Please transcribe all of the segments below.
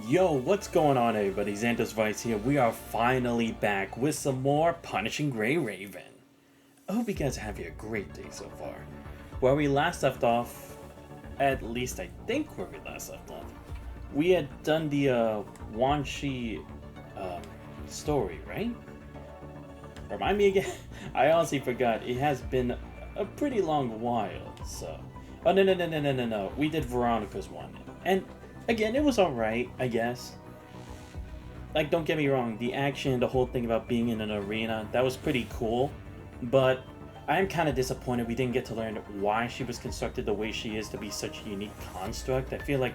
Yo, what's going on, everybody? Xanthos Vice here. We are finally back with some more Punishing Gray Raven. I hope you guys are having a great day so far. Where we last left off, at least I think where we last left off, we had done the Wan Shi story, right? Remind me again? I honestly forgot. It has been a pretty long while, so... Oh, no. We did Veronica's one. And again, it was alright, I guess. Like, don't get me wrong, the action, the whole thing about being in an arena, that was pretty cool. But I am kind of disappointed we didn't get to learn why she was constructed the way she is to be such a unique construct. I feel like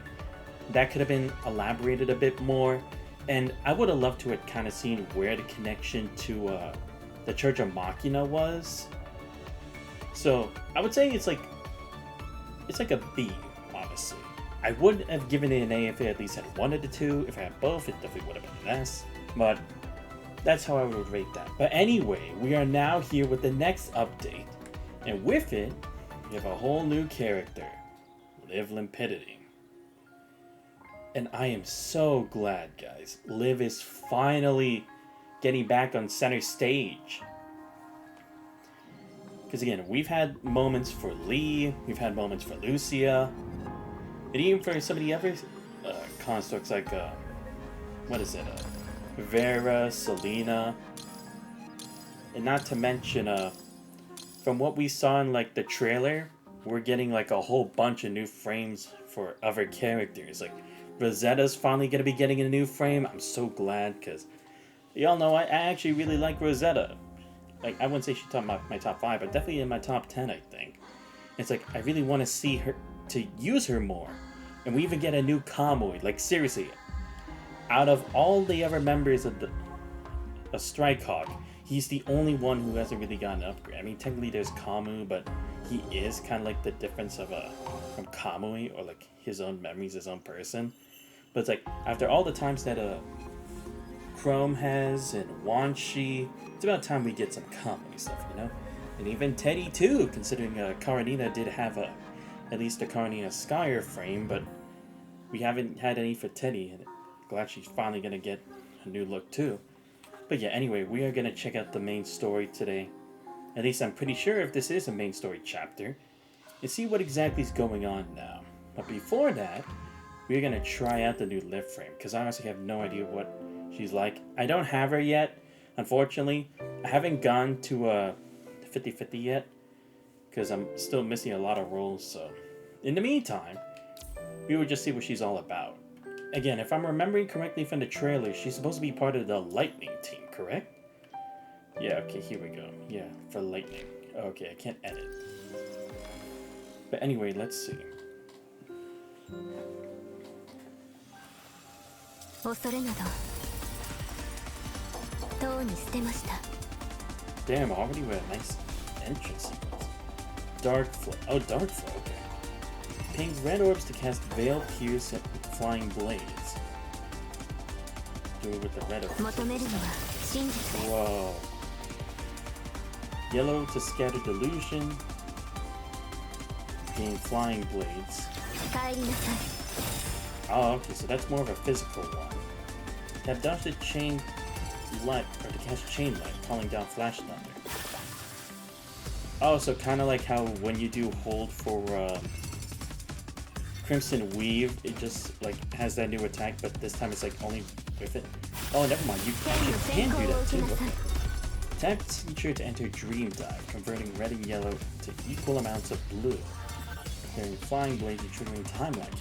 that could have been elaborated a bit more. And I would have loved to have kind of seen where the connection to the Church of Machina was. So, I would say it's like a B, honestly. I would have given it an A if it at least had one of the two. If I had both, it definitely would have been an S. But that's how I would rate that. But anyway, we are now here with the next update. And with it, we have a whole new character, Liv Limpidity. And I am so glad, guys. Liv is finally getting back on center stage. Because again, we've had moments for Lee, we've had moments for Lucia, and even for some of the other constructs like, Vera, Selena, and not to mention, from what we saw in like the trailer, we're getting like a whole bunch of new frames for other characters. Like Rosetta's finally gonna be getting a new frame. I'm so glad because y'all know I actually really like Rosetta. Like, I wouldn't say she's my top 5, but definitely in my top 10, I think. It's like, I really want to see her, to use her more. And we even get a new Kamui. Like, seriously, out of all the other members of Strike Hawk, he's the only one who hasn't really gotten an upgrade. I mean, technically there's Kamu, but he is kind of like the difference of from Kamui, or like his own memories, his own person. But it's like, after all the times that Chrome has and Wan Shi, it's about time we get some Kamui stuff, you know? And even Teddy too, considering Karenina did have at least a Karenina Skyer frame, but we haven't had any for Teddy, and glad she's finally gonna get a new look too. But yeah, anyway, we are gonna check out the main story today. At least I'm pretty sure if this is a main story chapter, and see what exactly is going on now. But before that, we're gonna try out the new Liv frame, because I honestly have no idea what she's like. I don't have her yet, unfortunately. I haven't gone to 50-50 yet, because I'm still missing a lot of roles, so... In the meantime, we will just see what she's all about. Again, if I'm remembering correctly from the trailer, she's supposed to be part of the Lightning team, correct? Yeah, okay, here we go. Yeah, for Lightning. Okay, I can't edit. But anyway, let's see. Damn, already with a nice entrance sequence. Dark Flow. Oh, Dark Flow, okay. Pings red orbs to cast Veil Pierce and Flying Blades. Do it with the red orbs. Whoa. Yellow to scatter Delusion. Gain Flying Blades. Oh, okay, so that's more of a physical one. Have dodged the Chain Light, or to cast Chain Light, calling down Flash Thunder. Oh, so kind of like how when you do hold for Crimson Weave, it just like has that new attack, but this time it's like only with it. Oh, never mind, you actually can do that too. Okay. Tap teacher to enter Dream Dive, converting red and yellow to equal amounts of blue. Clearing Flying Blades and triggering Timeline.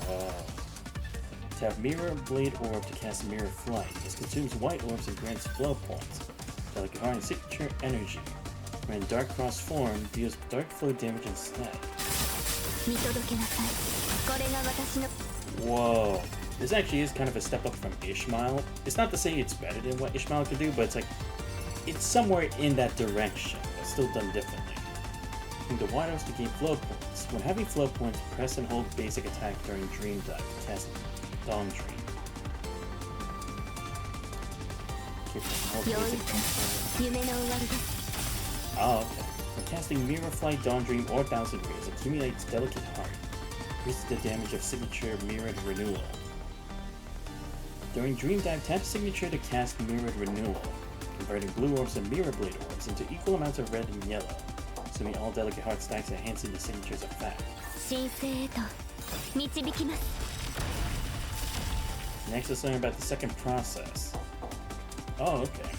Wow. Tap Mirror Blade Orb to cast Mirror Flight. This consumes white orbs and grants flow points. Like acquiring signature energy. When Dark Cross form, deals Dark Flow damage instead. Whoa. This actually is kind of a step up from Ishmael. It's not to say it's better than what Ishmael could do, but it's like, it's somewhere in that direction, but still done differently. The white orbs to gain flow points. When having flow points, press and hold basic attack during Dream Dive to cast Dawn Dream. Oh, okay. When casting Mirror Flight, Dawn Dream, or Thousand Rays, accumulates Delicate Heart. Increases the damage of Signature Mirrored Renewal. During Dream Dive, tap Signature to cast Mirrored Renewal, converting blue orbs and Mirror Blade orbs into equal amounts of red and yellow, assuming all Delicate Heart stacks enhancing the Signature's effect. Next, let's learn about the second process. Oh, okay.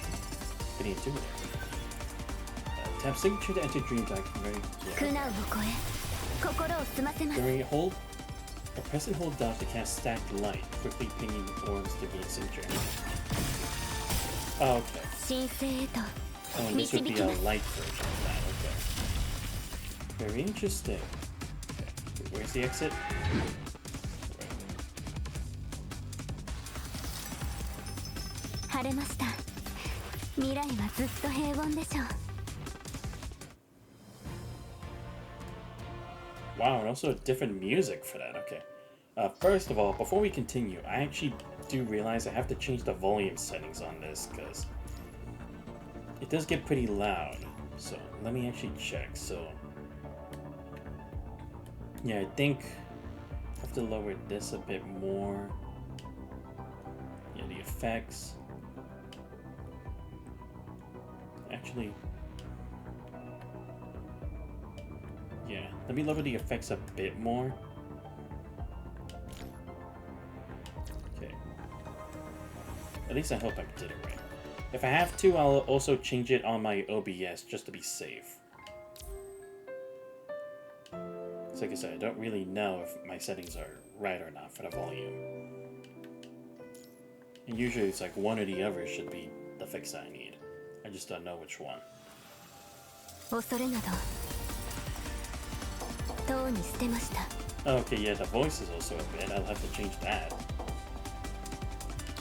Pretty intuitive. Tap Signature to enter Dream Dive, converting... Yeah. During hold, or press and hold dodge to cast Stacked Light, quickly pinging orbs to gain Signature energy. Oh, okay. Oh, and this would be a light version of that, okay. Very interesting. Okay, where's the exit? Wow, and also different music for that, okay. First of all, before we continue, I actually do realize I have to change the volume settings on this, because it does get pretty loud. So, let me actually check, so... Yeah, I think I have to lower this a bit more. Yeah, the effects. Actually... Yeah, let me lower the effects a bit more. Okay. At least I hope I did it right. If I have to, I'll also change it on my OBS just to be safe. So like I said, I don't really know if my settings are right or not for the volume. And usually it's like one or the other should be the fix I need. I just don't know which one. Okay, yeah, the voice is also a bit. I'll have to change that.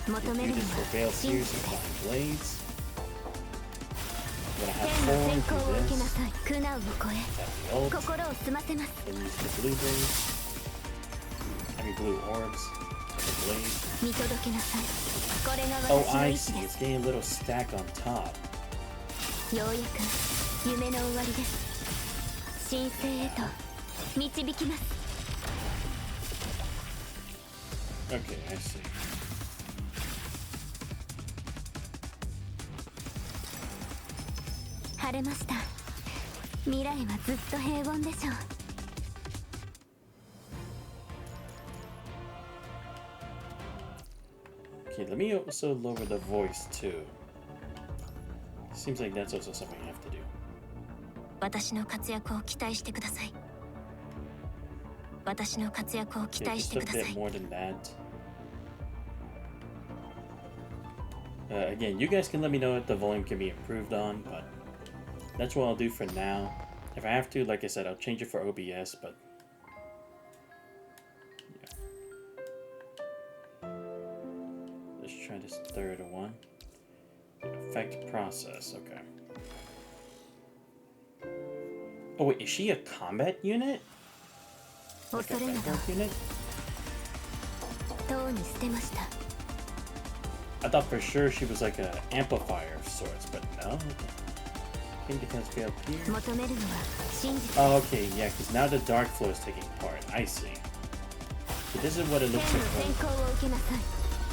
You do this for Veil Series and Flying Blades. I'm gonna have Form do this. Tap the ult. Then use the blue blades. I mean blue orbs. The blade. Oh, I see. It's getting a little stack on top. Okay, I see. Okay, let me also lower the voice too. Seems like that's also something I have to do. Okay, just a bit more than that. Again, you guys can let me know if the volume can be improved on, but that's what I'll do for now. If I have to, like I said, I'll change it for OBS, but... Yeah. Let's try this third one. Effect process, okay. Oh wait, is she a combat unit? Like a backup unit? I thought for sure she was like an amplifier of sorts, but no? Okay. Because failed here. Oh, okay, yeah, because now the dark flow is taking part. I see. So this is what it looks like.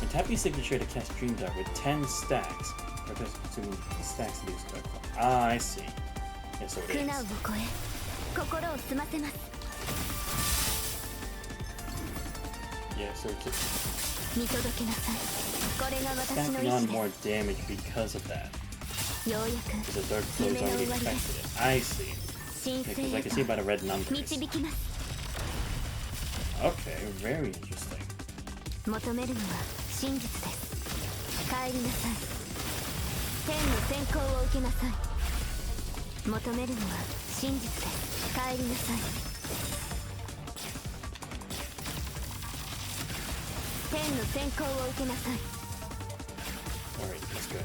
When tapping Signature to cast Dream Dive with 10 stacks, representing stacks of these dark flow. Ah, I see. Yeah, so it is. Yeah, so it's just stacking on more damage because of that. Because the dark flow is already affected it. I see. Because I can see by the red numbers. Okay, very interesting. Alright, that's good.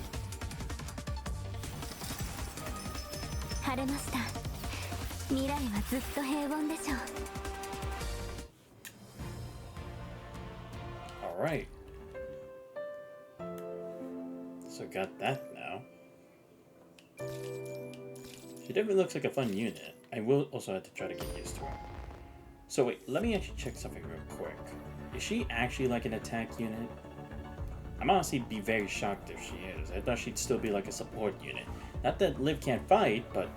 Alright. So got that now. She definitely looks like a fun unit. I will also have to try to get used to her. So wait, let me actually check something real quick. Is she actually like an attack unit? I'm honestly be very shocked if she is. I thought she'd still be like a support unit. Not that Liv can't fight, but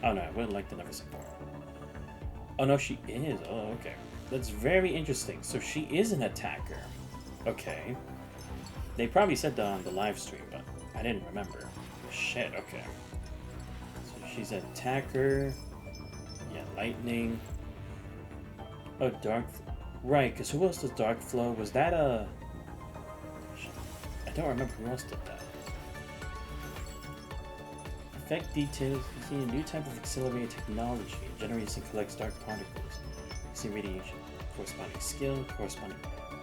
I don't know, I would like to never support. Oh no, she is. Oh, okay. That's very interesting. So she is an attacker. Okay. They probably said that on the live stream, but I didn't remember. Shit, okay. So she's an attacker. Yeah, lightning. Oh, dark. Right, because who else does dark flow? Was that a... I don't remember who else did that. Effect details. You see a new type of accelerated technology. It generates and collects dark particles. You see radiation. Corresponding skill. Corresponding...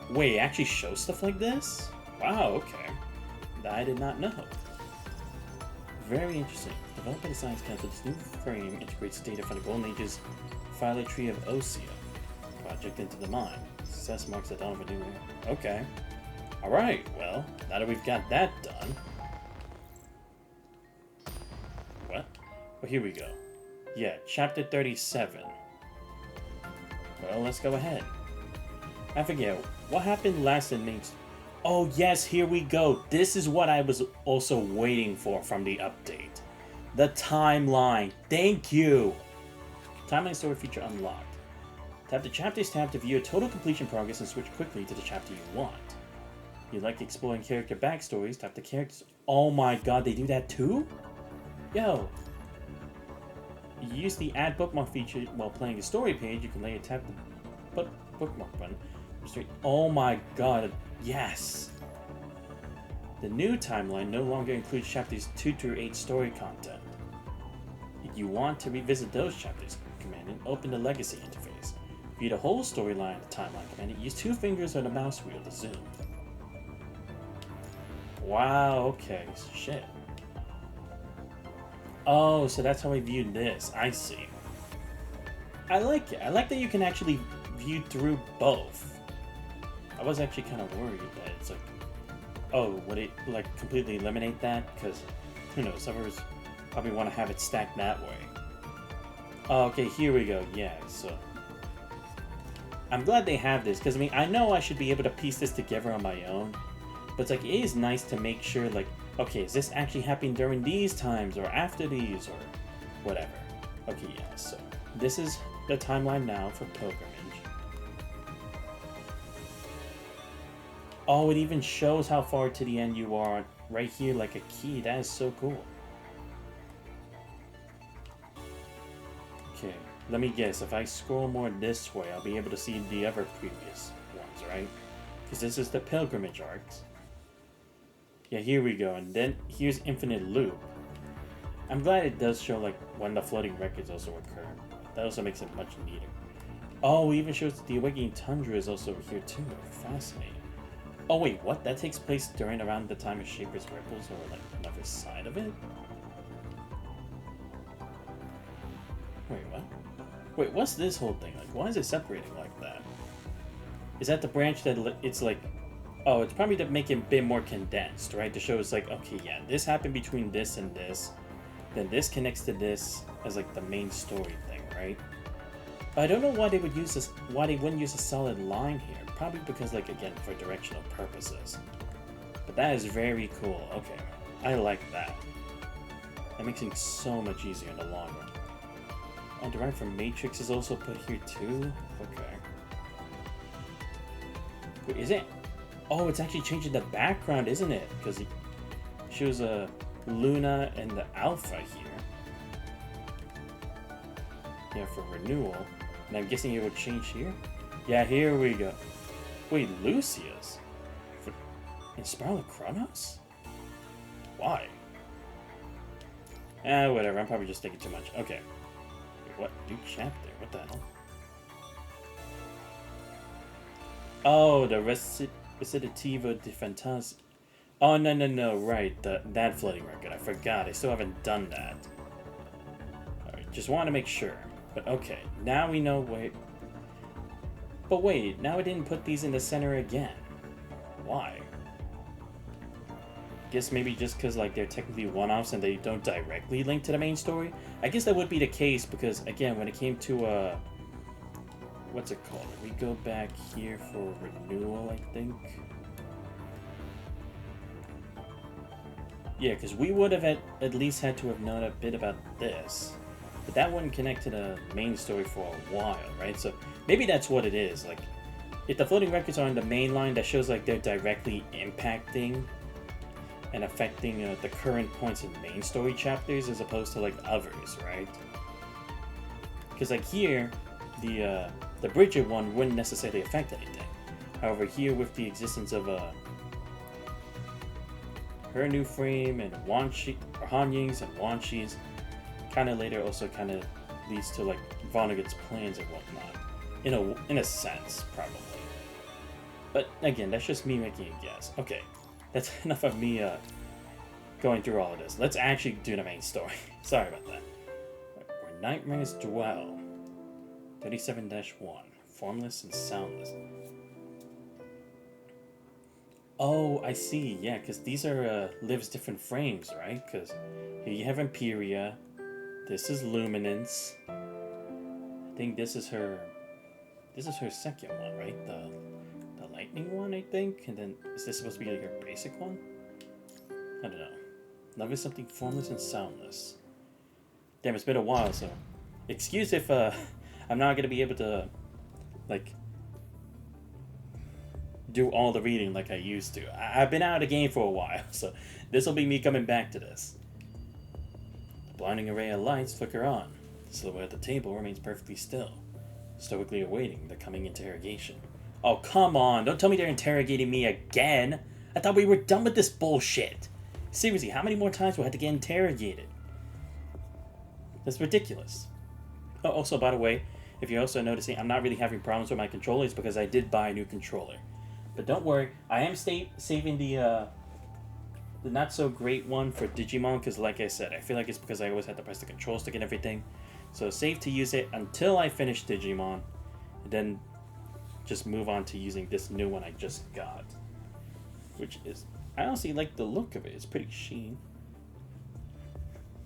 Wait, it actually shows stuff like this? Wow, okay. That I did not know. Very interesting. Developed by the Science Council, this new frame integrates data from the Golden Age's Phylotree of Osea. Project into the mind. Success marks the dawn of a new era. Okay. Alright, well, now that we've got that done... What? Well, here we go. Yeah, chapter 37. Well, let's go ahead. I forget, what happened last in Main... Oh yes, here we go. This is what I was also waiting for from the update. The timeline. Thank you! Timeline story feature unlocked. Tap the Chapters tab to view your total completion progress and switch quickly to the chapter you want. If you like exploring character backstories, tap the characters... Oh my god, they do that too? Yo! You use the Add Bookmark feature while playing a story page, you can later tap the bookmark button. Oh my god, yes! The new timeline no longer includes chapters 2 through 8 story content. If you want to revisit those chapters, command and open the Legacy interface. View the whole storyline of the timeline command and use 2 fingers on the mouse wheel to zoom. Wow, okay, shit. Oh, so that's how I viewed this. I see. I like it. I like that you can actually view through both. I was actually kind of worried that it's like, oh, would it like completely eliminate that? Because, who knows, servers probably want to have it stacked that way. Oh, okay, here we go. Yeah, so I'm glad they have this, because I mean, I know I should be able to piece this together on my own, but it's like, it is nice to make sure, like, okay, is this actually happening during these times, or after these, or whatever. Okay, yeah, so this is the timeline now for Pilgrimage. Oh, it even shows how far to the end you are right here, like a key. That is so cool. Okay, let me guess. If I scroll more this way, I'll be able to see the other previous ones, right? Because this is the Pilgrimage arcs. Yeah, here we go. And then here's Infinite Loop. I'm glad it does show like when the floating records also occur. That also makes it much neater. Oh, it even shows that the Awakening Tundra is also here too. Fascinating. Oh wait, what? That takes place during around the time of Shaper's Ripples, or like another side of it? Wait, what? Wait, what's this whole thing? Like, why is it separating like that? Is that the branch that it's like... Oh, it's probably to make it a bit more condensed, right? To show it's like, okay, yeah, this happened between this and this. Then this connects to this as like the main story thing, right? But I don't know why they would use this, why they wouldn't use a solid line here. Probably because, like, again, for directional purposes. But that is very cool. Okay, I like that. That makes things so much easier in the long run. Oh, derived from Matrix is also put here too? Okay. Wait, is it? Oh, it's actually changing the background, isn't it? Because it shows a Luna and the Alpha here. Yeah, for renewal. And I'm guessing it would change here? Yeah, here we go. Wait, Lucius? In Spiral of Chronos? Why? Whatever, I'm probably just thinking too much. Okay. Wait, what? New chapter? What the hell? Oh, the Recitativo de Fantasma. Oh, no, right. That floating record. I forgot. I still haven't done that. Alright, just want to make sure. But okay, now we know where... But wait, now I didn't put these in the center again. Why? guess maybe just because like they're technically one-offs and they don't directly link to the main story. I guess that would be the case because again, when it came to what's it called? We go back here for renewal, I think. Yeah, because we would have at least had to have known a bit about this. But that wouldn't connect to the main story for a while, right? So maybe that's what it is. Like, if the floating records are on the main line, that shows like they're directly impacting and affecting the current points in main story chapters as opposed to like others, right? Because like here, the Bridget one wouldn't necessarily affect anything. However, here with the existence of her new frame and Han Ying's and Wan Shi's, kind of later also kind of leads to like Vonnegut's plans and whatnot, in a sense, probably. But again, that's just me making a guess. Okay, that's enough of me going through all of this. Let's actually do the main story. Sorry about that. Where nightmares dwell. 37-1. Formless and soundless. Oh, I see. Yeah, because these are Liv's different frames, right? Because here you have Imperia. This is Luminance. I think this is her second one, right? The lightning one, I think. And then is this supposed to be like her basic one? I don't know. Love is something formless and soundless. Damn, it's been a while, so excuse if I'm not gonna be able to like do all the reading like I used to. I've been out of the game for a while, so this will be me coming back to this. The blinding array of lights flicker on. The silhouette at the table remains perfectly still, stoically awaiting the coming interrogation. Oh, come on. Don't tell me they're interrogating me again. I thought we were done with this bullshit. Seriously, how many more times will I have to get interrogated? That's ridiculous. Oh, also, by the way, if you're also noticing, I'm not really having problems with my controllers because I did buy a new controller. But don't worry, I am saving the not so great one for Digimon because, like I said, I feel like it's because I always had to press the control stick and everything. So save to use it until I finish Digimon, and then just move on to using this new one I just got, which is, I honestly like the look of it. It's pretty sheen.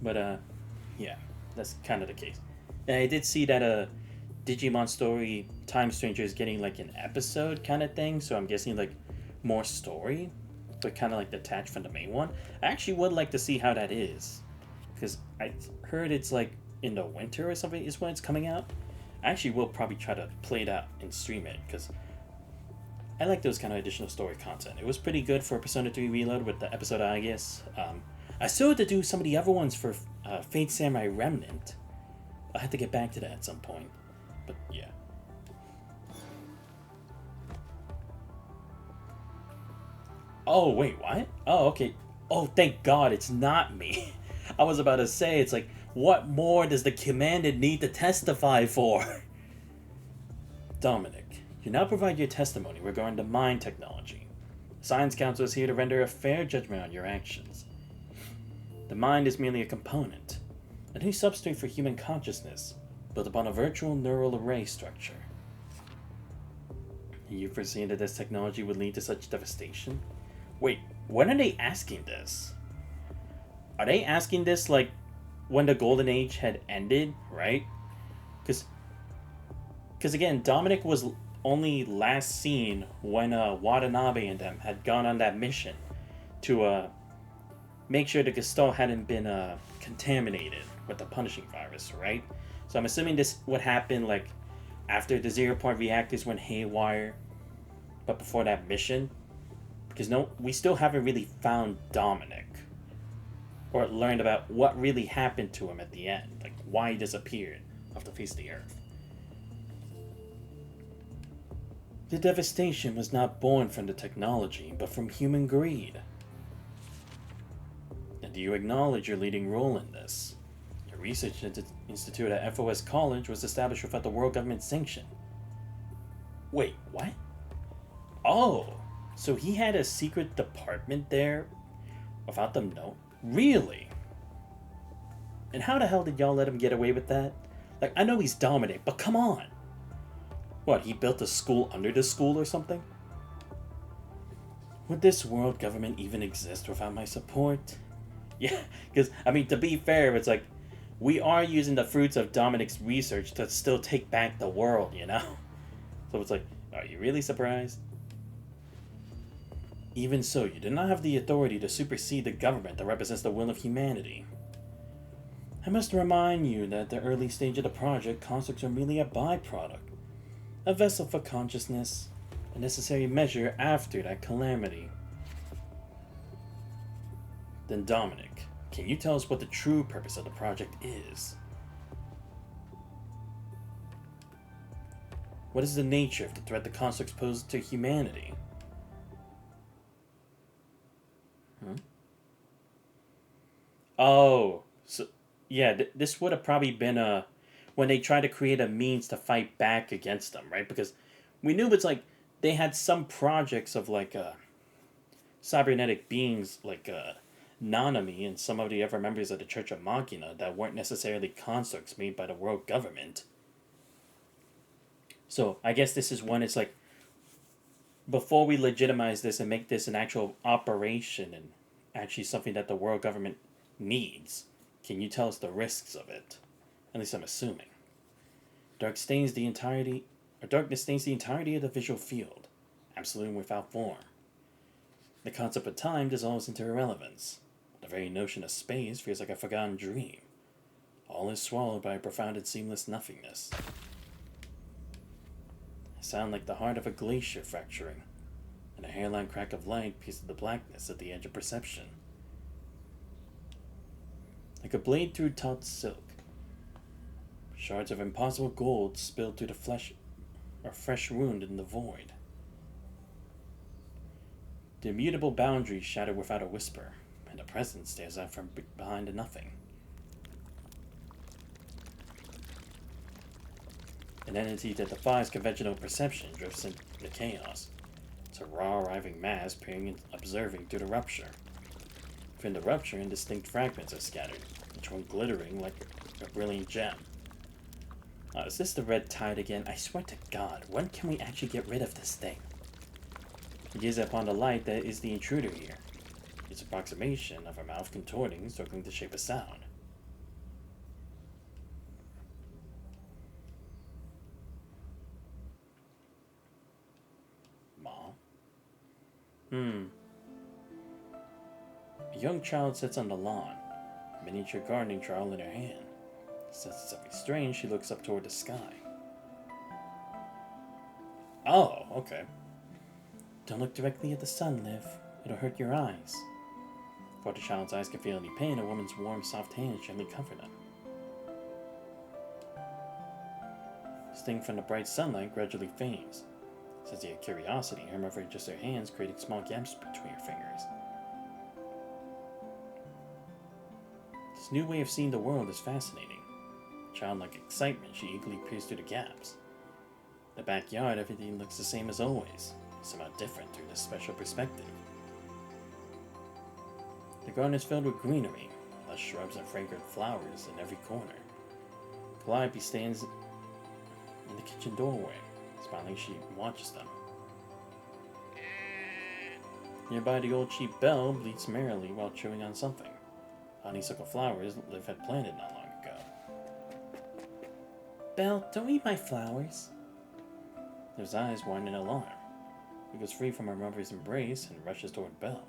But yeah, that's kind of the case. And I did see that Digimon Story Time Stranger is getting like an episode kind of thing, so I'm guessing like more story, but kind of like detached from the main one. I actually would like to see how that is, because I heard it's like in the winter or something is when it's coming out. I actually will probably try to play it out and stream it, because I like those kind of additional story content. It was pretty good for Persona 3 Reload with the episode, I guess. I still had to do some of the other ones for Fate Samurai Remnant. I'll have to get back to that at some point. But yeah. Oh, wait, what? Oh, okay. Oh, thank God it's not me. I was about to say, it's like, what more does the commandant need to testify for? Dominic, you now provide your testimony regarding the mind technology. The Science Council is here to render a fair judgment on your actions. The mind is merely a component, a new substrate for human consciousness, built upon a virtual neural array structure. You foreseen that this technology would lead to such devastation? Wait, when are they asking this? Are they asking this like when the Golden Age had ended, right? Because again, Dominic was only last seen when Watanabe and them had gone on that mission to make sure the Gestalt hadn't been contaminated with the punishing virus, right? So I'm assuming this would happen like after the 0 point reactors went haywire, but before that mission, because we still haven't really found Dominic or learned about what really happened to him at the end, like why he disappeared off the face of the earth. The devastation was not born from the technology, but from human greed. And do you acknowledge your leading role in this? Your research institute at FOS College was established without the world government's sanction. Wait, what? Oh, so he had a secret department there without them knowing? Really? And how the hell did y'all let him get away with that? Like, I know he's Dominic, but come on. What, he built a school under the school or something? Would this world government even exist without my support? Yeah, because, I mean, to be fair, it's like, we are using the fruits of Dominic's research to still take back the world, you know? So it's like, are you really surprised? Even so, you do not have the authority to supersede the government that represents the will of humanity. I must remind you that at the early stage of the project, constructs are merely a byproduct, a vessel for consciousness, a necessary measure after that calamity. Then Dominic, can you tell us what the true purpose of the project is? What is the nature of the threat the constructs pose to humanity? Oh, so yeah, this would have probably been when they tried to create a means to fight back against them, right? Because we knew it's like they had some projects of like cybernetic beings like Nanami and some of the other members of the Church of Machina that weren't necessarily constructs made by the world government. So I guess this is one. It's like before we legitimize this and make this an actual operation and actually something that the world government needs, can you tell us the risks of it? At least I'm assuming. Darkness stains the entirety of the visual field, absolute and without form. The concept of time dissolves into irrelevance. The very notion of space feels like a forgotten dream. All is swallowed by a profound and seamless nothingness. A sound like the heart of a glacier fracturing, and a hairline crack of light pierces the blackness at the edge of perception. Like a blade through taut silk, shards of impossible gold spilled through the flesh, a fresh wound in the void. The immutable boundaries shattered without a whisper, and the presence stares out from behind a nothing. An entity that defies conventional perception drifts into the chaos. It's a raw, arriving mass peering and observing through the rupture. Within the rupture, indistinct fragments are scattered, each one glittering like a brilliant gem. Is this the red tide again? I swear to God, when can we actually get rid of this thing? He gazes upon the light that is the intruder here. Its approximation of her mouth contorting, circling to shape a sound. Mom? A young child sits on the lawn, a miniature gardening trowel in her hand. Sensing something strange, she looks up toward the sky. Oh, okay. Don't look directly at the sun, Liv. It'll hurt your eyes. Before the child's eyes can feel any pain, a woman's warm, soft hands gently cover them. The sting from the bright sunlight gradually fades. Sensing a curiosity, her mother adjusts her hands, creating small gaps between her fingers. This new way of seeing the world is fascinating. Childlike excitement, she eagerly peers through the gaps. In the backyard, everything looks the same as always, somehow different through this special perspective. The garden is filled with greenery, lush shrubs and fragrant flowers in every corner. Calliope stands in the kitchen doorway, smiling. She watches them. Nearby, the old cheap bell bleats merrily while chewing on something. Honeysuckle flowers Liv had planted not long ago. Belle, don't eat my flowers. Liv's eyes widen in alarm. He goes free from her mother's embrace and rushes toward Belle,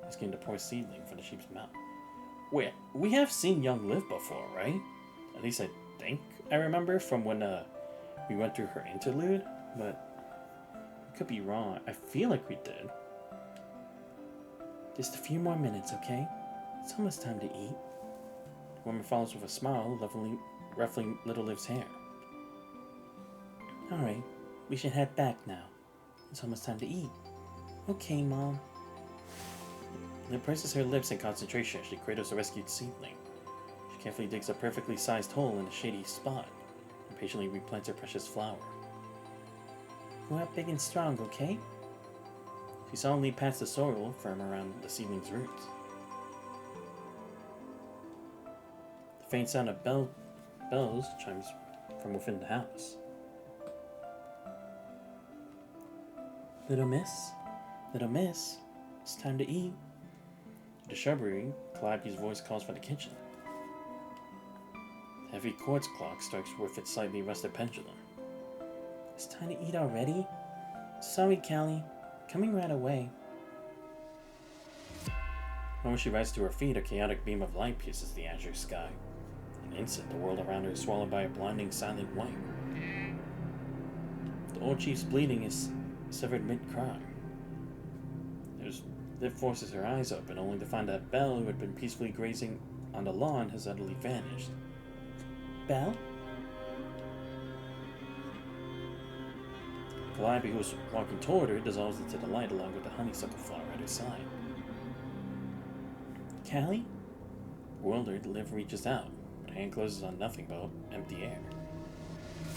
asking the poor seedling for the sheep's mouth. Wait, we have seen young Liv before, right? At least I think I remember from when we went through her interlude, but I could be wrong. I feel like we did. Just a few more minutes, okay? It's almost time to eat. The woman follows with a smile, ruffling little Liv's hair. Alright, we should head back now. It's almost time to eat. Okay, Mom. Liv presses her lips in concentration as she cradles the rescued seedling. She carefully digs a perfectly sized hole in a shady spot and patiently replants her precious flower. Go out big and strong, okay? She solemnly pats the soil firm around the seedling's roots. The faint sound of bells chimes from within the house. Little miss, It's time to eat. The shrubbery, Calliope's voice calls from the kitchen. The heavy quartz clock strikes with its slightly rusted pendulum. It's time to eat already? Sorry, Callie. Coming right away. When she rises to her feet, a chaotic beam of light pierces the azure sky. In an instant, the world around her is swallowed by a blinding, silent white. The old chief's bleeding is severed mid-cry. Liv forces her eyes open, only to find that Belle, who had been peacefully grazing on the lawn, has utterly vanished. Belle? Calliope, who was walking toward her, dissolves into the light along with the honeysuckle flower at her side. Callie? Bewildered, Liv reaches out. Her hand closes on nothing but empty air.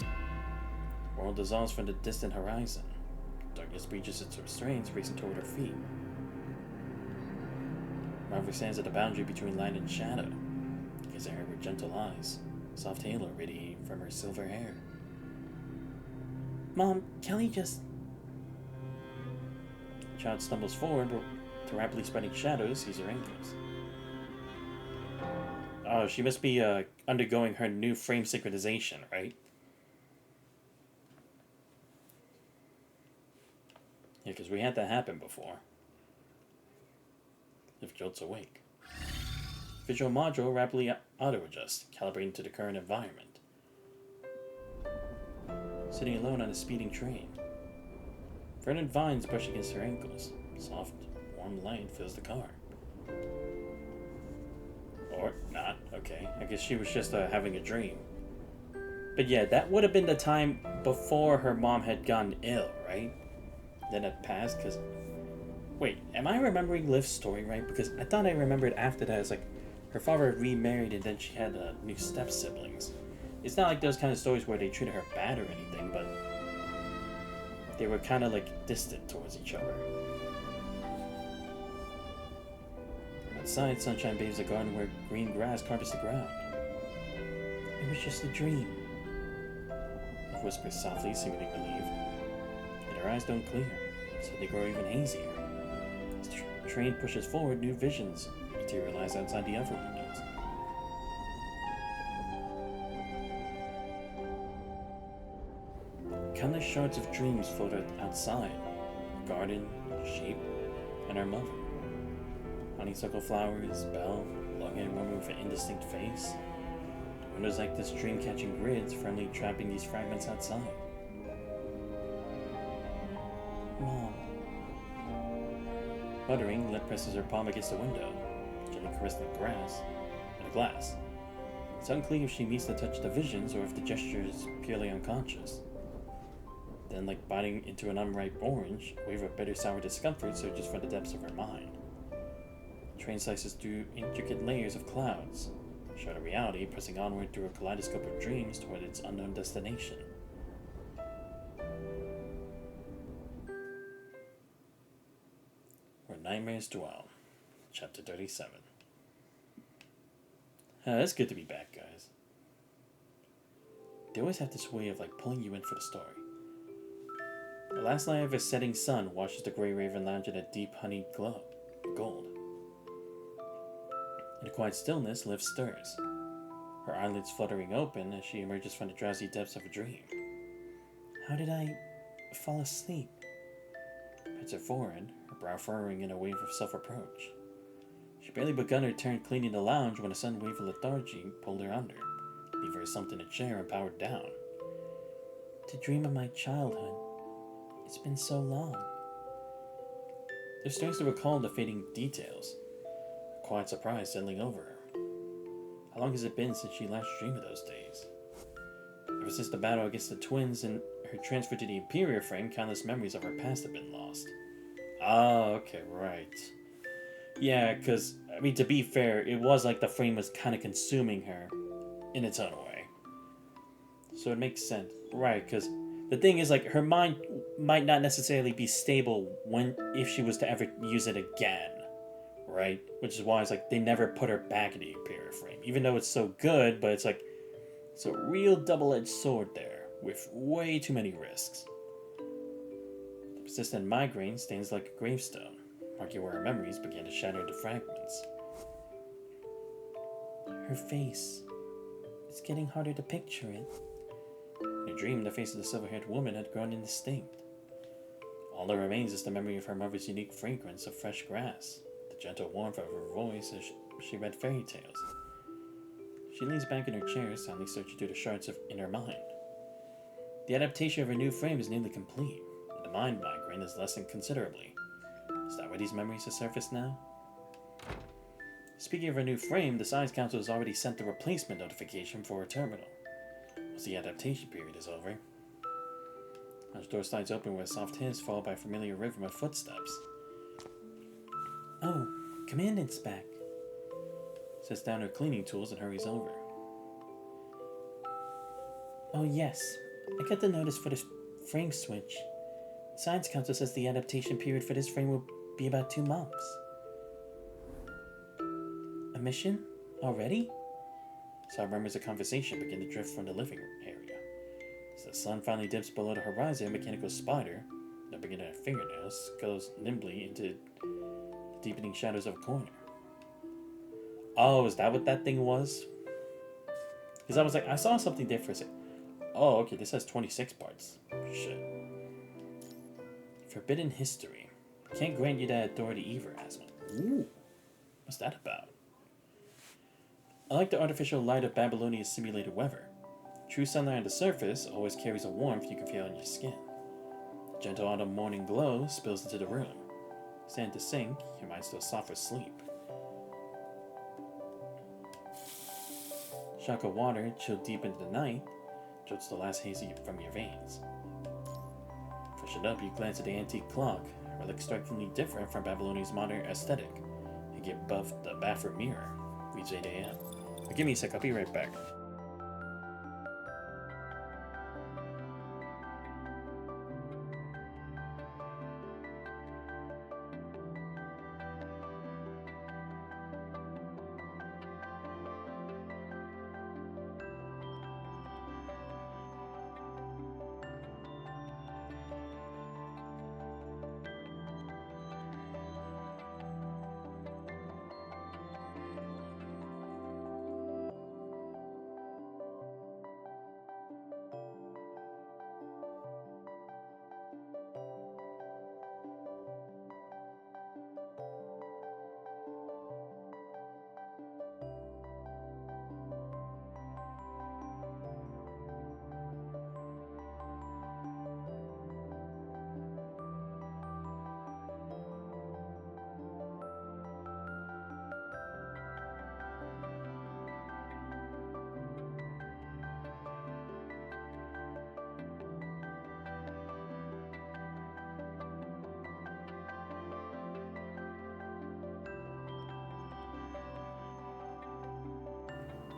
The world dissolves from the distant horizon. Darkness breaches its restraints, racing toward her feet. Margaret stands at the boundary between light and shadow, gazing at her with gentle eyes, soft halo radiating from her silver hair. Mom, Callie just... The child stumbles forward, but the rapidly spreading shadows sees her ankles. Oh, she must be undergoing her new frame synchronization, right? Yeah, because we had that happen before. If jolts awake. Visual module rapidly auto-adjusts, calibrating to the current environment. Sitting alone on a speeding train. Verdant vines brush against her ankles. Soft, warm light fills the car. Or not, okay. I guess she was just having a dream. But yeah, that would have been the time before her mom had gotten ill, right? Then it passed, because... Wait, am I remembering Liv's story right? Because I thought I remembered after that, it's like her father remarried and then she had new step-siblings. It's not like those kind of stories where they treated her bad or anything, but they were kind of like distant towards each other. Outside, sunshine bathes a garden where green grass carpets the ground. It was just a dream. Liv whispers softly, seemingly relieved. And her eyes don't clear, so they grow even hazier. As the train pushes forward, new visions materialize outside the other windows. Countless shards of dreams float outside. Garden, sheep, and our mother. Honeysuckle flowers, Belle, long-haired woman with an indistinct face. The windows like this dream-catching grids, firmly trapping these fragments outside. Mom. Muttering, Liv presses her palm against the window, gently caressing the glass. It's unclear if she means to touch the visions or if the gesture is purely unconscious. Then, like biting into an unripe orange, a wave of bitter sour discomfort surges from the depths of her mind. The train slices through intricate layers of clouds, shrouded reality pressing onward through a kaleidoscope of dreams toward its unknown destination. Where Nightmares Dwell, Chapter 37. It's good to be back, guys. They always have this way of like pulling you in for the story. The last light of a setting sun washes the Grey Raven lounge in a deep honeyed glow, gold. In the quiet stillness, Liv stirs, her eyelids fluttering open as she emerges from the drowsy depths of a dream. How did I fall asleep? Pats her forehead, her brow furrowing in a wave of self-reproach. She'd barely begun her turn cleaning the lounge when a sudden wave of lethargy pulled her under, leaving her slumped in a chair and powered down. To dream of my childhood. It's been so long. Liv starts to recall the fading details, a quiet surprise settling over her. How long has it been since she last dreamed of those days? Ever since the battle against the twins and her transfer to the Imperial frame, countless memories of her past have been lost. Ah, okay, right. Yeah, because, I mean, to be fair, it was like the frame was kind of consuming her in its own way. So it makes sense. Right, because the thing is, like, her mind might not necessarily be stable if she was to ever use it again, right? Which is why it's like they never put her back in the Imperial frame, even though it's so good. But it's like it's a real double-edged sword there with way too many risks. The persistent migraine stands like a gravestone, marking where her memories began to shatter into fragments. Her face. It's getting harder to picture it. In a dream, the face of the silver-haired woman had grown indistinct. All that remains is the memory of her mother's unique fragrance of fresh grass, the gentle warmth of her voice as she read fairy tales. She leans back in her chair, silently searching through the shards of inner mind. The adaptation of her new frame is nearly complete, and the mind migraine has lessened considerably. Is that why these memories have surfaced now? Speaking of her new frame, the Science Council has already sent the replacement notification for her terminal. Once the adaptation period is over. The door slides open with a soft hiss, followed by a familiar rhythm of footsteps. Oh, Commandant's back. Sets down her cleaning tools and hurries over. Oh yes, I got the notice for the frame switch. The Science Council says the adaptation period for this frame will be about 2 months. A mission? Already? Side murmurs of conversation begin to drift from the living area. As the sun finally dips below the horizon, a mechanical spider, no bigger than her fingernails, goes nimbly into the deepening shadows of a corner. Oh, is that what that thing was? Because I was like, I saw something there for a second. Oh, okay, this has 26 parts. Shit. Forbidden history. Can't grant you that authority either, has one. Ooh. What's that about? I like the artificial light of Babylonia's simulated weather. True sunlight on the surface always carries a warmth you can feel on your skin. The gentle autumn morning glow spills into the room. Stand to sink, your mind still soft for sleep. Shock of water, chilled deep into the night, jolts the last hazy from your veins. Freshened up, you glance at the antique clock, a relic strikingly different from Babylonia's modern aesthetic. You get above the bathroom mirror. Reads 8 a.m. Give me a sec, I'll be right back.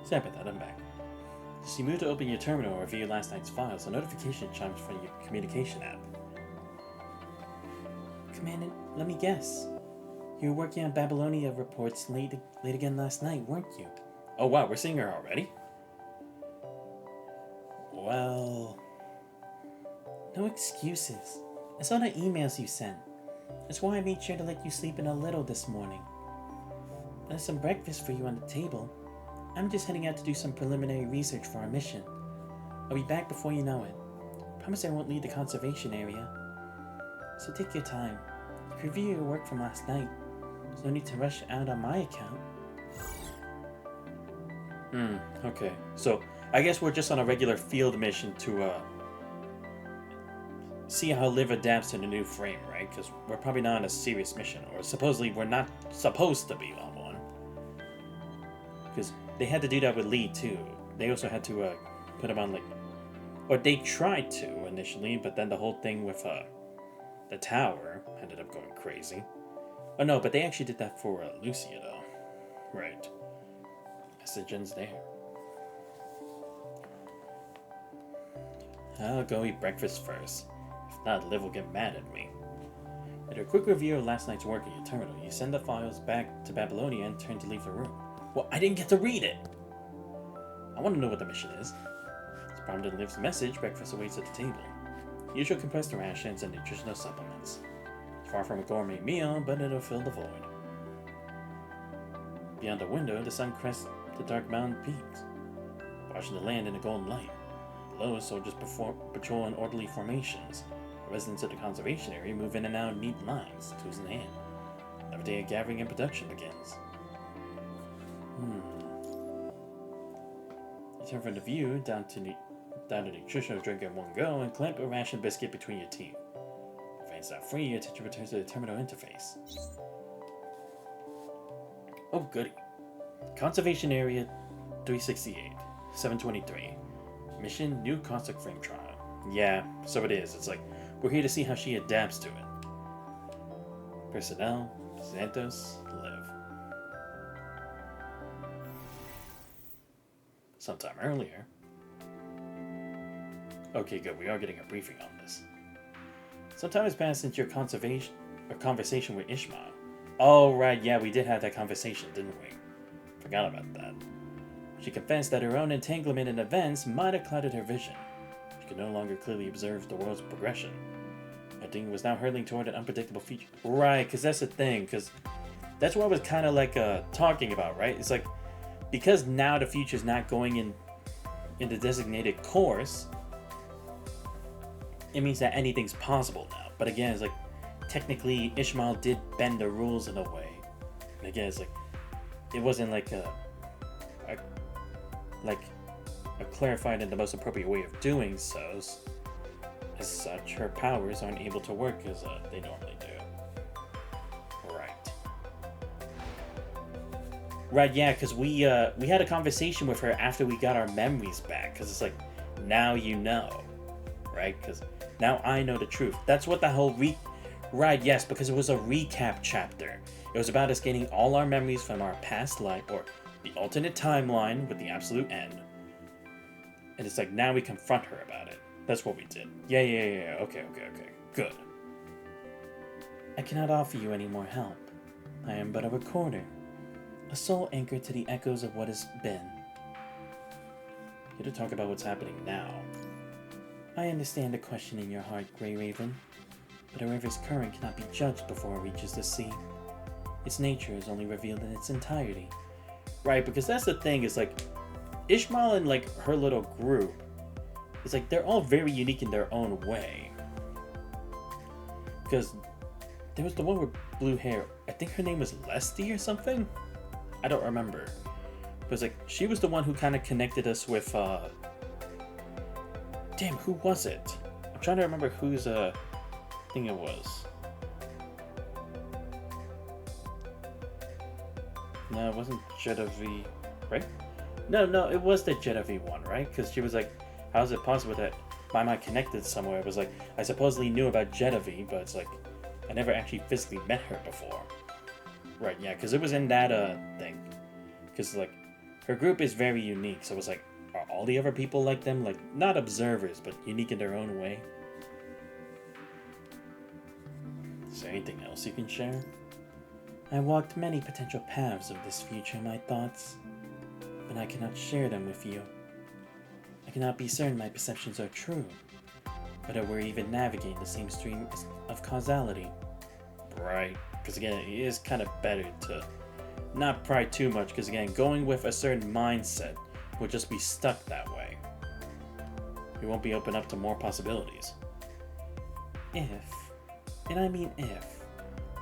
Sorry about that, I'm back. As you move to open your terminal or view last night's files, a notification chimes from your communication app. Commandant, let me guess. You were working on Babylonia reports late again last night, weren't you? Oh wow, we're seeing her already? Well... No excuses. I saw the emails you sent. That's why I made sure to let you sleep in a little this morning. There's some breakfast for you on the table. I'm just heading out to do some preliminary research for our mission. I'll be back before you know it. Promise I won't leave the conservation area. So take your time. Review your work from last night. There's no need to rush out on my account. Okay. So, I guess we're just on a regular field mission to, see how Liv adapts to the new frame, right? Because we're probably not on a serious mission. Or supposedly we're not supposed to be on one. Because they had to do that with Lee, too. They also had to, put him on, like... Or they tried to, initially, but then the whole thing with, the tower ended up going crazy. Oh, no, but they actually did that for, Lucia, though. Right. Messages there. I'll go eat breakfast first. If not, Liv will get mad at me. After a quick review of last night's work at your terminal, you send the files back to Babylonia and turn to leave the room. Well, I didn't get to read it! I want to know what the mission is. As prompted Liv's message, breakfast awaits at the table. Usual compressed rations and nutritional supplements. Far from a gourmet meal, but it'll fill the void. Beyond the window, the sun crests the dark mountain peaks, washing the land in a golden light. Below, soldiers patrol in orderly formations. Residents of the conservation area move in and out in neat lines, tools in hand. Another day of gathering and production begins. You turn from the view down to the nutritional drink in one go and clamp a ration biscuit between your teeth. If it's not free, your attention returns to the terminal interface. Oh goody. Conservation Area 368, 723. Mission New Caustic Frame Trial. Yeah, so it is. It's like, we're here to see how she adapts to it. Personnel, Santos, Liv. Sometime earlier. Okay, good. We are getting a briefing on this. Some time has passed since your conversation with Ishmael. Oh, right, yeah, we did have that conversation, didn't we? Forgot about that. She confessed that her own entanglement in events might have clouded her vision. She could no longer clearly observe the world's progression. Everything was now hurtling toward an unpredictable future. Right, because that's the thing, because that's what I was kind of like talking about, right? It's like, because now the future's not going in the designated course, it means that anything's possible now. But again, it's like, technically, Ishmael did bend the rules in a way. And again, it's like, it wasn't like a clarified and the most appropriate way of doing so. As such, her powers aren't able to work as they normally do. Right, yeah, because we had a conversation with her after we got our memories back. Because it's like, now you know, right? Because now I know the truth. That's what the whole Right, yes, because it was a recap chapter. It was about us getting all our memories from our past life, or the alternate timeline with the absolute end. And it's like, now we confront her about it. That's what we did. Yeah. Okay. Good. I cannot offer you any more help. I am but a recorder. A sole anchor to the echoes of what has been. Here to talk about what's happening now. I understand the question in your heart, Grey Raven. But a river's current cannot be judged before it reaches the sea. Its nature is only revealed in its entirety. Right, because that's the thing, is like, Ishmael and like her little group, it's like they're all very unique in their own way. Because there was the one with blue hair, I think her name was Lesty or something? I don't remember. But it's like, she was the one who kind of connected us with, damn, who was it? I'm trying to remember whose, thing it was. No, it wasn't Genevieve, right? No, it was the Genevieve one, right? Because she was like, how is it possible that my mind connected somewhere? It was like, I supposedly knew about Genevieve, but it's like, I never actually physically met her before. Right, yeah, because it was in that thing. Because like, her group is very unique, so it was like, are all the other people like them? Like, not observers, but unique in their own way. Is there anything else you can share? I walked many potential paths of this future in my thoughts, but I cannot share them with you. I cannot be certain my perceptions are true, but that we're even navigating the same stream of causality. Right, because again, it is kind of better to not pry too much, because again, going with a certain mindset will just be stuck that way. We won't be open up to more possibilities. If, and I mean if,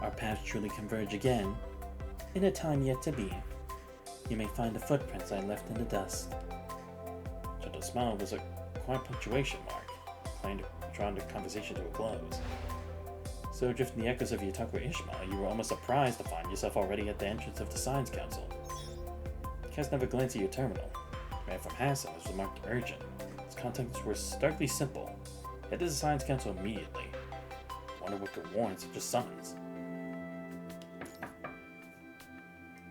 our paths truly converge again, in a time yet to be, you may find the footprints I left in the dust. Gentle smile was a quiet punctuation mark, drawing the conversation to a close. So drifting the echoes of your talk with Ishmael, you were almost surprised to find yourself already at the entrance of the Science Council. Cast never glanced at your terminal. Ran from Hassan was marked urgent. Its contents were starkly simple. Head to the Science Council immediately. Wonder what could warrant such a summons.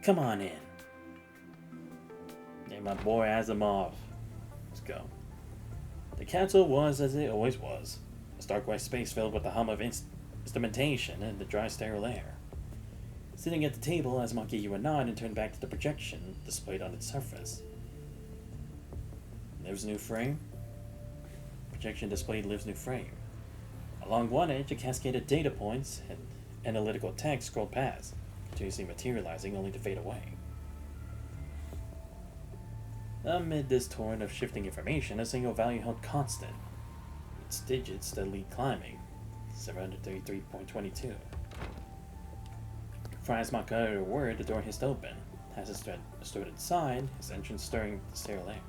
Come on in. Hey, my boy Asimov. Let's go. The council was as it always was. A stark white space filled with the hum of instrumentation and the dry sterile air. Sitting at the table, Asimov gave you a nod and turned back to the projection displayed on its surface. Liv's new frame? Projection displayed Liv's new frame. Along one edge, a cascade of data points had analytical text scrolled past, continuously materializing only to fade away. Amid this torrent of shifting information, a single value held constant, its digits steadily climbing, 733.22. Before Asimov could utter a word, the door hissed open. As it stood inside, his entrance stirring the stale air.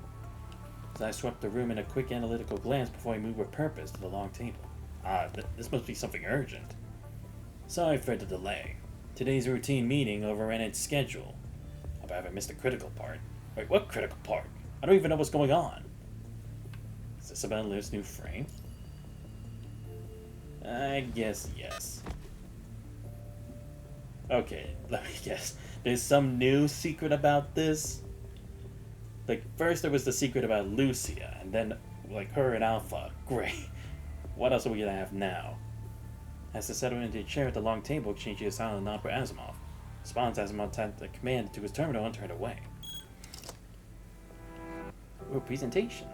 His eyes swept the room in a quick analytical glance before he moved with purpose to the long table. This must be something urgent. Sorry for the delay. Today's routine meeting overran its schedule. Hope I haven't missed a critical part. Wait, what critical part? I don't even know what's going on. Is this about Liv's new frame? I guess yes. Okay, let me guess. There's some new secret about this? Like, first there was the secret about Lucia, and then, like, her and Alpha. Great. What else are we gonna have now? As they settled into a chair at the long table, exchanging a silent nod for Asimov. Response, Asimov tapped the command to his terminal and turned away. Ooh, presentation.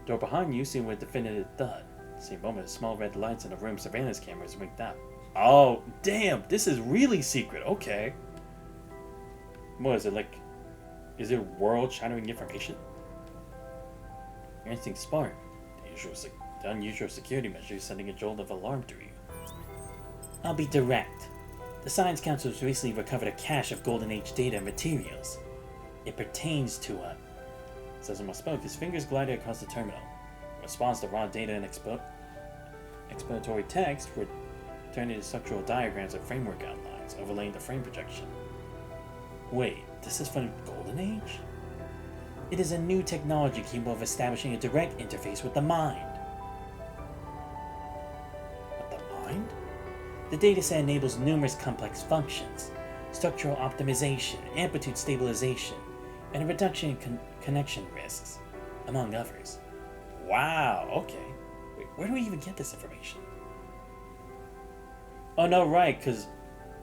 Door behind you seemed with a definitive thud. At the same moment, the small red lights in the room surveillance cameras winked out. Oh, damn! This is really secret. Okay. What is it, like... Is it world-shattering information? Your instinct sparked. The unusual security measure sending a jolt of alarm through you. I'll be direct. The Science Council has recently recovered a cache of Golden Age data and materials. It pertains to a... As Asimov spoke, his fingers glided across the terminal. In response to raw data and explanatory text were turned into structural diagrams and framework outlines, overlaying the frame projection. Wait, this is from Golden Age? It is a new technology capable of establishing a direct interface with the mind. With the mind? The dataset enables numerous complex functions, structural optimization, amplitude stabilization, and a reduction in connection risks, among others. Wow, okay. Wait, where do we even get this information? Oh no, right, because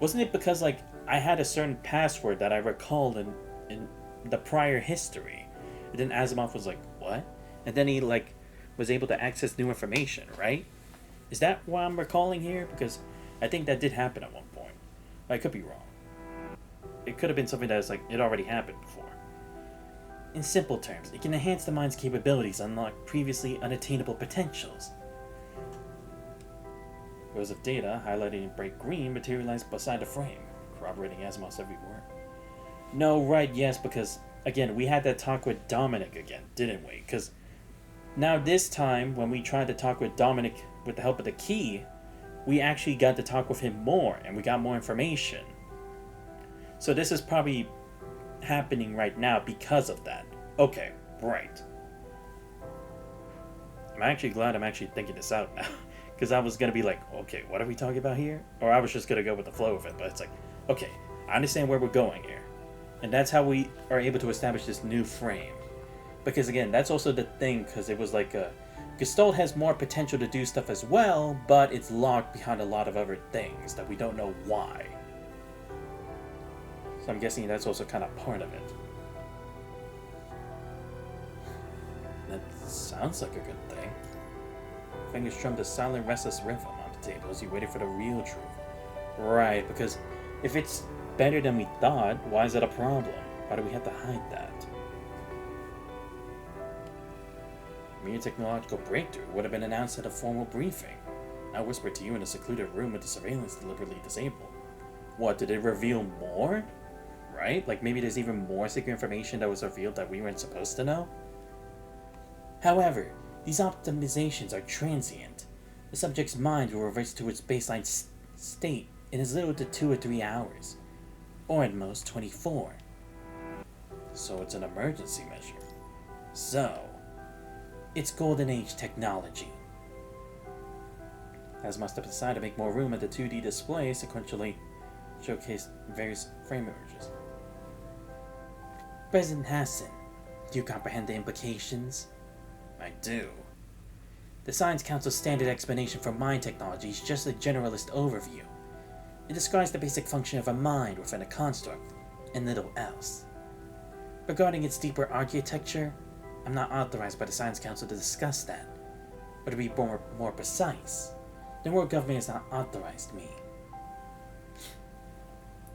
wasn't it because, like, I had a certain password that I recalled in the prior history, and then Asimov was like, what? And then he, like, was able to access new information, right? Is that what I'm recalling here? Because I think that did happen at one point. I could be wrong. It could have been something that was like, it already happened before. In simple terms, it can enhance the mind's capabilities, unlock previously unattainable potentials. Rows of data, highlighted in bright green, materialized beside the frame, corroborating Asimov's every word. No, right, yes, because, again, we had that talk with Dominic again, didn't we? Because now this time, when we tried to talk with Dominic with the help of the key, we actually got to talk with him more, and we got more information. So this is probably happening right now because of that. Okay, right. I'm actually glad I'm actually thinking this out now. Because I was going to be like, okay, what are we talking about here? Or I was just going to go with the flow of it. But it's like, okay, I understand where we're going here. And that's how we are able to establish this new frame. Because again, that's also the thing, because it was like Gestalt has more potential to do stuff as well, but it's locked behind a lot of other things that we don't know why. So I'm guessing that's also kind of part of it. That sounds like a good thing. Fingers strummed a silent, restless rhythm on the table as he waited for the real truth. Right, because if it's better than we thought, why is that a problem? Why do we have to hide that? A mere technological breakthrough would have been announced at a formal briefing, not whispered to you in a secluded room with the surveillance deliberately disabled. What, did it reveal more? Right? Like maybe there's even more secret information that was revealed that we weren't supposed to know? However, these optimizations are transient. The subject's mind will revert to its baseline state in as little as 2 or 3 hours, or at most 24. So it's an emergency measure. So, it's Golden Age technology. Asimov stepped aside to make more room at the 2D display sequentially showcased various frame images. President Hassan, do you comprehend the implications? I do. The Science Council's standard explanation for mind technology is just a generalist overview. It describes the basic function of a mind within a construct, and little else. Regarding its deeper architecture, I'm not authorized by the Science Council to discuss that. Or to be more precise, the world government has not authorized me.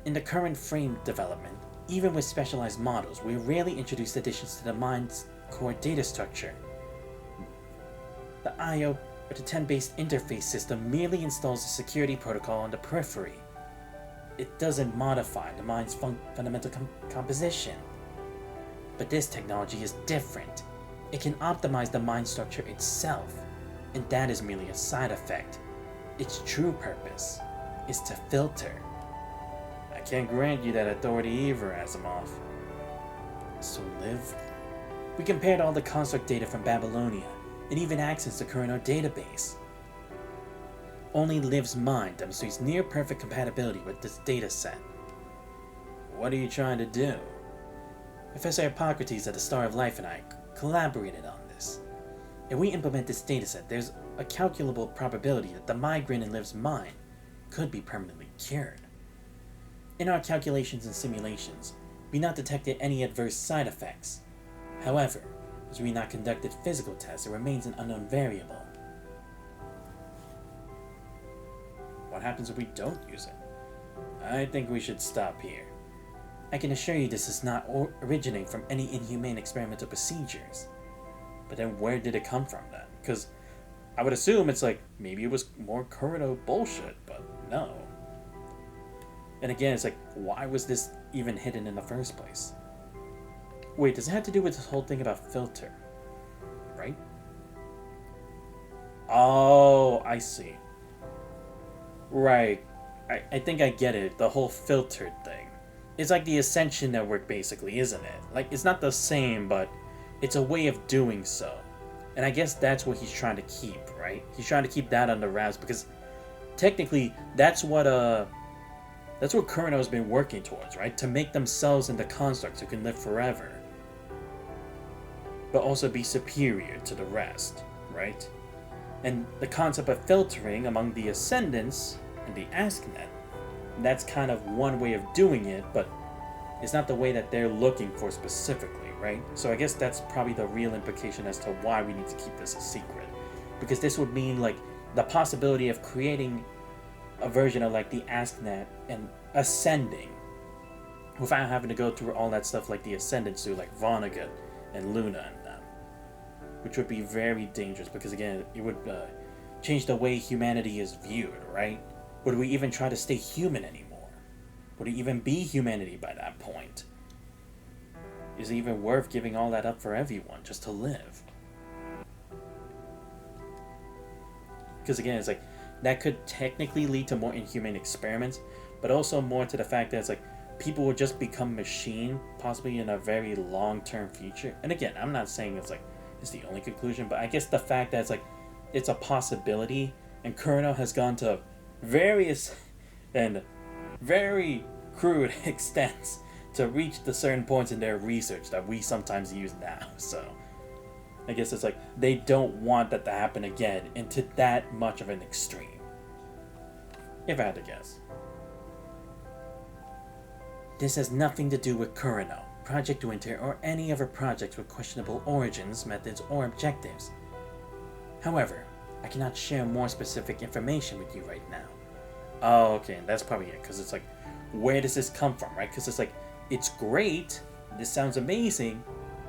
In the current frame development, even with specialized models, we rarely introduce additions to the mind's core data structure. The I/O or the 10-based interface system merely installs a security protocol on the periphery. It doesn't modify the mind's fundamental composition. But this technology is different. It can optimize the mind structure itself, and that is merely a side effect. Its true purpose is to filter. I can't grant you that authority either, Asimov. So Liv? We compared all the construct data from Babylonia, and even accessed the current database. Only Liv's mind demonstrates near-perfect compatibility with this dataset. What are you trying to do? Professor Hippocrates at the Star of Life and I collaborated on this. If we implement this dataset, there's a calculable probability that the migraine in Liv's mind could be permanently cured. In our calculations and simulations, we not detected any adverse side effects. However, as we not conducted physical tests, it remains an unknown variable. What happens if we don't use it? I think we should stop here. I can assure you this does not originate from any inhumane experimental procedures. But then where did it come from then? Because I would assume it's like, maybe it was more Kurito bullshit, but no. And again, it's like, why was this even hidden in the first place? Wait, does it have to do with this whole thing about filter? Right? Oh, I see. Right. I think I get it. The whole filtered thing. It's like the Ascension Network, basically, isn't it? Like, it's not the same, but it's a way of doing so. And I guess that's what he's trying to keep, right? He's trying to keep that under wraps, because technically, that's what Kurino's been working towards, right? To make themselves into constructs who can live forever, but also be superior to the rest, right? And the concept of filtering among the Ascendants and the AskNet, that's kind of one way of doing it, but it's not the way that they're looking for specifically, right? So I guess that's probably the real implication as to why we need to keep this a secret. Because this would mean, like, the possibility of creating a version of, like, the AskNet and ascending without having to go through all that stuff like the Ascendants do, like Vonnegut and Luna and them. Which would be very dangerous, because again, it would change the way humanity is viewed, right? Would we even try to stay human anymore? Would it even be humanity by that point? Is it even worth giving all that up for everyone just to live? Because again, it's like, that could technically lead to more inhumane experiments, but also more to the fact that it's like, people will just become machine, possibly in a very long-term future. And again, I'm not saying it's like, it's the only conclusion, but I guess the fact that it's like, it's a possibility, and Kurino has gone to various and very crude extents to reach the certain points in their research that we sometimes use now. So I guess it's like, they don't want that to happen again into that much of an extreme. If I had to guess. This has nothing to do with Kurino, Project Winter, or any other projects with questionable origins, methods, or objectives. However, I cannot share more specific information with you right now. Oh, okay, and that's probably it, because it's like, where does this come from, right? Because it's like, it's great, this sounds amazing,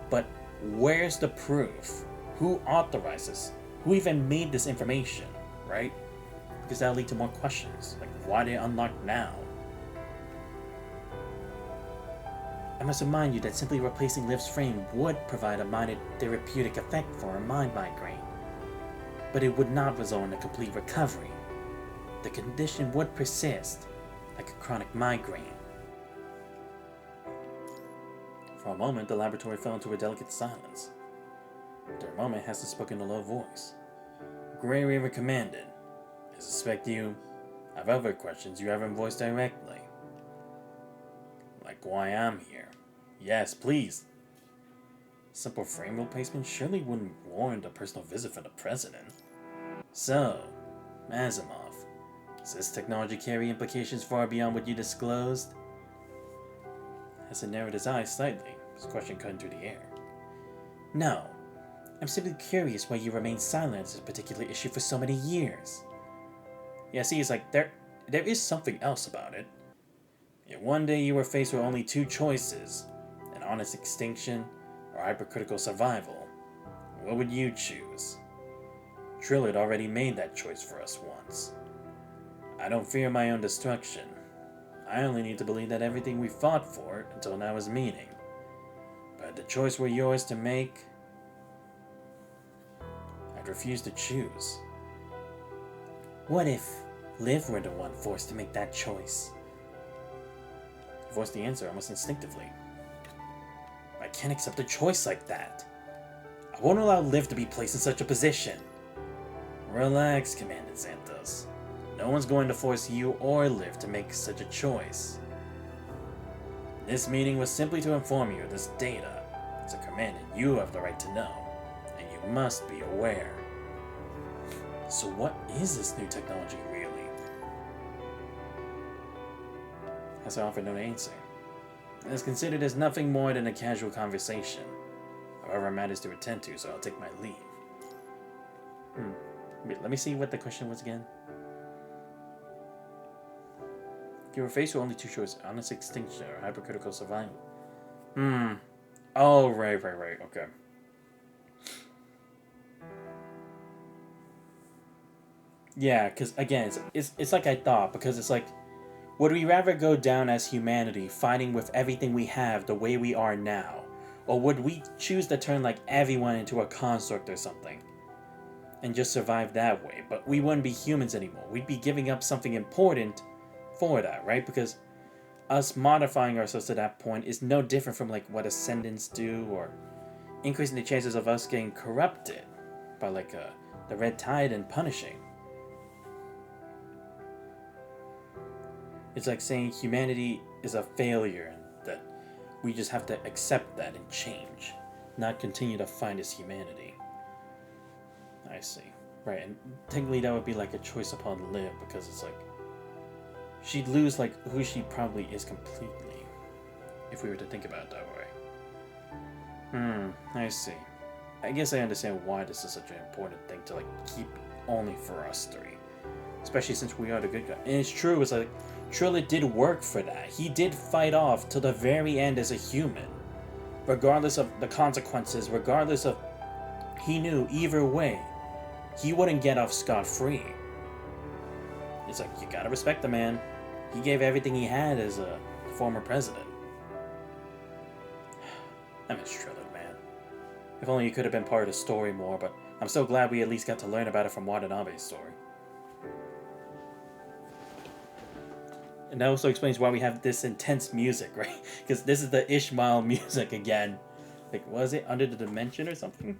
but where's the proof? Who authorized this? Who even made this information, right? Because that'll lead to more questions, like, why did it unlock now? I must remind you that simply replacing Liv's frame would provide a minor therapeutic effect for a mind migraine, but it would not result in a complete recovery. The condition would persist, like a chronic migraine. For a moment, the laboratory fell into a delicate silence. After a moment, Hester spoke in a low voice. Gray Raven commanded, I suspect you have other questions you haven't voiced directly. Like why I'm here. Yes, please. Simple frame replacement surely wouldn't warrant a personal visit from the president. So, Asimov, does this technology carry implications far beyond what you disclosed? Hester narrowed his eyes slightly, his question cutting through the air. No, I'm simply curious why you remained silent on this particular issue for so many years. Yeah, see, it's like, there is something else about it. If one day you were faced with only two choices, an honest extinction or hypercritical survival, what would you choose? Trill had already made that choice for us once. I don't fear my own destruction. I only need to believe that everything we fought for until now is meaning. But the choice were yours to make. I'd refuse to choose. What if Liv were the one forced to make that choice? I voiced the answer almost instinctively. I can't accept a choice like that. I won't allow Liv to be placed in such a position. Relax, Commander Xanthos. No one's going to force you or Liv to make such a choice. This meeting was simply to inform you of this data. As a commander, you have the right to know, and you must be aware. So what is this new technology really? Hessa offered no answer. It is considered as nothing more than a casual conversation. However, matters to attend to, so I'll take my leave. Wait, let me see what the question was again. You were faced with only two choices, honest extinction or hypercritical survival. Oh, right, okay. Yeah, because again, it's like I thought, because it's like, would we rather go down as humanity, fighting with everything we have the way we are now? Or would we choose to turn like everyone into a construct or something? And just survive that way, but we wouldn't be humans anymore. We'd be giving up something important for that, right? Because us modifying ourselves to that point is no different from like what ascendants do, or increasing the chances of us getting corrupted by like the red tide and punishing. It's like saying humanity is a failure and that we just have to accept that and change, not continue to find as humanity. I see. Right, and technically that would be like a choice upon Liv, because it's like she'd lose like who she probably is completely if we were to think about it that way. I see. I guess I understand why this is such an important thing to like keep only for us three. Especially since we are the good guy. And it's true, it's like Trilla did work for that. He did fight off till the very end as a human. Regardless of the consequences, regardless of, he knew either way, he wouldn't get off scot-free. It's like, you gotta respect the man. He gave everything he had as a former president. I miss Trilla, man. If only he could have been part of the story more, but I'm so glad we at least got to learn about it from Watanabe's story. And that also explains why we have this intense music, right? Because this is the Ishmael music again. Like, was it Under the Dimension or something?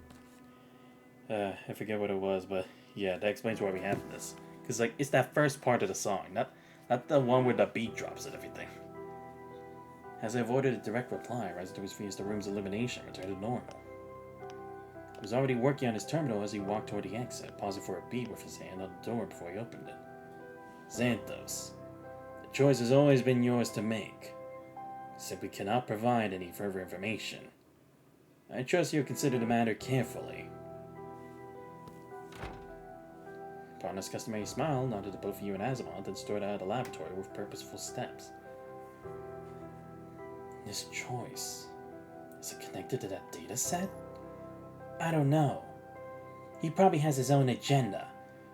I forget what it was, but yeah, that explains why we have this. Because like, it's that first part of the song, not the one where the beat drops and everything. As I avoided a direct reply, rising to his feet as the room's illumination returned to normal. He was already working on his terminal as he walked toward the exit, pausing for a beat with his hand on the door before he opened it. Xanthos. The choice has always been yours to make. Simply cannot provide any further information. I trust you'll consider the matter carefully. Upon his customary smile, nodded to both you and Asimov, then strode out of the laboratory with purposeful steps. This choice, is it connected to that data set? I don't know. He probably has his own agenda,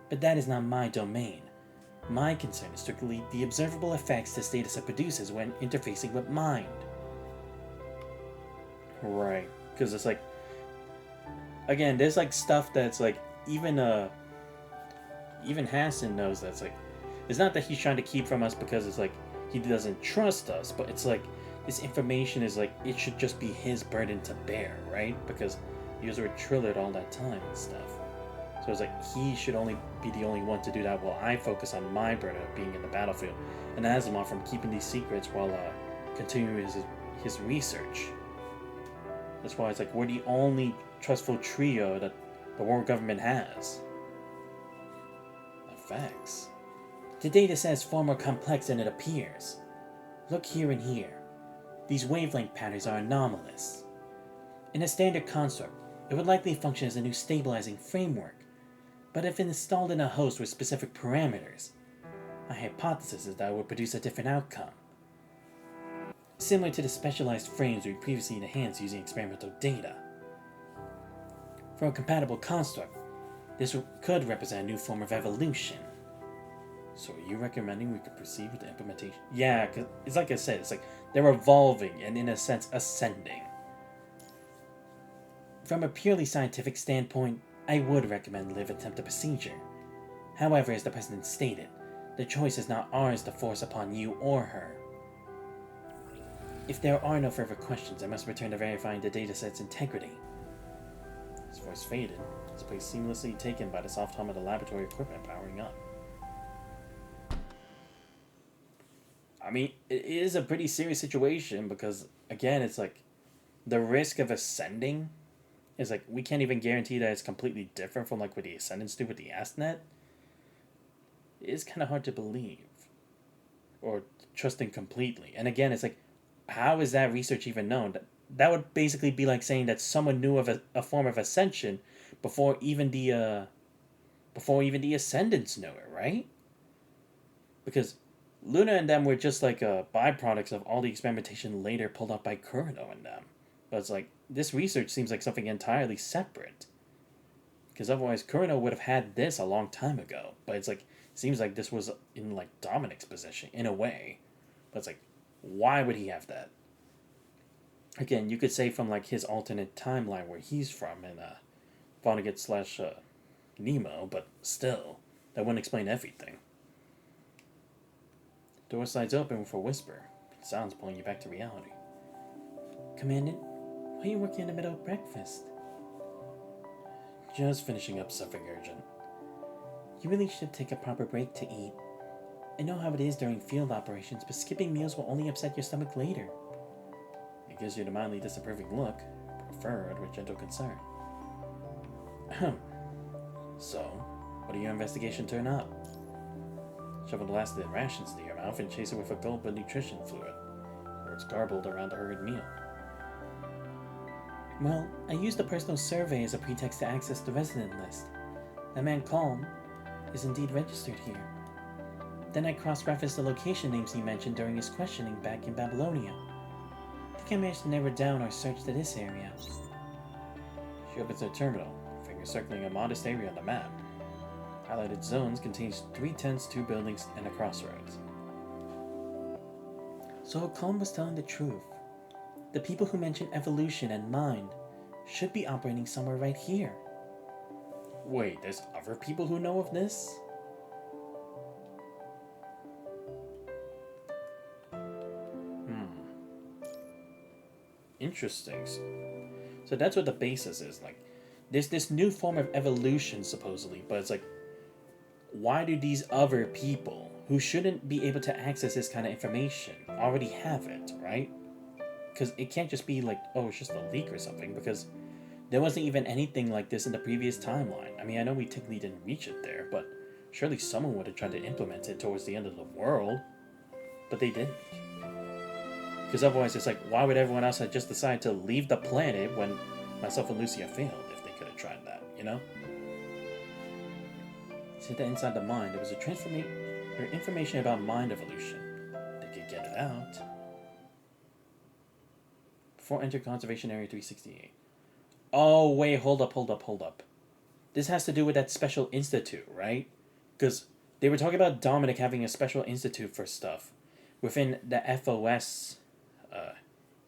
but that is not my domain. My concern is strictly the observable effects this dataset produces when interfacing with mind. Right, because it's like, again, there's like stuff that's like, even Hassan knows that's like, it's not that he's trying to keep from us because it's like, he doesn't trust us, but it's like, this information is like, it should just be his burden to bear, right? Because he was with Trillard all that time and stuff. So it's like, he should only be the only one to do that while I focus on my burden of being in the battlefield. And Asimov from keeping these secrets while continuing his research. That's why it's like, we're the only trustful trio that the world government has. Facts. The data set is far more complex than it appears. Look here and here. These wavelength patterns are anomalous. In a standard construct, it would likely function as a new stabilizing framework, but if installed in a host with specific parameters, my hypothesis is that it would produce a different outcome. similar to the specialized frames we previously enhanced using experimental data. For a compatible construct, this could represent a new form of evolution. So are you recommending we could proceed with the implementation? Yeah, because it's like I said, it's like they're evolving and in a sense ascending. From a purely scientific standpoint, I would recommend Liv attempt the procedure. However, as the President stated, the choice is not ours to force upon you or her. If there are no further questions, I must return to verifying the dataset's integrity. His voice faded, his place seamlessly taken by the soft hum of the laboratory equipment powering up. I mean, it is a pretty serious situation because, again, it's like the risk of ascending is like we can't even guarantee that it's completely different from like what the Ascendants do with the AstNet. It is kind of hard to believe or trust in completely. And again, it's like, how is that research even known? That would basically be like saying that someone knew of a form of ascension before even the Ascendants know it, right? Because Luna and them were just like byproducts of all the experimentation later pulled up by Kurino and them. But it's like, this research seems like something entirely separate. Because otherwise, Kurino would have had this a long time ago. But it's like, it seems like this was in like Dominic's position, in a way. But it's like, why would he have that? Again, you could say from like his alternate timeline where he's from in Vonnegut / Nemo, but still, that wouldn't explain everything. Door slides open with a whisper. Sounds pulling you back to reality. Commandant, why are you working in the middle of breakfast? Just finishing up something urgent. You really should take a proper break to eat. I know how it is during field operations, but skipping meals will only upset your stomach later. It gives you the mildly disapproving look, preferred with gentle concern. So, what did your investigation turn up? Shovel the last of the rations into your mouth and chase it with a gulp of nutrition fluid, or it's garbled around a hurried meal. Well, I used a personal survey as a pretext to access the resident list. That man Calm is indeed registered here. Then I cross-referenced the location names he mentioned during his questioning back in Babylonia. I think I managed to narrow down our search to this area. She opens her terminal, finger circling a modest area on the map. Highlighted zones contains 3 tents, 2 buildings, and a crossroads. So Calm was telling the truth. The people who mention evolution and mind should be operating somewhere right here. Wait, there's other people who know of this? Interesting. So that's what the basis is. Like, there's this new form of evolution, supposedly, but it's like, why do these other people, who shouldn't be able to access this kind of information, already have it, right? Because it can't just be like, oh, it's just a leak or something, because there wasn't even anything like this in the previous timeline. I mean, I know we technically didn't reach it there, but surely someone would have tried to implement it towards the end of the world, but they didn't. Because otherwise, it's like, why would everyone else have just decided to leave the planet when myself and Lucia failed if they could have tried that, you know? See, that inside the mind, there was a information about mind evolution. They could get it out. Before enter Conservation Area 368. Oh, wait, hold up. This has to do with that special institute, right? Because they were talking about Dominic having a special institute for stuff within the FOS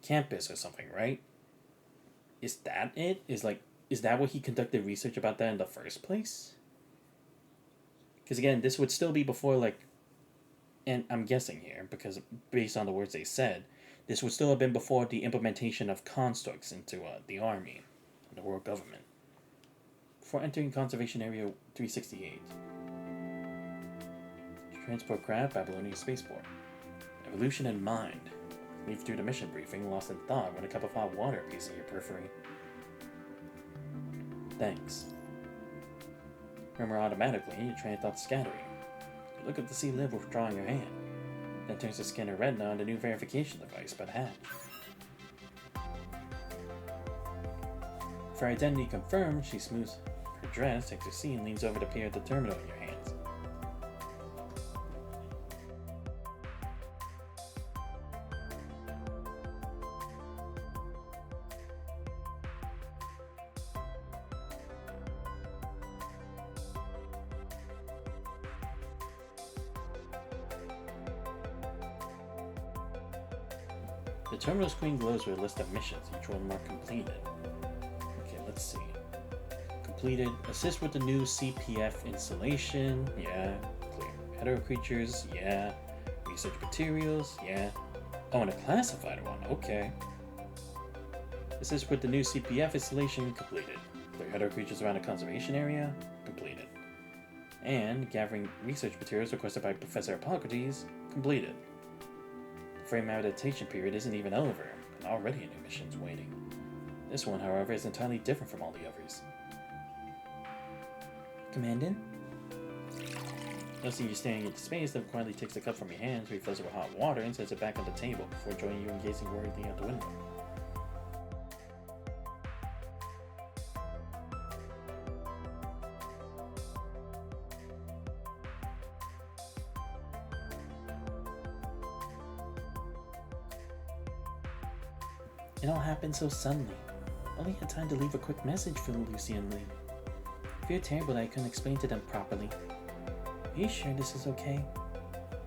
campus or something, right? Is that it? Is that what he conducted research about that in the first place? Because again, this would still be before, like, and I'm guessing here, because based on the words they said, this would still have been before the implementation of constructs into the army, the world government. Before entering Conservation Area 368. Transport craft, Babylonia spaceport. Evolution and mind. Leave through the mission briefing, lost in thought when a cup of hot water appears in your periphery. Thanks. Remember automatically, your train of thought scattering. You look up to see Liv withdrawing her hand. Then turns to scan her retina on the new verification device by the hatch. For identity confirmed, she smooths her dress, takes her seat, and leans over to peer at the terminal in your hands. The terminal screen glows with a list of missions, each one marked completed. Okay, let's see. Completed. Assist with the new CPF installation. Yeah. Clear. Hetero creatures. Yeah. Research materials. Yeah. Oh, and a classified one. Okay. Assist with the new CPF installation. Completed. Clear hetero creatures around a conservation area. Completed. And gathering research materials requested by Professor Hippocrates. Completed. The frame adaptation period isn't even over, and already a new mission's waiting. This one, however, is entirely different from all the others. Commandant? Noticing you staring into space, Dev quietly takes the cup from your hands, refills it with hot water, and sets it back on the table before joining you and gazing worriedly out the window. It all happened so suddenly. Only had time to leave a quick message for Lucy and Lee. I feel terrible that I couldn't explain to them properly. Are you sure this is okay?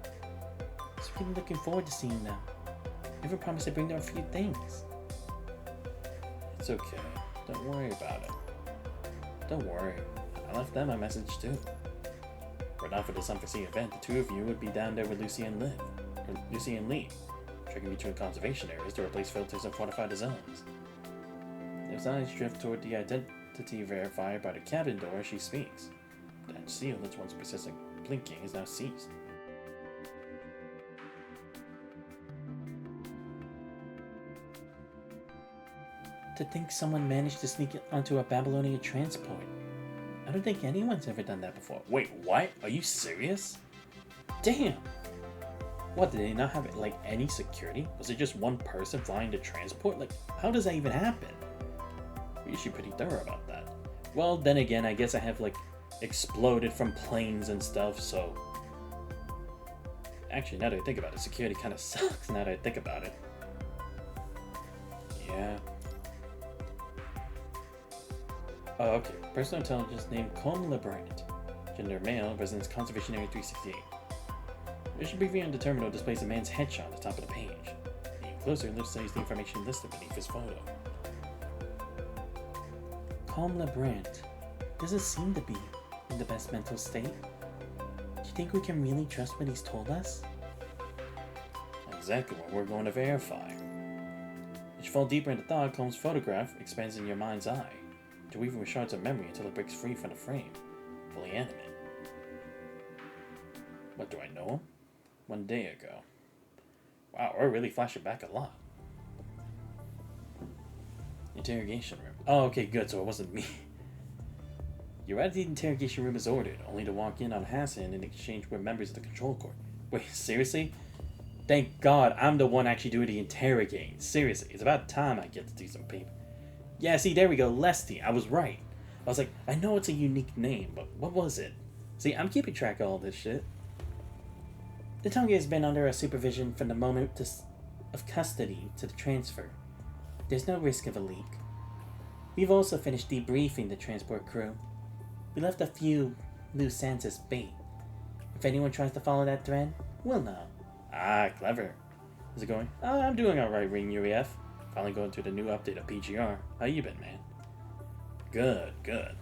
I was really looking forward to seeing them. I even promised to bring them a few things. It's okay. Don't worry about it. Don't worry. I left them a message too. Were it not for this unforeseen event, the two of you would be down there with Lucy and Lee, tracking between conservation areas to replace filters and fortify the zones. As eyes drift toward the identity verifier by the cabin door, she speaks. That seal that's once persistent blinking is now ceased. To think someone managed to sneak onto a Babylonian transport. I don't think anyone's ever done that before. Wait, what? Are you serious? Damn! What, did they not have, like, any security? Was it just one person flying the transport? Like, how does that even happen? We're usually pretty thorough about that. Well, then again, I guess I have, like, exploded from planes and stuff, so... Actually, now that I think about it, security kind of sucks now that I think about it. Yeah. Oh, okay. Personal intelligence name Colm LeBrant. Gender male, residence Conservation Area 368. Mission briefing on the terminal displays a man's headshot at the top of the page. Being closer, it displays the information listed beneath his photo. Colm LeBrant doesn't seem to be in the best mental state. Do you think we can really trust what he's told us? Exactly what we're going to verify. As you fall deeper into thought, Colm's photograph expands in your mind's eye, interweaving with shards of memory until it breaks free from the frame, fully animate. What, do I know him? 1 day ago. Wow, we're really flashing back a lot. Interrogation room. Oh, okay, good, so it wasn't me. You're at the interrogation room as ordered, only to walk in on Hassan in exchange with members of the control court. Wait, seriously? Thank God I'm the one actually doing the interrogating. Seriously, it's about time I get to do some paper. Yeah, see, there we go, Lesty. I was right. I was like, I know it's a unique name, but what was it? See, I'm keeping track of all this shit. The Tonga has been under our supervision from the moment of custody to the transfer. There's no risk of a leak. We've also finished debriefing the transport crew. We left a few loose ends as bait. If anyone tries to follow that thread, we'll know. Ah, clever. How's it going? Oh, I'm doing alright, Ring UEF. Finally going through the new update of PGR. How you been, man? Good, good.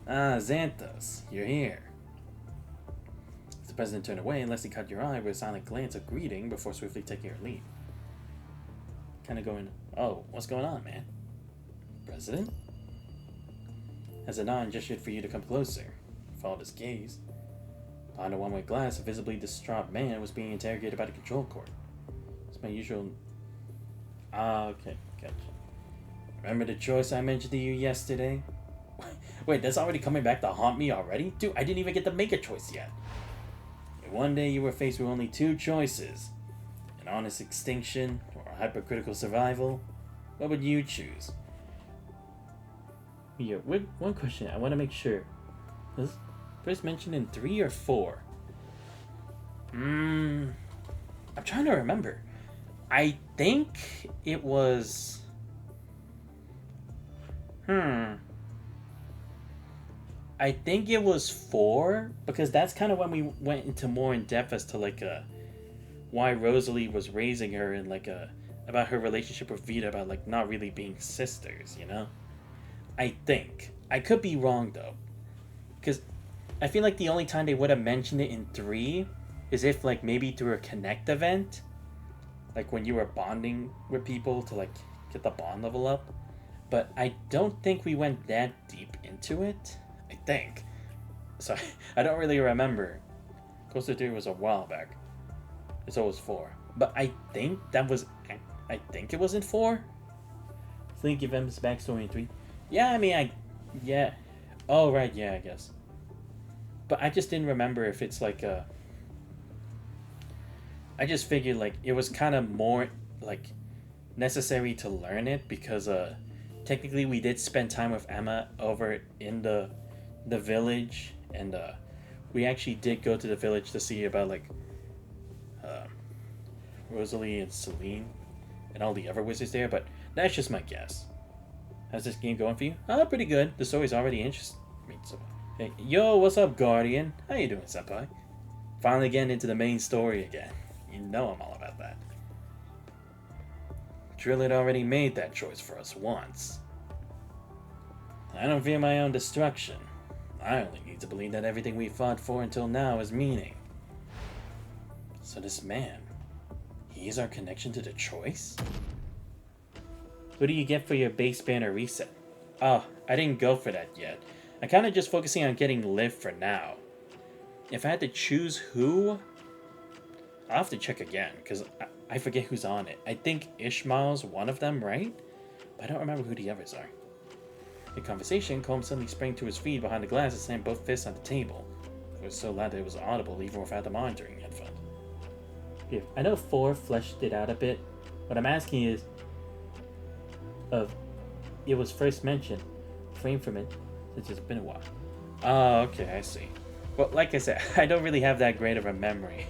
Ah, Xanthos, you're here. As the president turned away, Leslie caught your eye with a silent glance of greeting before swiftly taking her leave. Kind of going, oh, what's going on, man? President? As a nod gestured for you to come closer, followed his gaze. Behind a one-way glass, a visibly distraught man was being interrogated by the control court. It's my usual... Ah, okay, gotcha. Remember the choice I mentioned to you yesterday? Wait, that's already coming back to haunt me already? Dude, I didn't even get to make a choice yet. And one day you were faced with only two choices. An honest extinction or a hypercritical survival. What would you choose? Yeah, one question, I want to make sure. Was first mentioned in 3 or 4? I'm trying to remember. I think it was... I think it was 4, because that's kind of when we went into more in depth as to like why Rosalie was raising her in like a about her relationship with Vita, about like not really being sisters, you know? I think. I could be wrong though. Because I feel like the only time they would have mentioned it in 3 is if like maybe through a Connect event. Like when you were bonding with people to like get the bond level up. But I don't think we went that deep into it. I think. So I don't really remember. Coaster 3 was a while back. It's always 4. But I think that was... I think it was in 4? Link give him his backstory in 3. Yeah, I mean, yeah. Oh, right, yeah, I guess. But I just didn't remember if it's like a... I just figured, like, it was kind of more, like, necessary to learn it because, technically we did spend time with Emma over in the village, and, we actually did go to the village to see about, like, Rosalie and Celine and all the other wizards there, but that's just my guess. How's this game going for you? Oh, pretty good. The story's already interesting. Hey, yo, what's up, Guardian? How you doing, senpai? Finally getting into the main story again. You know I'm all about that. Drill had already made that choice for us once. I don't fear my own destruction. I only need to believe that everything we fought for until now has meaning. So this man, he's our connection to the choice? What do you get for your base banner reset? Oh, I didn't go for that yet. I'm kind of just focusing on getting Liv for now. If I had to choose who, I'll have to check again, because I forget who's on it. I think Ishmael's one of them, right? But I don't remember who the others are. In conversation, Colm suddenly sprang to his feet behind the glass and slammed both fists on the table. It was so loud that it was audible even without the monitoring headphones. Yeah, I know 4 fleshed it out a bit. What I'm asking is, it was first mentioned, frame from it, since it's been a while. Oh, okay, I see. Well, like I said, I don't really have that great of a memory.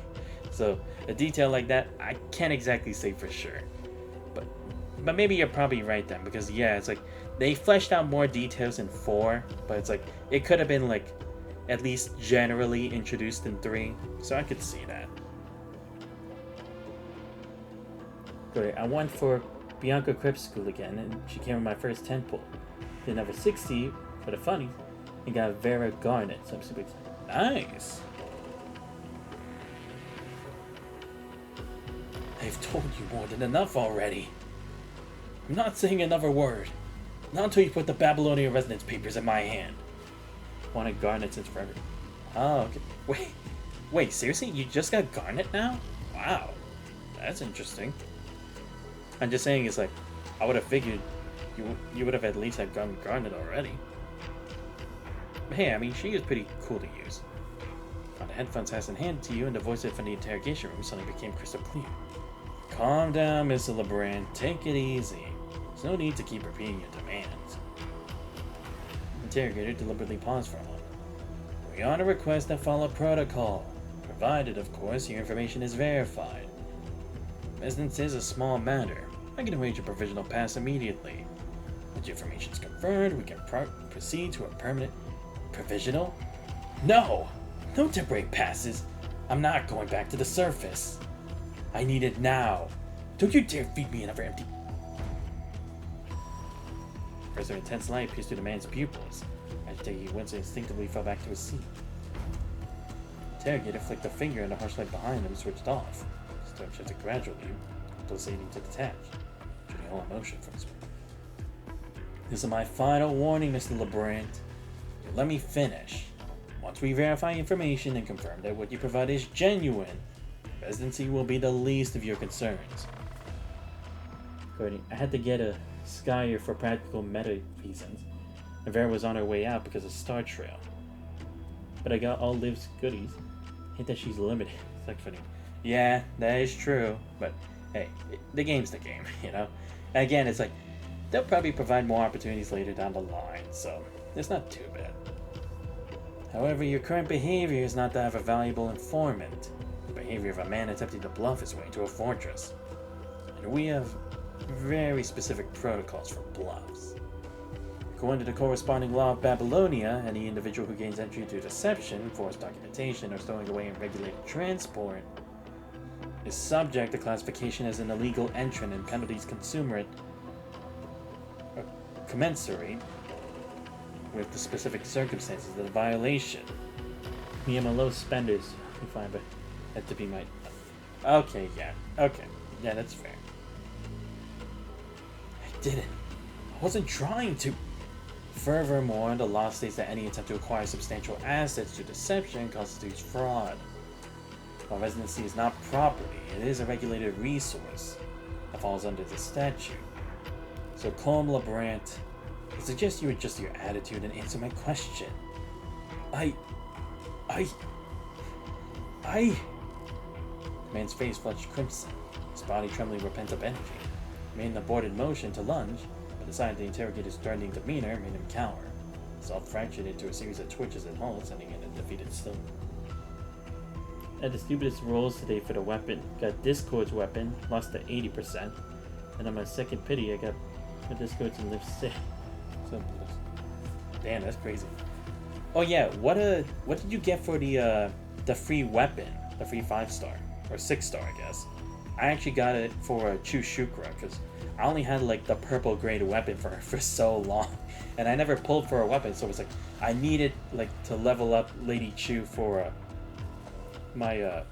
So, a detail like that, I can't exactly say for sure. But maybe you're probably right then, because yeah, it's like, they fleshed out more details in 4, but it's like, it could have been like, at least generally introduced in 3, so I could see that. Good, I went for Bianca Cripps School again, and she came in my first 10 pull. Then number 60 for the funny, and got Vera Garnet, so I'm super excited. Nice! I've told you more than enough already. I'm not saying another word. Not until you put the Babylonian residence papers in my hand. Wanted Garnet since forever. Oh, okay. Wait, seriously? You just got Garnet now? Wow. That's interesting. I'm just saying, it's like, I would have figured you would have at least had gotten Garnet already. But hey, I mean, she is pretty cool to use. Found the headphones Hassan handed to you, and the voice from the interrogation room suddenly became crystal clear. Calm down, Mr. LeBrand. Take it easy. There's no need to keep repeating your demands. Interrogator deliberately paused for a moment. We honor requests that follow protocol, provided, of course, your information is verified. Residence is a small matter. I can arrange a provisional pass immediately. Once your information is confirmed, we can proceed to a permanent... Provisional? No! No temporary passes! I'm not going back to the surface. I need it now. Don't you dare feed me another empty... First of intense light pierced through the man's pupils. Agitated, Winston instinctively fell back to his seat. Interrogator flicked a finger and the harsh light behind him switched off. His tone shifted gradually, pulsating to detach, turning all emotion from his brain. This is my final warning, Mr. LeBrand. Let me finish. Once we verify information and confirm that what you provide is genuine, residency will be the least of your concerns. Cody, I had to get a Skyer for practical meta reasons, and Vera was on her way out because of Star Trail. But I got all Liv's goodies. Hate that she's limited. It's like funny. Yeah, that is true, but hey, the game's the game, you know? And again, it's like, they'll probably provide more opportunities later down the line, so it's not too bad. However, your current behavior is not that of a valuable informant. The behavior of a man attempting to bluff his way into a fortress. And we have very specific protocols for bluffs. According to the corresponding law of Babylonia, any individual who gains entry through deception, forced documentation, or stowing away in regulated transport is subject to classification as an illegal entrant and penalties commensurate with the specific circumstances of the violation. Me and my low spenders, we find that to be my... Okay, yeah, that's fair. I didn't. I wasn't trying to. Furthermore, the law states that any attempt to acquire substantial assets through deception constitutes fraud. While residency is not property, it is a regulated resource that falls under the statute. So, Colm LeBrant, I suggest you adjust your attitude and answer my question. The man's face flushed crimson, his body trembling with pent-up energy. He made an aborted motion to lunge, but decided the interrogator's threatening demeanor made him cower. His all fractured into a series of twitches and halts, ending in a defeated stillness. I had the stupidest rolls today for the weapon. Got Discord's weapon, lost to 80%. And on my second pity, I got my Discords and lift 6. Damn, that's crazy. Oh yeah, what did you get for the free weapon? The free 5-star. Or 6-star, I guess. I actually got it for Chushukra, because I only had like the purple grade weapon for so long. And I never pulled for a weapon, so it was like, I needed like to level up Lady Chu for my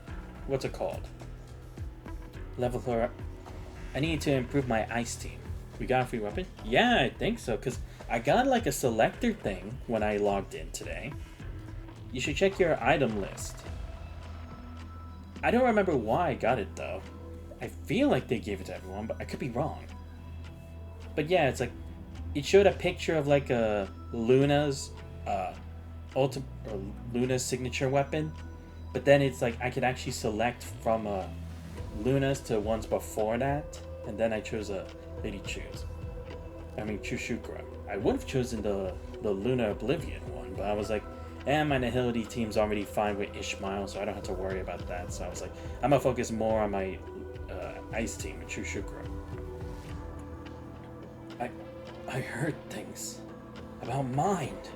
what's it called? Level her up. I need to improve my ice team. We got a free weapon? Yeah, I think so, because I got like a selector thing when I logged in today. You should check your item list. I don't remember why I got it though. I feel like they gave it to everyone, but I could be wrong. But yeah, it's like, it showed a picture of like Luna's Luna's signature weapon. But then it's like I could actually select from Luna's to ones before that, and then I chose Lady Chushukra. I would have chosen the Luna Oblivion one, but I was like, my Nihility team's already fine with Ishmael, so I don't have to worry about that. So I was like, I'm gonna focus more on my Ice team with Chushukra. I heard things about mind.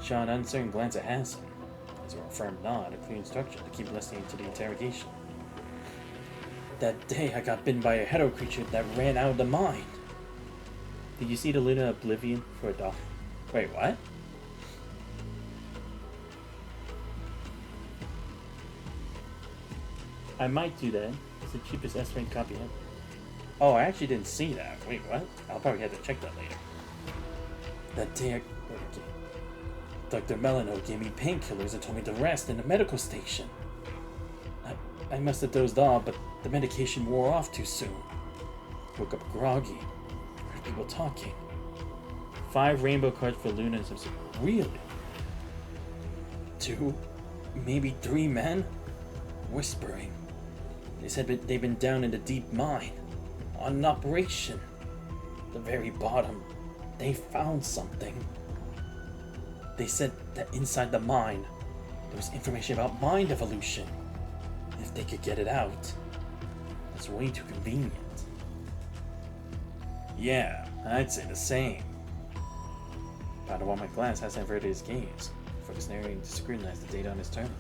Shot an uncertain glance at Hassan, as a firm nod, a clear instruction to keep listening to the interrogation. That day I got bitten by a hetero creature that ran out of the mine. Did you see the Luna Oblivion for a dog? Wait, what? I might do that. It's the cheapest S-rank copy ever. Oh, I actually didn't see that. Wait, what? I'll probably have to check that later. That day Dr. Melano gave me painkillers and told me to rest in the medical station. I must have dozed off, but the medication wore off too soon. Woke up groggy. Heard people talking. 5 rainbow cards for Luna. Really? 2, maybe 3 men? Whispering. They said they've been down in the deep mine. On an operation. The very bottom. They found something. They said that inside the mine, there was information about mind evolution. If they could get it out, that's way too convenient. Yeah, I'd say the same. Out of my glass has averted his gaze, focused narrowing to scrutinize the data on his terminal.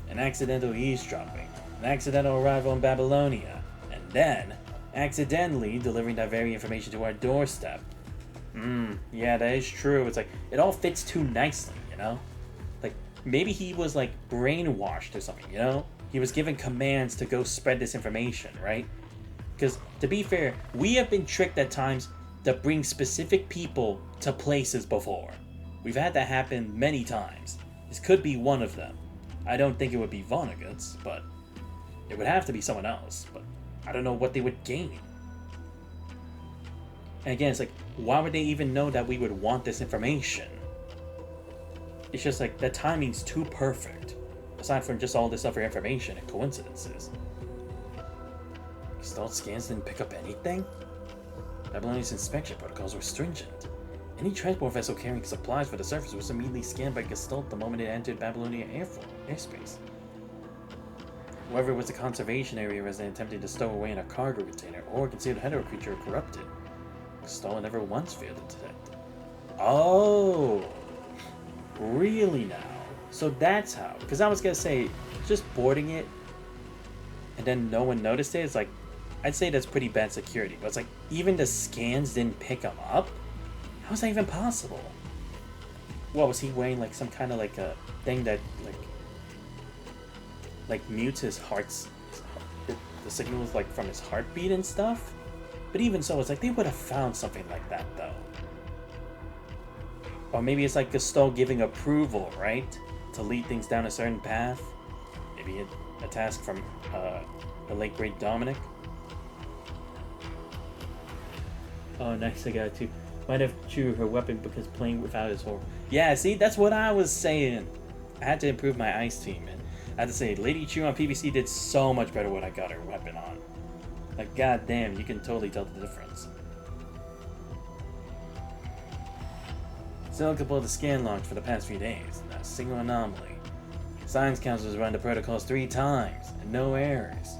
An accidental eavesdropping, an accidental arrival in Babylonia, and then accidentally delivering that very information to our doorstep. Yeah, that is true. It's like, it all fits too nicely, you know? Like, maybe he was, like, brainwashed or something, you know? He was given commands to go spread this information, right? Because, to be fair, we have been tricked at times to bring specific people to places before. We've had that happen many times. This could be one of them. I don't think it would be Vonnegut's, but it would have to be someone else. But I don't know what they would gain. And again, it's like, why would they even know that we would want this information? It's just like, the timing's too perfect. Aside from just all this other information and coincidences. Gestalt scans didn't pick up anything? Babylonia's inspection protocols were stringent. Any transport vessel carrying supplies for the surface was immediately scanned by Gestalt the moment it entered Babylonia airspace. Whoever was a conservation area resident attempting to stow away in a cargo container or concealed hetero creature corrupted. Gestalt never once failed to detect. Oh! Really now? So that's how. Because I was gonna say, just boarding it and then no one noticed it is like, I'd say that's pretty bad security. But it's like, even the scans didn't pick him up? How's that even possible? What, was he wearing like some kind of like a thing that like mutes his heart's, the signals like from his heartbeat and stuff? But even so, it's like they would have found something like that though. Or maybe it's like Gaston giving approval, right? To lead things down a certain path. Maybe a task from the late great Dominic. Oh, nice, I got to. Might have chewed her weapon because playing without is horrible. Yeah, see, that's what I was saying. I had to improve my ice team, man. I had to say, Lady Chu on PVC did so much better when I got her weapon on. Like, goddamn, you can totally tell the difference. Still couple of the scan logs for the past few days. Not a single anomaly. Science Council's run the protocols 3 times, and no errors.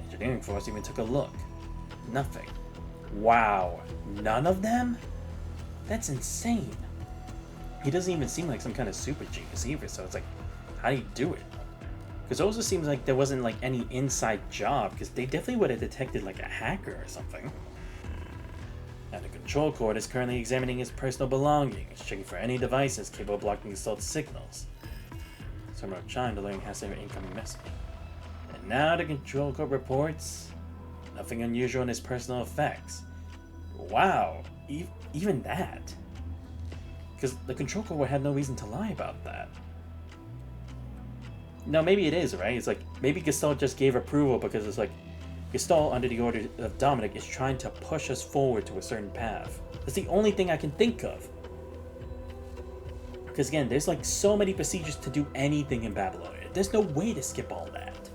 Engineering Force even took a look. Nothing. Wow. None of them? That's insane. He doesn't even seem like some kind of super genius either, so it's like, how do you do it? Because it also seems like there wasn't like any inside job, because they definitely would have detected like a hacker or something. And the control cord is currently examining his personal belongings, checking for any devices capable of blocking assault signals. Terminal chimed, alerting has an incoming message. And now the control cord reports nothing unusual in his personal effects. Wow, even that. Because the control cord had no reason to lie about that. No, maybe it is, right? It's like, maybe Gaston just gave approval because it's like, Gaston, under the order of Dominic, is trying to push us forward to a certain path. That's the only thing I can think of. Because again, there's like so many procedures to do anything in Babylonia. There's no way to skip all that.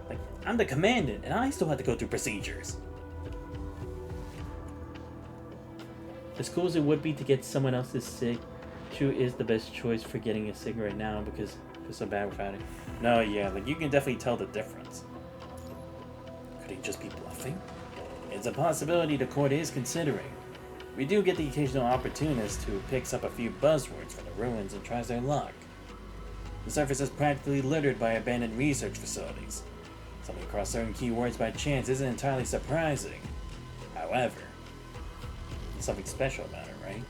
Like, I'm the commandant, and I still have to go through procedures. As cool as it would be to get someone else's cig, Chu is the best choice for getting a cig right now because it's so bad without it. No, yeah, like you can definitely tell the difference. Could he just be bluffing? It's a possibility the court is considering. We do get the occasional opportunist who picks up a few buzzwords from the ruins and tries their luck. The surface is practically littered by abandoned research facilities. Stumbling across certain keywords by chance isn't entirely surprising. However, there's something special about it, right?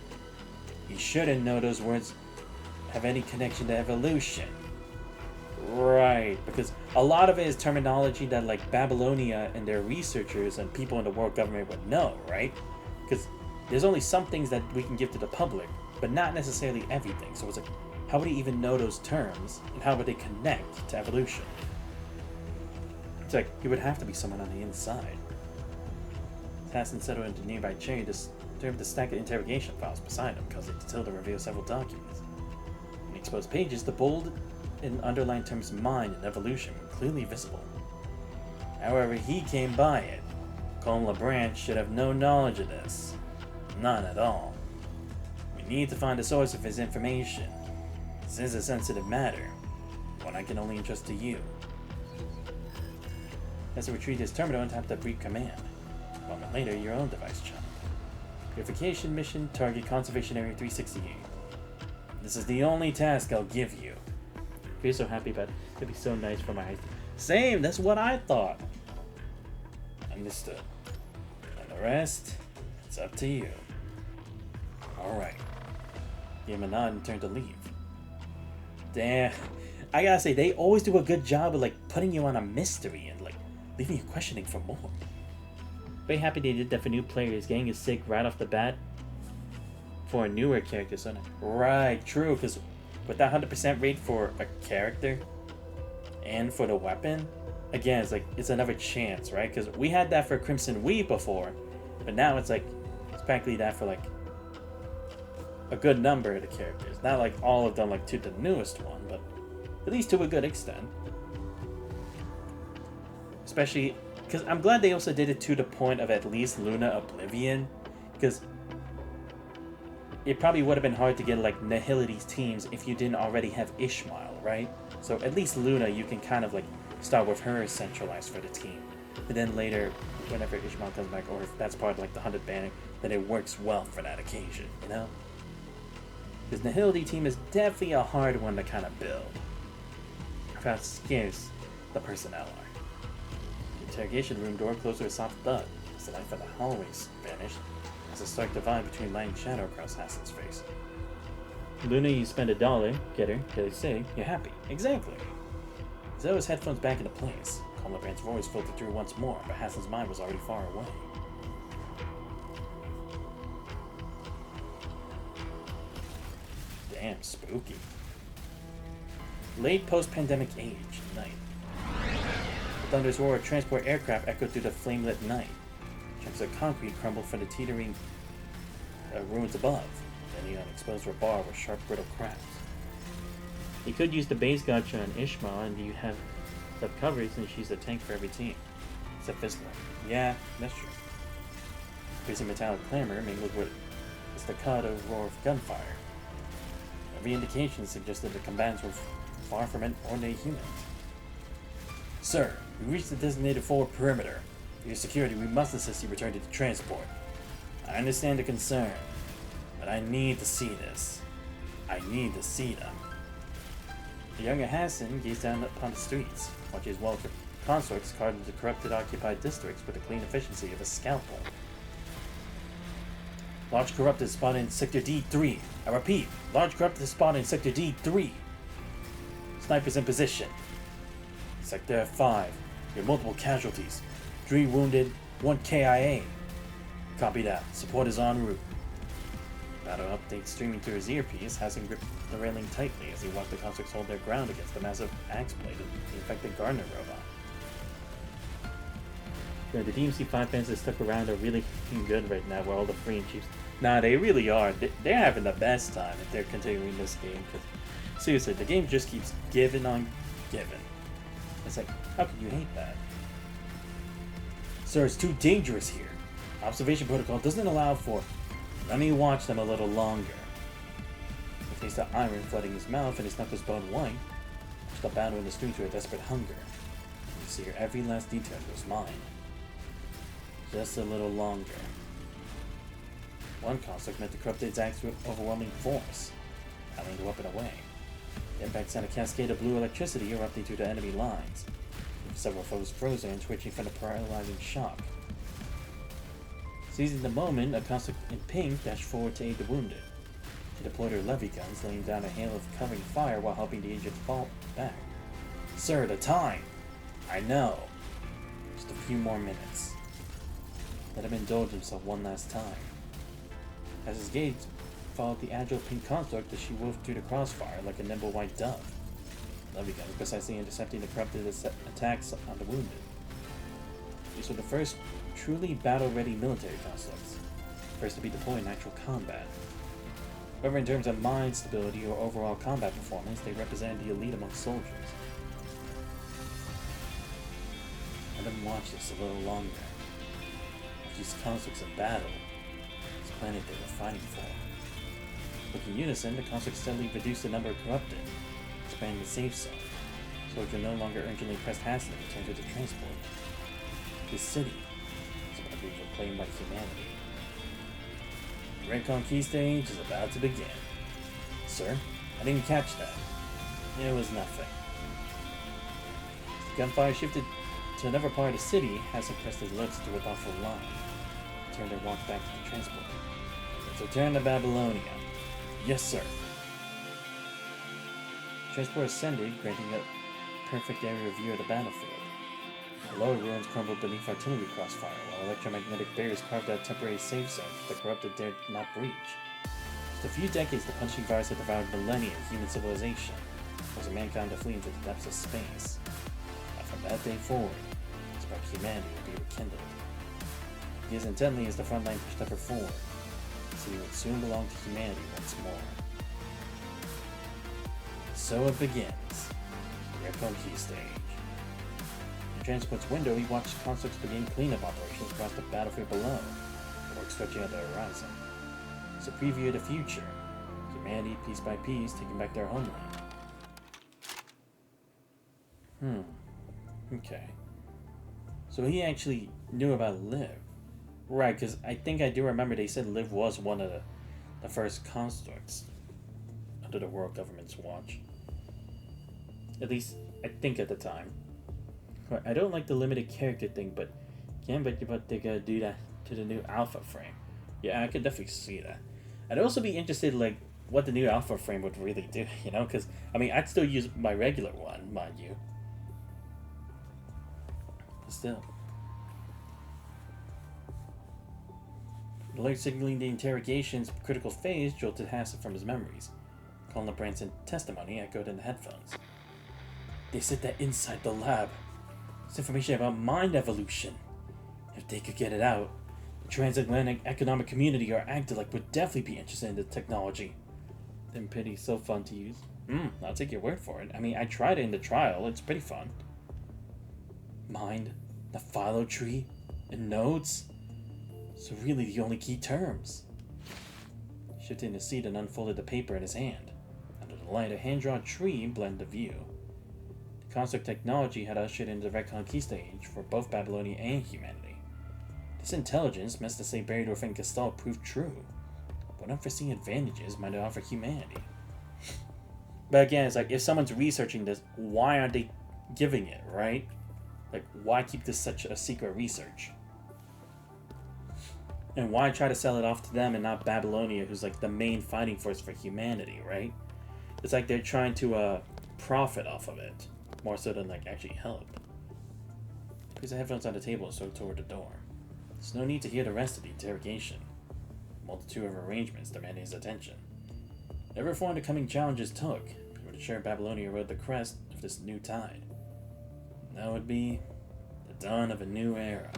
You shouldn't know those words have any connection to evolution. Right, because a lot of it is terminology that like Babylonia and their researchers and people in the world government would know, right? Because there's only some things that we can give to the public, but not necessarily everything. So it's like, how would he even know those terms, and how would they connect to evolution? It's like, he would have to be someone on the inside. Tassin settled into nearby chair to the stack of interrogation files beside him, causing Tilda reveal several documents. In the exposed pages, the bold and underlined terms mind and evolution were clearly visible. However, he came by it. Colin LeBranch should have no knowledge of this. None at all. We need to find the source of his information. This is a sensitive matter, one I can only entrust to you. As he retrieved his terminal and tapped a brief command. A moment later, your own device chimed. Purification mission, target conservation area 368. This is the only task I'll give you. I feel so happy about it. It'd be so nice for my eyes. Same, that's what I thought. Understood. And the rest, it's up to you. Alright. Gave him a nod and turned to leave. Damn. I gotta say, they always do a good job of like putting you on a mystery and like leaving you questioning for more. Very happy they did that for new players, getting a sig right off the bat for a newer character. So right, true, because with that 100% rate for a character and for the weapon, again, it's like it's another chance, right? Because we had that for Crimson Weave before, but now it's like it's practically that for like a good number of the characters. Not like all of them like to the newest one, but at least to a good extent. Especially because I'm glad they also did it to the point of at least Luna Oblivion, because it probably would have been hard to get like Nihility's teams if you didn't already have Ishmael, right? So at least Luna, you can kind of like start with her centralized for the team. And then later, whenever Ishmael comes back, or if that's part of like the 100 banner, then it works well for that occasion, you know? This Nihility team is definitely a hard one to kind of build. How scarce the personnel are. The interrogation room door closed with a soft thud as the light from the hallways vanished, as a stark divide between light and shadow across Hassan's face. Luna, you spend $1, get her, they say, you're happy. Exactly. Zoe's headphones back into place. Colorbrand's voice filtered through once more, but Hassan's mind was already far away. Damn, spooky. Late post-pandemic age, night. The thunderous roar of transport aircraft echoed through the flame-lit night. Chunks of concrete crumbled from the teetering ruins above, ending on exposed rebar with sharp, brittle cracks. You could use the base gotcha on Ishmael, and you have the coverage since she's a tank for every team. Said Fizzler. Yeah, that's true. Piercing metallic clamor mingled with the staccato roar of gunfire. Every indication suggested the combatants were far from ordinary humans. Sir, we reached the designated forward perimeter. For your security, we must assist you return to the transport. I understand the concern, but I need to see this. I need to see them. The younger Hassan gazed down upon the streets, watching his well consorts carved into corrupted occupied districts with the clean efficiency of a scalpel. Large corrupted spotted in Sector D3. I repeat, large corrupted spotted in Sector D3. Snipers in position. Sector F5. You have multiple casualties. 3 wounded, 1 KIA. Copy that. Support is en route. Battle updates streaming through his earpiece, Hassan gripped the railing tightly as he watched the consorts hold their ground against the massive axe blade of the infected Gardner robot. The DMC5 fans that stuck around are really good right now, where all the free and cheap. Nah, they really are. They're having the best time if they're continuing this game. Because seriously, the game just keeps giving on giving. It's like, how could you hate that? Sir, it's too dangerous here. Observation protocol doesn't allow for. Let me watch them a little longer. The taste of iron flooding his mouth and his knuckles bone white. Watch the battle in the streets with a desperate hunger. You see every last detail goes mine. Just a little longer. One consort met the corrupted axe with overwhelming force, howling the weapon away. The impact sent a cascade of blue electricity erupting through the enemy lines, with several foes frozen and twitching from the paralyzing shock. Seizing the moment, a consort in pink dashed forward to aid the wounded. She deployed her levy guns, laying down a hail of covering fire while helping the injured fall back. Sir, the time! I know. Just a few more minutes. Let him indulge himself one last time. As his gaze followed the agile pink construct as she wove through the crossfire like a nimble white dove. Levy guns precisely intercepting the corrupted attacks on the wounded. These were the first truly battle-ready military constructs, first to be deployed in actual combat. However, in terms of mind stability or overall combat performance, they represented the elite among soldiers. Let them watch this a little longer. Watch these constructs in battle, this planet they were fighting for. Working in unison, the constructs steadily reduced the number of corrupted, expanding the safe zone. Soldiers no longer urgently pressed Hassan to return to the transport. This city is about to be reclaimed by humanity. The Red Key stage is about to begin. Sir, I didn't catch that. It was nothing. As the gunfire shifted to another part of the city, Hassan pressed his lips to rip off a line. He turned and walked back to the transport. Let's return to Babylonia. Yes, sir. The transport ascended, granting a perfect aerial view of the battlefield. The lower ruins crumbled beneath artillery crossfire, while electromagnetic barriers carved out temporary safe zones the corrupted dared not breach. Just a few decades, the punching virus had devoured millennia of human civilization, causing mankind to flee into the depths of space. But from that day forward, the spark of humanity would be rekindled. As intently as the Frontline pushed ever forward, the city would soon belong to humanity once more. So it begins, the Red Key stage. In the transport's window, he watched constructs begin cleanup operations across the battlefield below, the work stretching at the horizon. It's a preview of the future, humanity piece by piece taking back their homeland. Okay. So he actually knew about Liv. Right, because I think I do remember they said Liv was one of the first constructs. under the world government's watch. At least, I think at the time. I don't like the limited character thing, but can't bet you what they're gonna do that to the new alpha frame. Yeah, I could definitely see that. I'd also be interested, like, what the new alpha frame would really do, you know? Because, I mean, I'd still use my regular one, mind you. But still. The alert signaling the interrogation's critical phase jolted Hassel from his memories. Colin Branson's testimony echoed in the headphones. They said that inside the lab. It's information about mind evolution. If they could get it out, the transatlantic economic community or AgDelect would definitely be interested in the technology. Then pity's so fun to use. I'll take your word for it. I mean, I tried it in the trial. It's pretty fun. Mind, the philo tree, and nodes. So really the only key terms. He shifted in his seat and unfolded the paper in his hand. Under the light, a hand-drawn tree blended the view. The construct technology had ushered into the Reconquista age for both Babylonia and humanity. This intelligence, meant to say Beriador and Gestalt, proved true. What unforeseen advantages might it offer humanity? But again, it's like, if someone's researching this, why aren't they giving it, right? Like, why keep this such a secret research? And why try to sell it off to them and not Babylonia, who's like the main fighting force for humanity, right? It's like they're trying to profit off of it, more so than like actually help. He placed the headphones on the table and strode toward the door. There's no need to hear the rest of the interrogation. A multitude of arrangements demanding his attention. Every form the coming challenges took, he would ensure Babylonia rode the crest of this new tide. And that would be the dawn of a new era.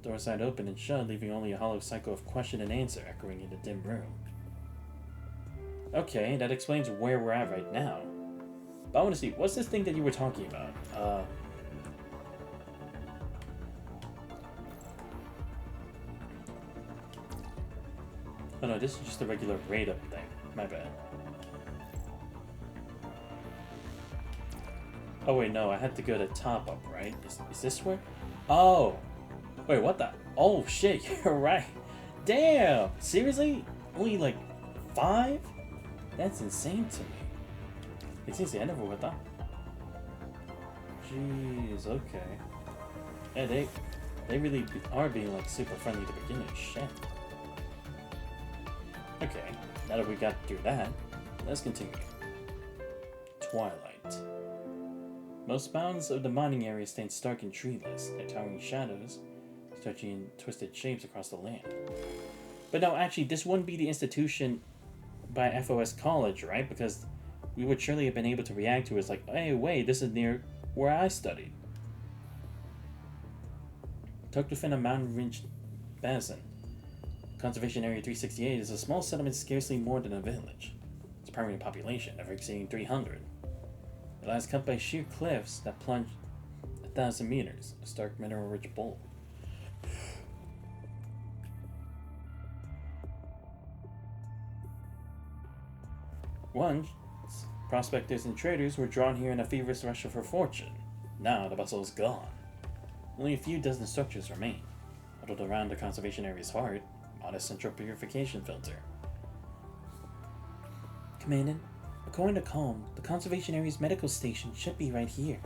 The door side opened and shut, leaving only a hollow cycle of question and answer echoing in the dim room. Okay, that explains where we're at right now. But I want to see, what's this thing that you were talking about? Oh no, this is just a regular raid up thing. My bad. Oh wait, no, I had to go to top up, right? Is this where? Oh! Wait, what the? Oh shit, you're right. Damn! Seriously? Only like 5? That's insane to me. Seriously, I never would have thought. Jeez, okay. Yeah, they really are being like super friendly at the beginning. Shit. Okay, now that we got through that, let's continue. Twilight. Most mountains of the mining area stand stark and treeless, their towering shadows stretching in twisted shapes across the land. But no, actually, this wouldn't be the institution by FOS College, right? Because we would surely have been able to react to it as like, hey, wait, this is near where I studied. Tucked within a mountain-ridged basin, Conservation Area 368 is a small settlement scarcely more than a village. Its primary population never exceeding 300. It lies cut by sheer cliffs that plunge 1,000 meters, a stark mineral-rich bowl. Once, prospectors and traders were drawn here in a feverish rush for fortune. Now the bustle is gone. Only a few dozen structures remain, huddled around the conservation area's heart, a modest central purification filter. Commandant, according to Calm, the conservation area's medical station should be right here.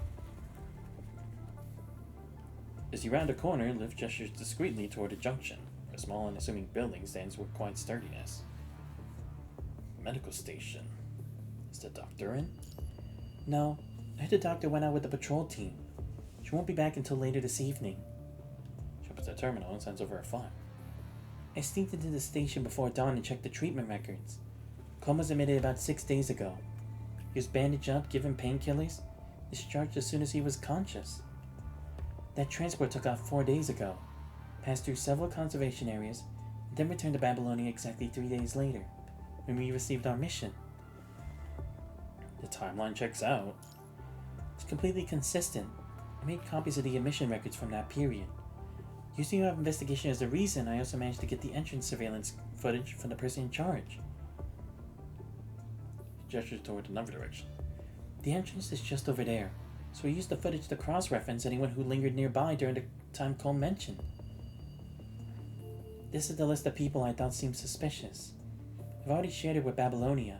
As you round a corner, Liv gestures discreetly toward a junction, where a small, unassuming building stands with quiet sturdiness. Medical station. Is the doctor in? No, I heard the doctor went out with the patrol team. She won't be back until later this evening. She opens the terminal and sends over a file. I sneaked into the station before dawn and checked the treatment records. Colm was admitted about 6 days ago. He was bandaged up, given painkillers, discharged as soon as he was conscious. That transport took off 4 days ago, passed through several conservation areas, and then returned to Babylonia exactly 3 days later, when we received our mission. The timeline checks out. It's completely consistent. I made copies of the admission records from that period. Using our investigation as a reason, I also managed to get the entrance surveillance footage from the person in charge. He gestures toward another direction. The entrance is just over there, so we used the footage to cross-reference anyone who lingered nearby during the time Cole mentioned. This is the list of people I thought seemed suspicious. I've already shared it with Babylonia.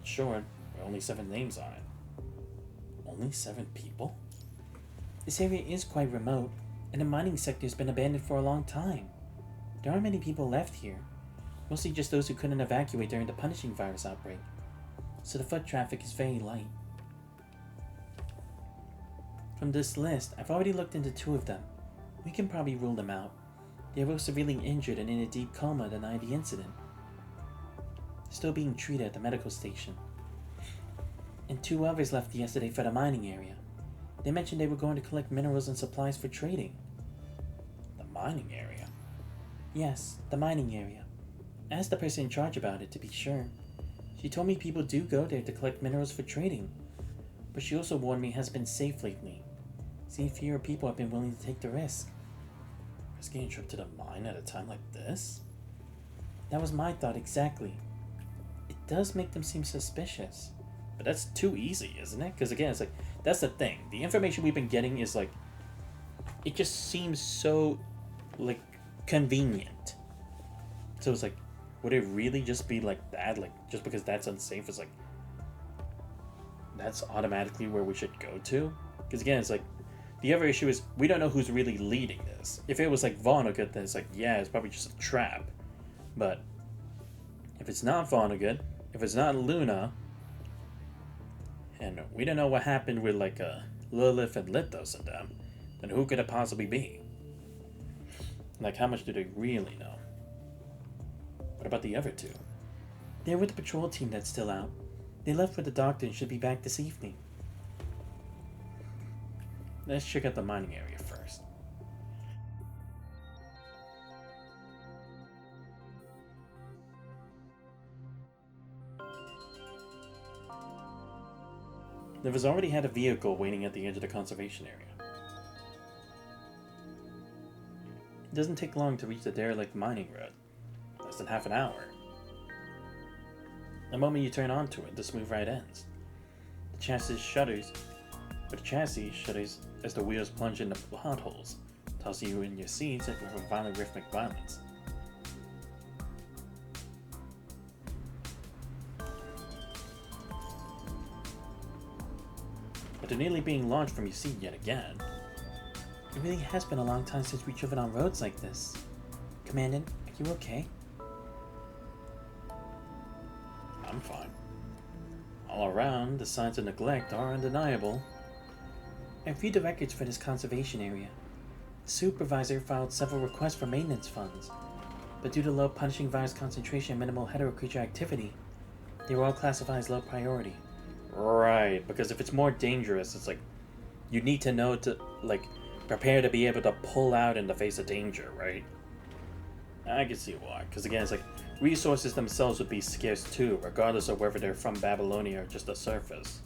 Sure, there are only 7 names on it. Only 7 people? This area is quite remote, and the mining sector has been abandoned for a long time. There aren't many people left here, mostly just those who couldn't evacuate during the punishing virus outbreak, so the foot traffic is very light. From this list, I've already looked into 2 of them. We can probably rule them out. They were severely injured and in a deep coma the night of the incident, still being treated at the medical station. And 2 others left yesterday for the mining area. They mentioned they were going to collect minerals and supplies for trading. The mining area? Yes, the mining area. I asked the person in charge about it, to be sure. She told me people do go there to collect minerals for trading, but she also warned me it has been safe lately. Seems fewer people have been willing to take the risk. Risking a trip to the mine at a time like this? That was my thought exactly. It does make them seem suspicious. But that's too easy, isn't it? Because again, it's like, that's the thing. The information we've been getting is like, it just seems so, like, convenient. So it's like, would it really just be like that? Like, just because that's unsafe is like, that's automatically where we should go to? Because again, it's like, the other issue is, we don't know who's really leading this. If it was like Vonnegut, then it's like, yeah, it's probably just a trap. But if it's not Vonnegut, if it's not Luna, and we don't know what happened with like Lilith and Lithos and them, then who could it possibly be? Like, how much do they really know? What about the other 2? They're with the patrol team that's still out. They left with the doctor and should be back this evening. Let's check out the mining area first. There was already had a vehicle waiting at the edge of the conservation area. It doesn't take long to reach the derelict mining road. Less than half an hour. The moment you turn onto it, the smooth ride ends. The chassis shudders as the wheels plunge into potholes, tossing you in your seats with a violent rhythmic violence. But they're nearly being launched from your seat yet again. It really has been a long time since we've driven on roads like this. Commandant, are you okay? I'm fine. All around, the signs of neglect are undeniable. I reviewed the records for this conservation area. The supervisor filed several requests for maintenance funds, but due to low punishing virus concentration and minimal hetero-creature activity, they were all classified as low priority. Right, because if it's more dangerous, it's like, you need to know to, like, prepare to be able to pull out in the face of danger, right? I can see why, because again, it's like, resources themselves would be scarce too, regardless of whether they're from Babylonia or just the surface.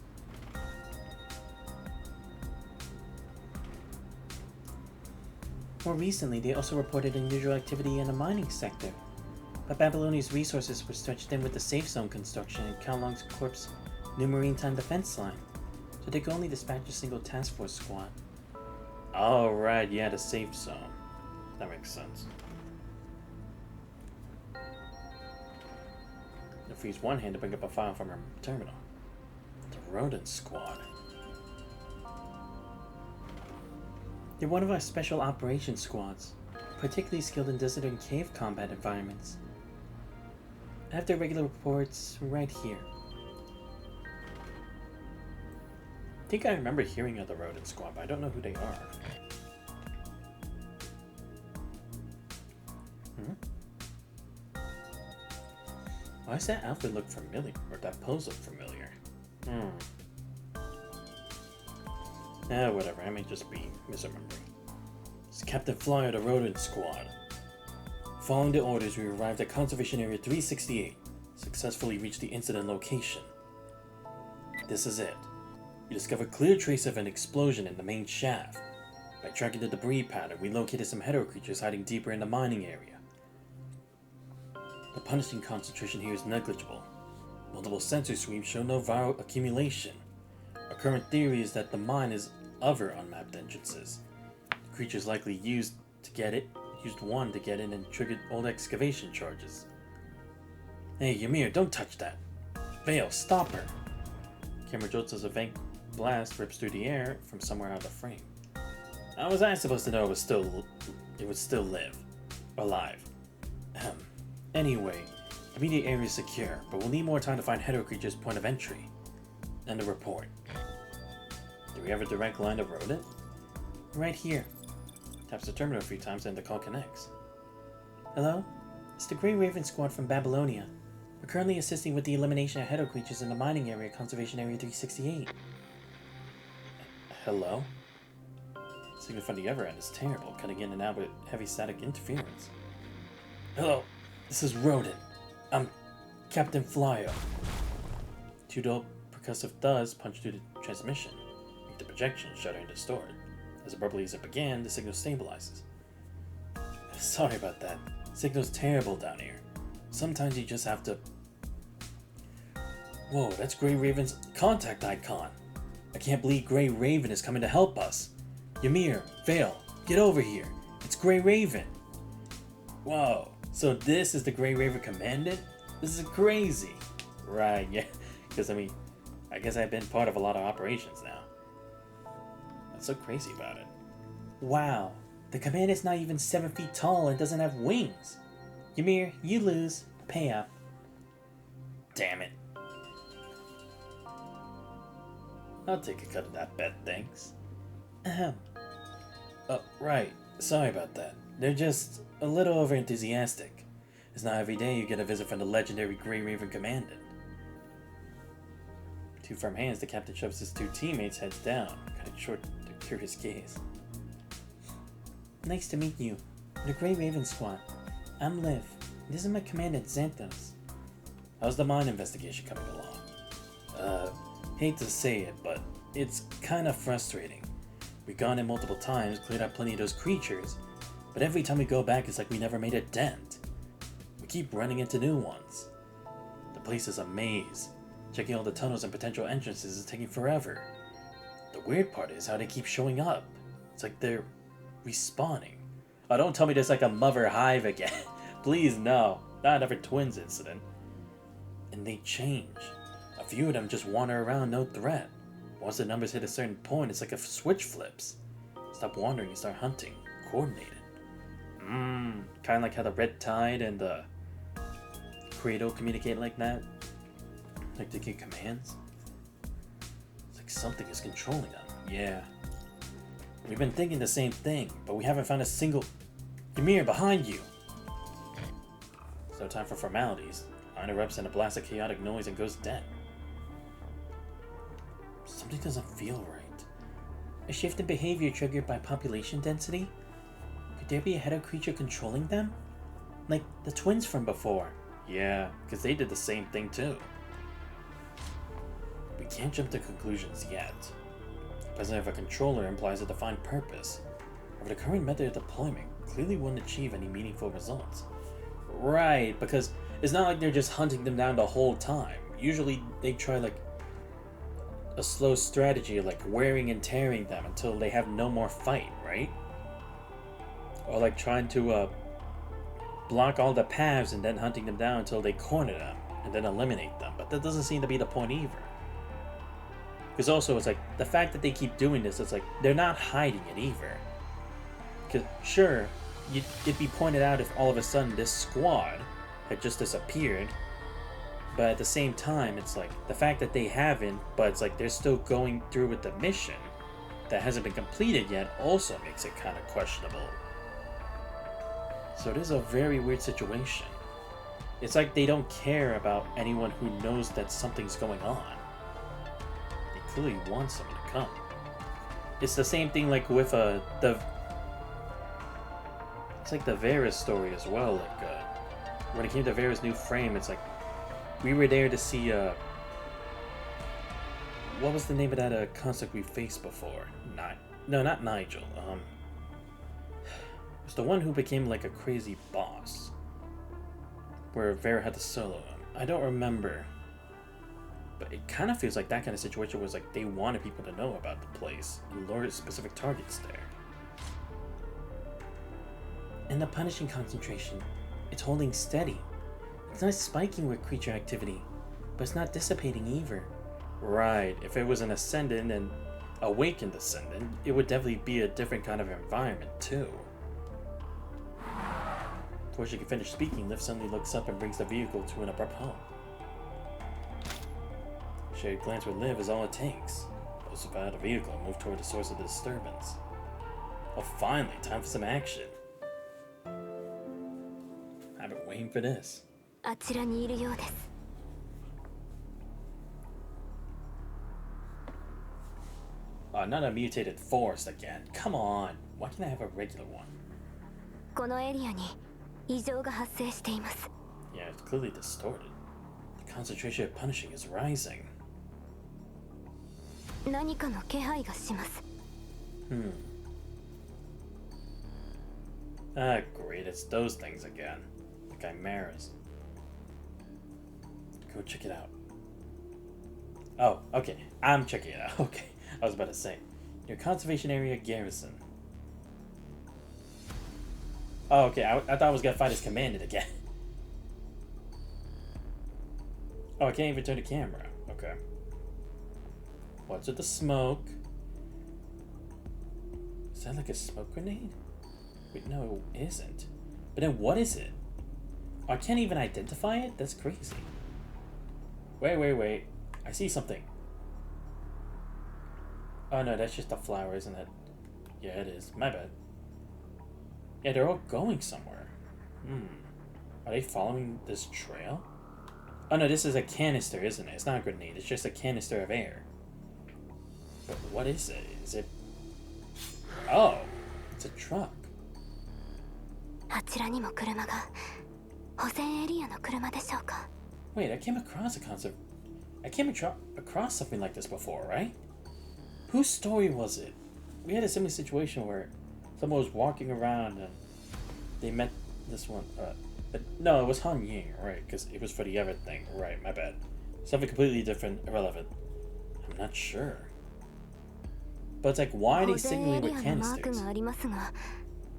More recently, they also reported unusual activity in the mining sector, but Babylonia's resources were stretched thin with the safe zone construction and Kowlong's Corp's new maritime defense line, so they could only dispatch a single task force squad. Oh right, yeah, the safe zone. That makes sense. I'll freeze one hand to bring up a file from her terminal. The Rodent Squad. They're one of our special operations squads, particularly skilled in desert and cave combat environments. I have their regular reports right here. I think I remember hearing of the Rodent Squad, but I don't know who they are. Why does that outfit look familiar? Or that pose look familiar? Whatever, I may just be misremembering. It's Captain Fly of the Rodent Squad. Following the orders, we arrived at Conservation Area 368. Successfully reached the incident location. This is it. We discovered clear trace of an explosion in the main shaft. By tracking the debris pattern, we located some hetero creatures hiding deeper in the mining area. The punishing concentration here is negligible. Multiple sensor sweeps show no viral accumulation. Our current theory is that the mine is other unmapped entrances. The creatures likely used one to get in and triggered old excavation charges. Hey, Ymir, don't touch that. Vale, stop her. Camera jolts as a faint blast rips through the air from somewhere out of the frame. How was I supposed to know it would still live? Alive. Anyway, immediate area is secure, but we'll need more time to find Hedo Creature's point of entry. And the report. Do we have a direct line to Rodent? Right here. Taps the terminal a few times and the call connects. Hello? It's the Grey Raven Squad from Babylonia. We're currently assisting with the elimination of Hedo Creatures in the mining area, Conservation Area 368. Hello? Signal from the other end is terrible, cutting in and out with heavy static interference. Hello, this is Rodent. I'm Captain Flyo. Two dull percussive thuds punch through the transmission, make the projection shudder and distort. As abruptly as it began, the signal stabilizes. Sorry about that. Signal's terrible down here. Sometimes you just have to... Whoa, that's Grey Raven's contact icon. I can't believe Grey Raven is coming to help us. Ymir, Vale, get over here. It's Grey Raven. Whoa, so this is the Grey Raven Commandant? This is crazy. Right, yeah. Because, I guess I've been part of a lot of operations now. What's so crazy about it? Wow, the Commandant's not even 7 feet tall and doesn't have wings. Ymir, you lose. Pay up. Damn it. I'll take a cut of that bet, thanks. Ahem. Oh, right. Sorry about that. They're just a little overenthusiastic. It's not every day you get a visit from the legendary Grey Raven Commandant. Two firm hands, the captain shoves his two teammates heads down, cutting short their curious gaze. Nice to meet you. The Grey Raven Squad. I'm Liv. This is my commandant, Xanthos. How's the mine investigation coming along? Hate to say it, but it's kind of frustrating. We've gone in multiple times, cleared out plenty of those creatures, but every time we go back it's like we never made a dent. We keep running into new ones. The place is a maze. Checking all the tunnels and potential entrances is taking forever. The weird part is how they keep showing up. It's like they're respawning. Oh, don't tell me there's like a mother hive again. Please, no. Not another twins incident. And they change. A few of them just wander around, no threat. Once the numbers hit a certain point, it's like a switch flips. Stop wandering and start hunting. Coordinated. Kind of like how the Red Tide and the Credo communicate like that. Like they get commands. It's like something is controlling them. Yeah. We've been thinking the same thing, but we haven't found a single... Ymir, behind you! It's no time for formalities. Mine erupts in a blast of chaotic noise and goes dead. Something doesn't feel right. A shift in behavior triggered by population density? Could there be a Hedo creature controlling them? Like the twins from before. Yeah, because they did the same thing too. We can't jump to conclusions yet. The presence of a controller implies a defined purpose. However, the current method of deployment clearly wouldn't achieve any meaningful results. Right, because it's not like they're just hunting them down the whole time. Usually they try like a slow strategy, like wearing and tearing them until they have no more fight, right? Or like trying to block all the paths and then hunting them down until they corner them and then eliminate them. But that doesn't seem to be the point either. Because also it's like the fact that they keep doing this, it's like they're not hiding it either. Because sure, it'd be pointed out if all of a sudden this squad had just disappeared. But at the same time, it's like the fact that they haven't, but it's like they're still going through with the mission that hasn't been completed yet also makes it kind of questionable. So it is a very weird situation. It's like they don't care about anyone who knows that something's going on. They clearly want someone to come. It's the same thing like with it's like the Varus story as well. Like when it came to Varus' new frame, it's like we were there to see what was the name of that construct we faced before? No, not Nigel. It was the one who became like a crazy boss, where Vera had to solo him. I don't remember, but it kind of feels like that kind of situation was like they wanted people to know about the place and lured specific targets there. And the punishing concentration, it's holding steady. It's not spiking with creature activity, but it's not dissipating either. Right, if it was an ascendant and awakened ascendant, it would definitely be a different kind of environment too. Before she can finish speaking, Liv suddenly looks up and brings the vehicle to an abrupt halt. A shared glance with Liv is all it takes. Both survive the vehicle and move toward the source of the disturbance. Oh, finally, time for some action. I've been waiting for this. あちらにいるようです。Not a mutated forest again. Come on. Why can't I have a regular one? このエリアに異常が発生しています。 Yeah, it's clearly distorted. The concentration of punishing is rising. 何かの気配がします。 Ah, great. It's those things again. The chimeras. Go check it out. Oh, okay. I'm checking it out. Okay. I was about to say. Your conservation area garrison. Oh, okay. I thought I was gonna fight as commanded again. Oh, I can't even turn the camera. Okay. What's with the smoke? Is that like a smoke grenade? Wait, no, it isn't. But then what is it? Oh, I can't even identify it? That's crazy. Wait. I see something. Oh no, that's just a flower, isn't it? Yeah, it is. My bad. Yeah, they're all going somewhere. Are they following this trail? Oh no, this is a canister, isn't it? It's not a grenade, it's just a canister of air. But what is it? Is it... Oh, it's a truck. あちらにも車が。保線エリアの車でしょうか。 Wait, I came across something like this before, right? Whose story was it? We had a similar situation where someone was walking around and they met this one. No, it was Han Ying, right? Because it was for the other thing. Right, my bad. Something completely different, irrelevant. I'm not sure. But it's like, why are they signaling with canisters?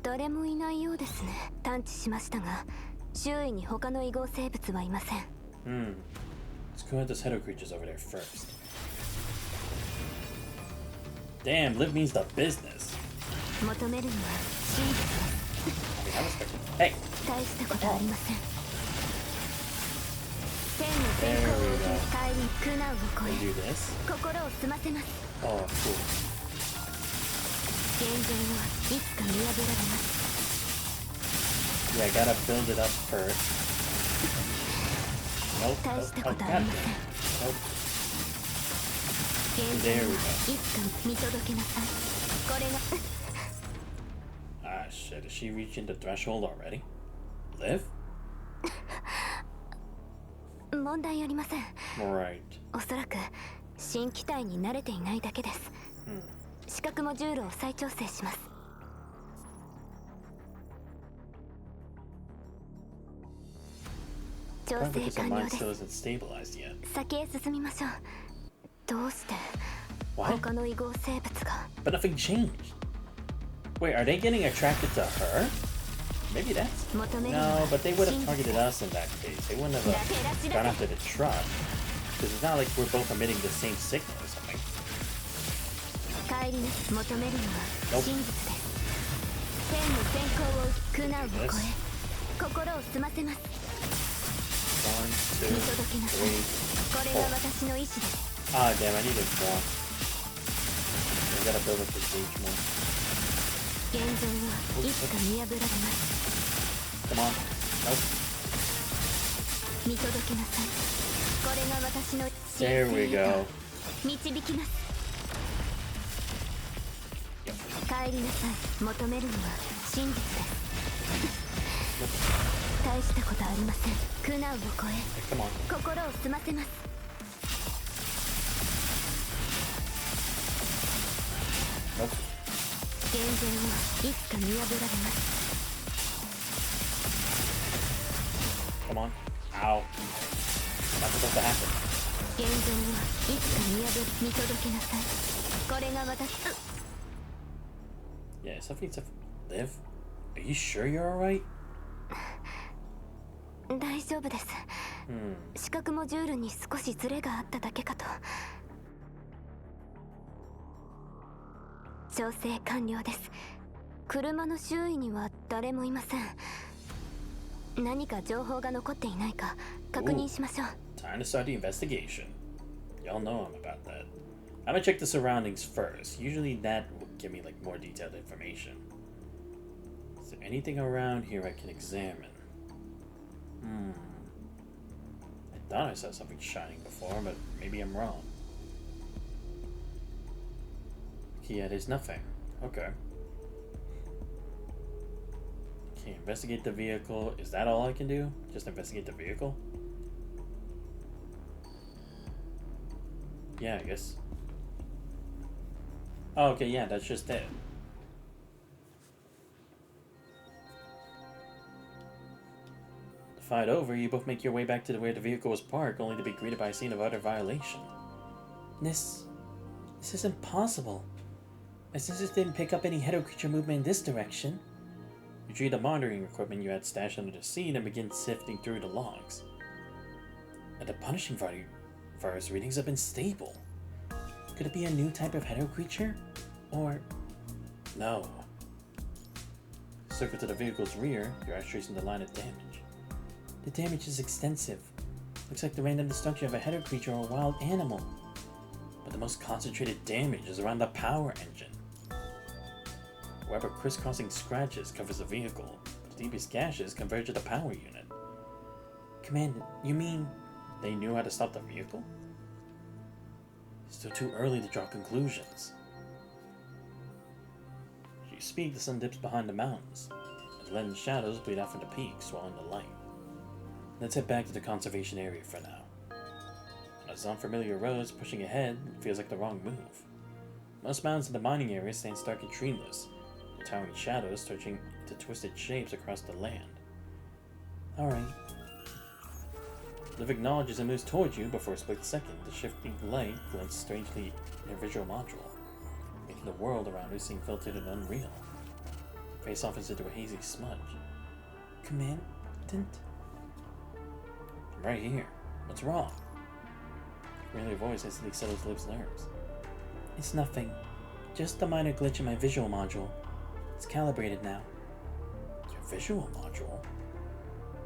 誰もいないようですね。探知しましたが、周囲に他の異合生物はいません。Let's go at those header creatures over there first. Damn, Liv means the business. 求めるのは真実です。 I mean, I respect it. Hey! 大したことありません。天の天候を受け帰り苦難を超え、心を済ませます。 Oh, cool. 現状はいつか見破られます。 Yeah, I gotta build it up first. Nope. Oh, God damn. Nope. There we go. Ah, shit. Is she reaching the threshold already? Liv? 問題ありません。 Right. おそらく新機体に慣れていないだけです。視覚モジュールを再調整します。調整完了です。先へ進みましょう。どうして他の異合生物が But nothing changed. Wait, are they getting attracted to her? Maybe that's... No, but they would have targeted us in that case. They wouldn't have gone after the truck. Because it's not like we're both emitting the same signal or something. Nope. 1, 2, 3, 4. Ah, damn, I needed more. I gotta build up this gauge more. Come on. Nope. There we go. Yep. 大したことありません。苦難を超え、心を済ませます。現状はいつか見破られます。 Come on. Ow. Not supposed to happen. 現状はいつか見届けなさい。これが私。Yeah, something to live. Are you sure you're alright? 大丈夫です。視覚モジュールに少しズレがあっただけかと。調整完了です。車の周囲には誰もいません。何か情報が残っていないか確認しましょう。Time to start the investigation. Y'all know I'm about that. I'm gonna check the surroundings first. Usually that will give me like more detailed information. Is there anything around here I can examine? I thought I saw something shining before, but maybe I'm wrong. Yeah, there's nothing. Okay. Okay, investigate the vehicle. Is that all I can do? Just investigate the vehicle? Yeah, I guess. Oh, okay, yeah, that's just it. The fight over, you both make your way back to where the vehicle was parked, only to be greeted by a scene of utter violation. This isn't possible. My sensors didn't pick up any header creature movement in this direction. You retrieve the monitoring equipment you had stashed under the seat and begin sifting through the logs. And the punishing virus readings have been stable. Could it be a new type of header creature? Or... no. Circle to the vehicle's rear, your eyes tracing the line of damage. The damage is extensive. Looks like the random destruction of a header creature or a wild animal. But the most concentrated damage is around the power engine. A web of crisscrossing scratches covers the vehicle, but the deepest gashes converge to the power unit. Commander, you mean they knew how to stop the vehicle? It's still too early to draw conclusions. As you speak, the sun dips behind the mountains, and leaden shadows bleed out from the peaks, swallowing the light. Let's head back to the conservation area for now. On those unfamiliar roads, pushing ahead feels like the wrong move. Most mountains in the mining area stand stark and treeless, their towering shadows stretching into twisted shapes across the land. Alright. Liv acknowledges and moves towards you, but for a split second, the shifting light glints strangely in her visual module, making the world around her seem filtered and unreal. Her face softens into a hazy smudge. Commandant? I'm right here. What's wrong? The familiar voice instantly settles Liv's nerves. It's nothing. Just a minor glitch in my visual module. It's calibrated now. Your visual module?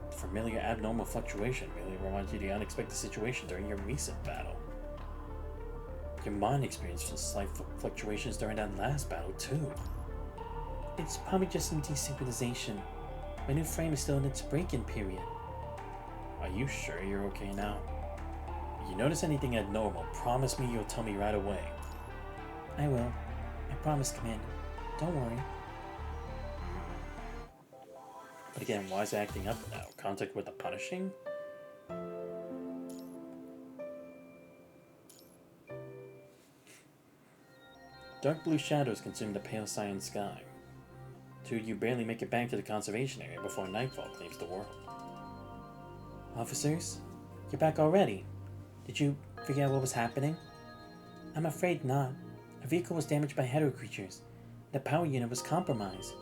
The familiar abnormal fluctuation merely reminds you of the unexpected situation during your recent battle. Your mind experienced slight fluctuations during that last battle, too. It's probably just some desynchronization. My new frame is still in its break-in period. Are you sure you're okay now? If you notice anything abnormal, promise me you'll tell me right away. I will. I promise, Commander. Don't worry. But again, why is it acting up now? Contact with the punishing? Dark blue shadows consume the pale cyan sky. Two of you barely make it back to the conservation area before nightfall claims the world. Officers, you're back already. Did you figure out what was happening? I'm afraid not. Our vehicle was damaged by header creatures. The power unit was compromised.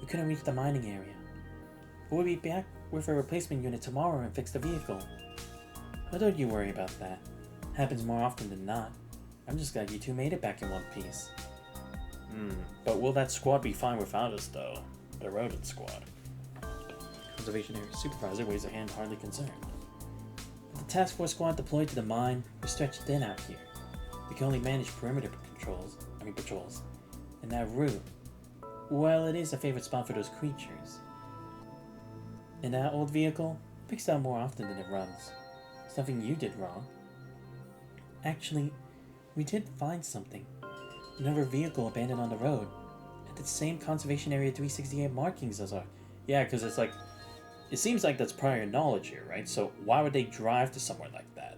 We couldn't reach the mining area. But we'll be back with a replacement unit tomorrow and fix the vehicle. But don't you worry about that. Happens more often than not. I'm just glad you two made it back in one piece. But will that squad be fine without us, though? The rodent squad. Conservation Area Supervisor waves a hand, hardly concerned. With the task force squad deployed to the mine, we're stretched thin out here. We can only manage perimeter patrols. And that route, well, it is a favorite spot for those creatures. And that old vehicle picks out more often than it runs. It's nothing you did wrong. Actually, we did find something. Another vehicle abandoned on the road. At the same Conservation Area 368 markings as our... Yeah, because it's like... It seems like that's prior knowledge here, right? So why would they drive to somewhere like that?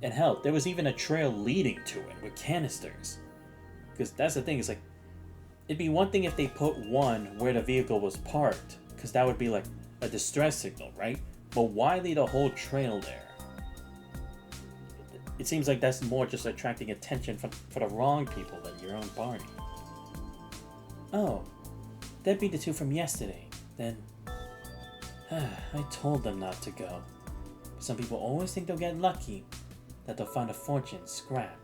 And hell, there was even a trail leading to it with canisters. Because that's the thing, it's like... It'd be one thing if they put one where the vehicle was parked. Because that would be like a distress signal, right? But why lead a whole trail there? It seems like that's more just attracting attention for the wrong people than your own party. Oh, that'd be the two from yesterday. Then, I told them not to go. Some people always think they'll get lucky, that they'll find a fortune scrap.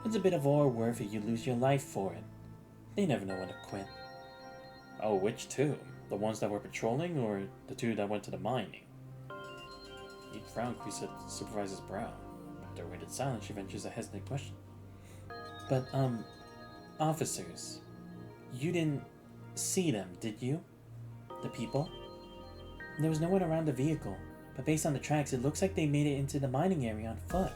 It's a bit of ore worth it, you lose your life for it. They never know when to quit. Oh, which two? The ones that were patrolling, or the two that went to the mining? Each frown creased at the supervisor's brow. After a waited silence, she ventures a hesitant question. But, officers, you didn't see them, did you? The people? There was no one around the vehicle, but based on the tracks, it looks like they made it into the mining area on foot.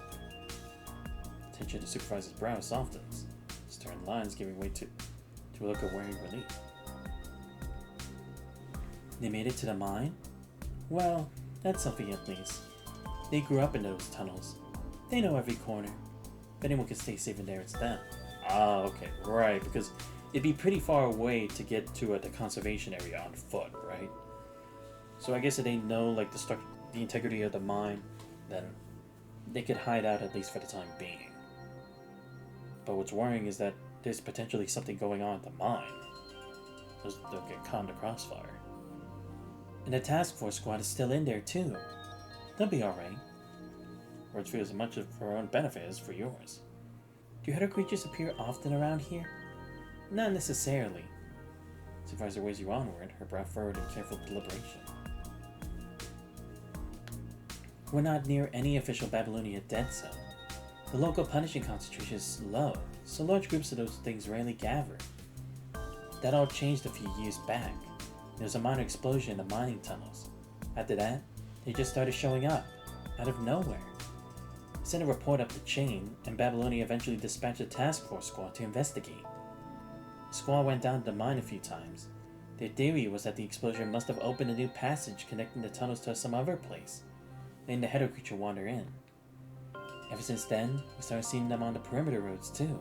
The tension of the supervisor's brow softens, stern lines giving way to a look of worried relief. They made it to the mine? Well, that's something at least. They grew up in those tunnels. They know every corner. If anyone can stay safe in there, it's them. Ah, okay, right, because it'd be pretty far away to get to the conservation area on foot, right? So I guess if they know like the integrity of the mine, then they could hide out at least for the time being. But what's worrying is that there's potentially something going on at the mine. They'll get caught in the crossfire. And the task force squad is still in there too. They'll be alright. Words feel as much for our own benefit as for yours. Do Hedder creatures appear often around here? Not necessarily. Supervisor waves you onward, her brow furrowed in careful deliberation. We're not near any official Babylonia dead zone. The local punishing concentration is low, so large groups of those things rarely gather. That all changed a few years back. There was a minor explosion in the mining tunnels. After that, they just started showing up, out of nowhere. I sent a report up the chain, and Babylonia eventually dispatched a task force squad to investigate. The squad went down to the mine a few times. Their theory was that the explosion must have opened a new passage connecting the tunnels to some other place, letting the Hedder creature wander in. Ever since then, we started seeing them on the perimeter roads too.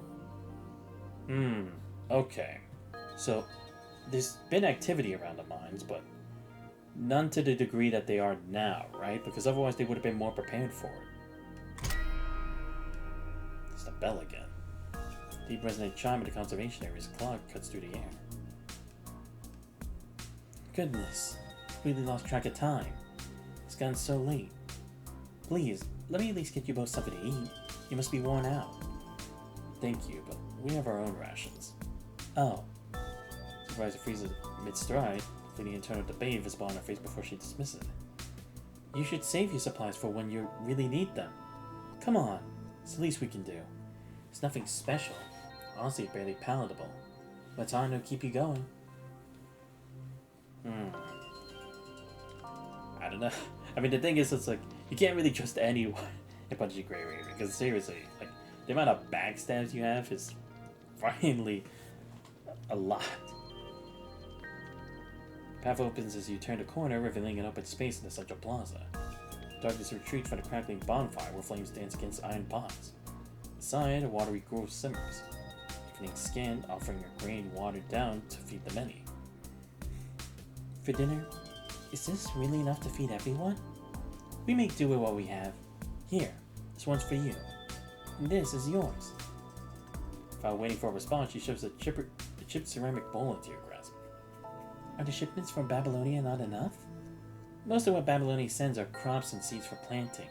Okay. So, there's been activity around the mines, but none to the degree that they are now, right? Because otherwise they would have been more prepared for it. It's the bell again. Deep resonant chime of the conservation area's clock cuts through the air. Goodness, really lost track of time. It's gotten so late. Please, let me at least get you both something to eat. You must be worn out. Thank you, but we have our own rations. Oh. Supervisor freezes mid-stride, feeling internal debate visible on her face before she dismisses it. You should save your supplies for when you really need them. Come on, it's the least we can do. It's nothing special. Honestly, barely palatable. But it's on to keep you going. I don't know. I mean, the thing is, it's like, you can't really trust anyone in Bungie of Grey Raven, because seriously, like, the amount of backstabs you have is finally a lot. Path opens as you turn the corner, revealing an open space in the central plaza. Darkness retreats from the crackling bonfire where flames dance against iron pots. Inside, a watery grove simmers, thickening skin, offering a grain watered down to feed the many. For dinner, is this really enough to feed everyone? We make do with what we have. Here, this one's for you. And this is yours. While waiting for a response, she shoves a chipped ceramic bowl into your grasp. Are the shipments from Babylonia not enough? Most of what Babylonia sends are crops and seeds for planting.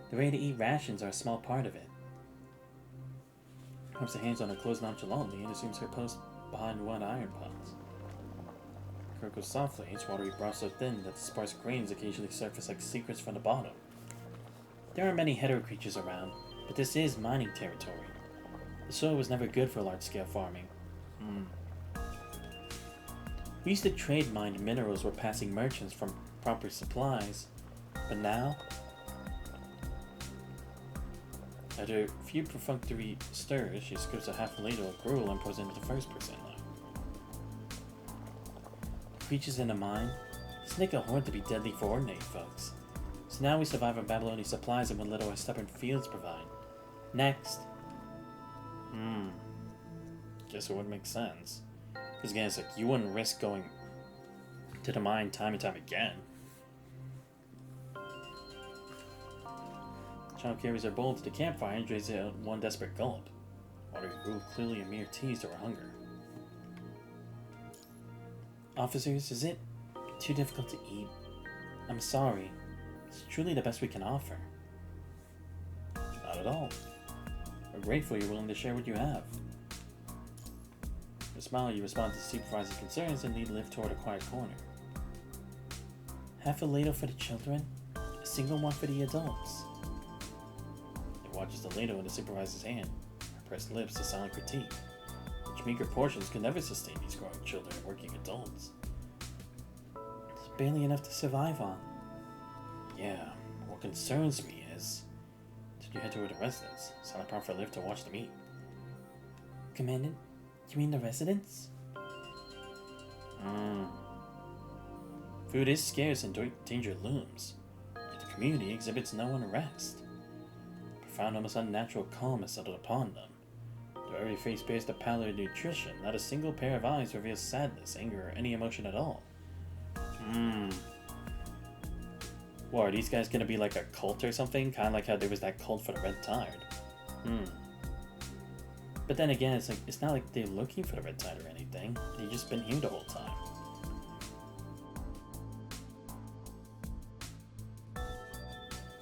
The ready-to-eat rations are a small part of it. Claps her hands on her clothes nonchalantly and assumes her post behind one iron pot. Gurgles softly, its watery broth so thin that the sparse grains occasionally surface like secrets from the bottom. There are many Hedder creatures around, but this is mining territory. The soil was never good for large-scale farming. We used to trade mined minerals where passing merchants from proper supplies, but now? After a few perfunctory stirs, she scoops a half ladle of gruel and pours into the first-person line. Creatures in the mine, it's Nick a horn to be deadly for ordinary folks. So now we survive on Babylonian supplies and what little our stubborn fields provide. Next. Guess it would make sense. Because again, it's like, you wouldn't risk going to the mine time and time again. Child carries her bowl to the campfire and drains it out one desperate gulp. Water grew clearly a mere tease to her hunger. Officers, is it too difficult to eat. I'm sorry. It's truly the best we can offer. Not at all. We're grateful you're willing to share what you have. With a smile, you respond to the supervisor's concerns and lead Liv toward a quiet corner. Half a ladle for the children, a single one for the adults. It watches the ladle in the supervisor's hand, her pressed lips to silent critique. Such meager portions could never sustain these growing children and working adults. It's barely enough to survive on. Yeah, what concerns me is... Did you head toward the residence? Silent prompt for Liv to watch them eat. Commandant, you mean the residence? Food is scarce and danger looms, yet the community exhibits no unrest. Profound, almost unnatural calm has settled upon them. Though every face bears the pallor of nutrition, not a single pair of eyes reveals sadness, anger, or any emotion at all. What, are these guys gonna be like a cult or something? Kinda like how there was that cult for the Red Tide. But then again, it's not like they're looking for the Red Tide or anything. They've just been here the whole time.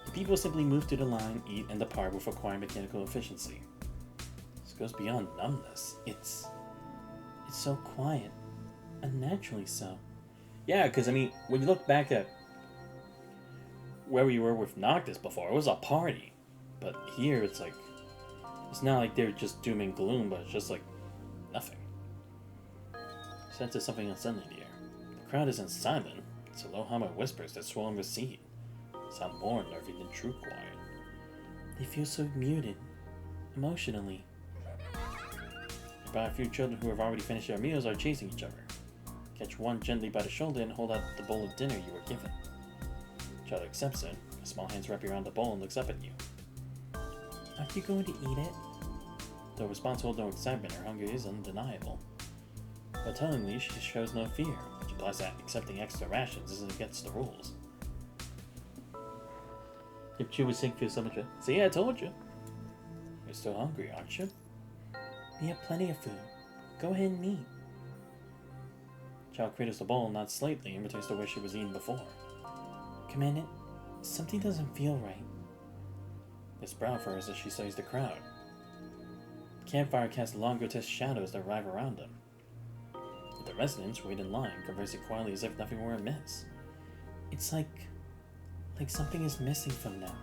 The people simply move through the line, eat, and depart with required mechanical efficiency. This goes beyond numbness. It's so quiet. Unnaturally so. Yeah, because I mean, when you look back at where we were with Noctis before, it was a party. But here, it's like, it's not like they're just doom and gloom, but it's just like nothing. Senses something unsettling in the air. The crowd isn't silent. It's a low hum of whispers that swell and recede. Sound more unnerving than true quiet. They feel so muted, emotionally. About a few children who have already finished their meals are chasing each other. Catch one gently by the shoulder and hold out the bowl of dinner you were given. The child accepts it. A small hand wraps around the bowl and looks up at you. Aren't you going to eat it? Though response holds no excitement, her hunger is undeniable. But tellingly, she shows no fear. She implies that accepting extra rations isn't against the rules. If Chu was sick, feels so much better. See, I told you. You're still hungry, aren't you? We have plenty of food. Go ahead and eat. Child cradles the bowl, nods slightly, and returns to where she was eating before. Commandant, something doesn't feel right. It's brow for her as she studies the crowd. The campfire casts long, grotesque shadows that arrive around them. But the residents wait in line, conversing quietly as if nothing were amiss. It's like something is missing from them.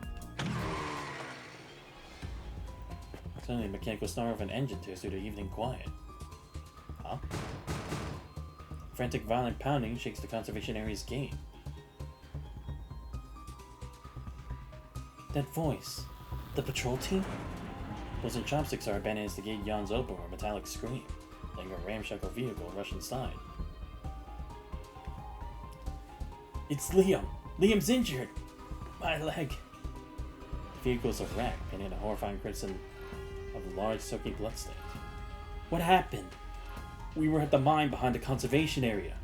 Suddenly, a mechanical snarl of an engine tears through the evening quiet. Huh? Frantic, violent pounding shakes the conservation area's gate. That voice. The patrol team? Those and chopsticks are abandoned as the gate yawns open with a metallic scream, letting a ramshackle vehicle rush inside. It's Liam! Liam's injured! My leg! The vehicle's a wreck, painting a horrifying crimson of large soaking bloodstains. What happened? We were at the mine behind the conservation area.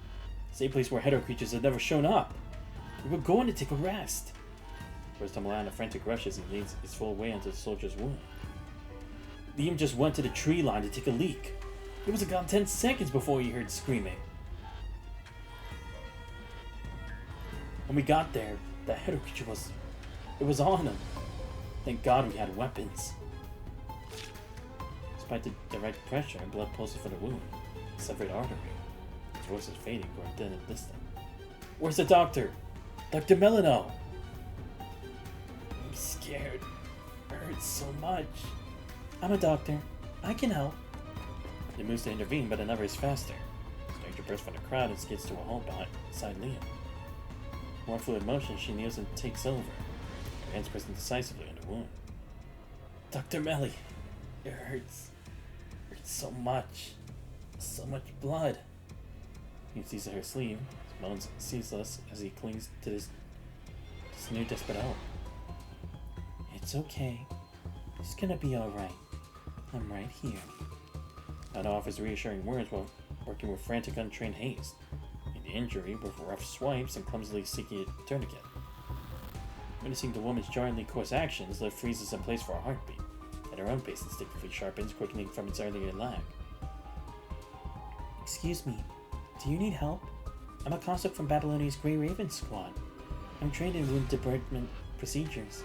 Same place where hetero creatures had never shown up. We were going to take a rest. First time around, a frantic rush as he leads his full way into the soldier's wound. Liam just went to the tree line to take a leak. It was gone 10 seconds before he heard screaming. When we got there, the hetero creature it was on him. Thank God we had weapons. Despite the direct pressure, blood pulses from the wound. A severed artery. His voice is fading, growing thin and distant. Where's the doctor? Dr. Melino! I'm scared. It hurts so much. I'm a doctor. I can help. He moves to intervene, but another is faster. The stranger bursts from the crowd and skids to a halt beside Liam. More fluid motion, she kneels and takes over. Her hands pressing decisively on the wound. Dr. Melly, it hurts. It hurts so much. So much blood. He sees her sleeve, his moans ceaseless as he clings to this new desperate hope. It's okay. It's gonna be alright. I'm right here. Nana offers reassuring words while working with frantic, untrained haste. The injury with rough swipes and clumsily seeking a tourniquet. Witnessing the woman's jarringly coarse actions, Liv freezes in place for a heartbeat, and her own pace instinctively sharpens, quickening from its earlier lag. Excuse me, do you need help? I'm a concept from Babylonia's Grey Raven squad. I'm trained in wound department procedures.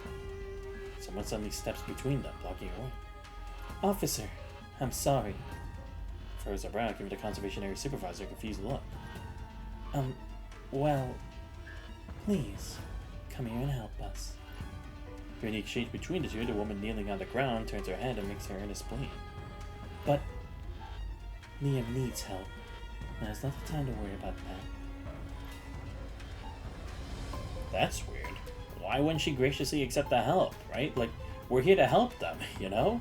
Someone suddenly steps between them, blocking her way. Officer, I'm sorry. Furrows her brow, giving the conservation area supervisor a confused look. Well, please, come here and help us. During the exchange between the two, the woman kneeling on the ground turns her head and makes her earnest plea. But Liam needs help. Now's not the time to worry about that. That's weird. Why wouldn't she graciously accept the help, right? Like, we're here to help them, you know?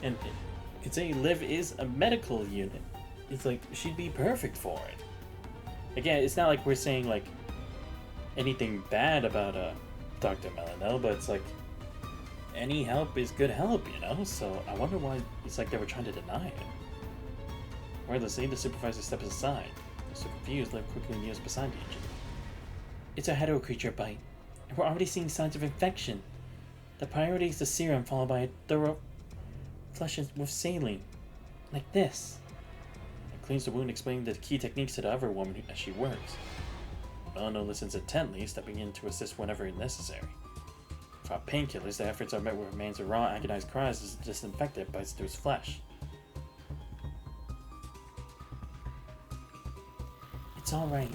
And considering Liv is a medical unit, it's like, she'd be perfect for it. Again, it's not like we're saying, like, anything bad about Dr. Melanel, but it's like, any help is good help, you know? So I wonder why it's like they were trying to deny it. Wordlessly, the supervisor steps aside. So confused, Liv quickly kneels beside the agent. It's a hetero creature bite, and we're already seeing signs of infection. The priority is the serum, followed by a thorough flush with saline. Like this. It cleans the wound, explaining the key techniques to the other woman as she works. Melano listens intently, stepping in to assist whenever necessary. Without painkillers, the efforts are met with a man's raw, agonized cries as the disinfectant bites through his flesh. It's alright.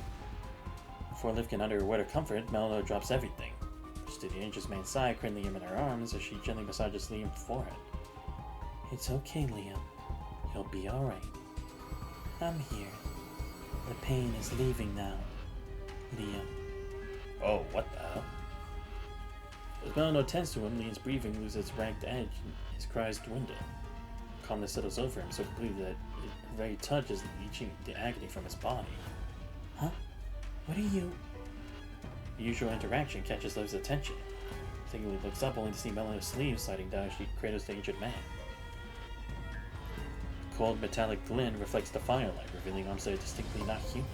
Before Liv can utter a word of comfort, Melano drops everything. Pushes to the injured man's side, cradling him in her arms as she gently massages Liam's forehead. It's okay, Liam. You'll be alright. I'm here. The pain is leaving now, Liam. Oh, what the hell? As Melano tends to him, Liam's breathing loses its ragged edge and his cries dwindle. Calmness settles over him so completely that her very touch is leaching the agony from his body. Huh? What are you? The usual interaction catches Liv's attention. Thankfully looks up only to see Melano's sleeve sliding down as she cradles the injured man. The cold metallic glint reflects the firelight, revealing arms that are distinctly not human.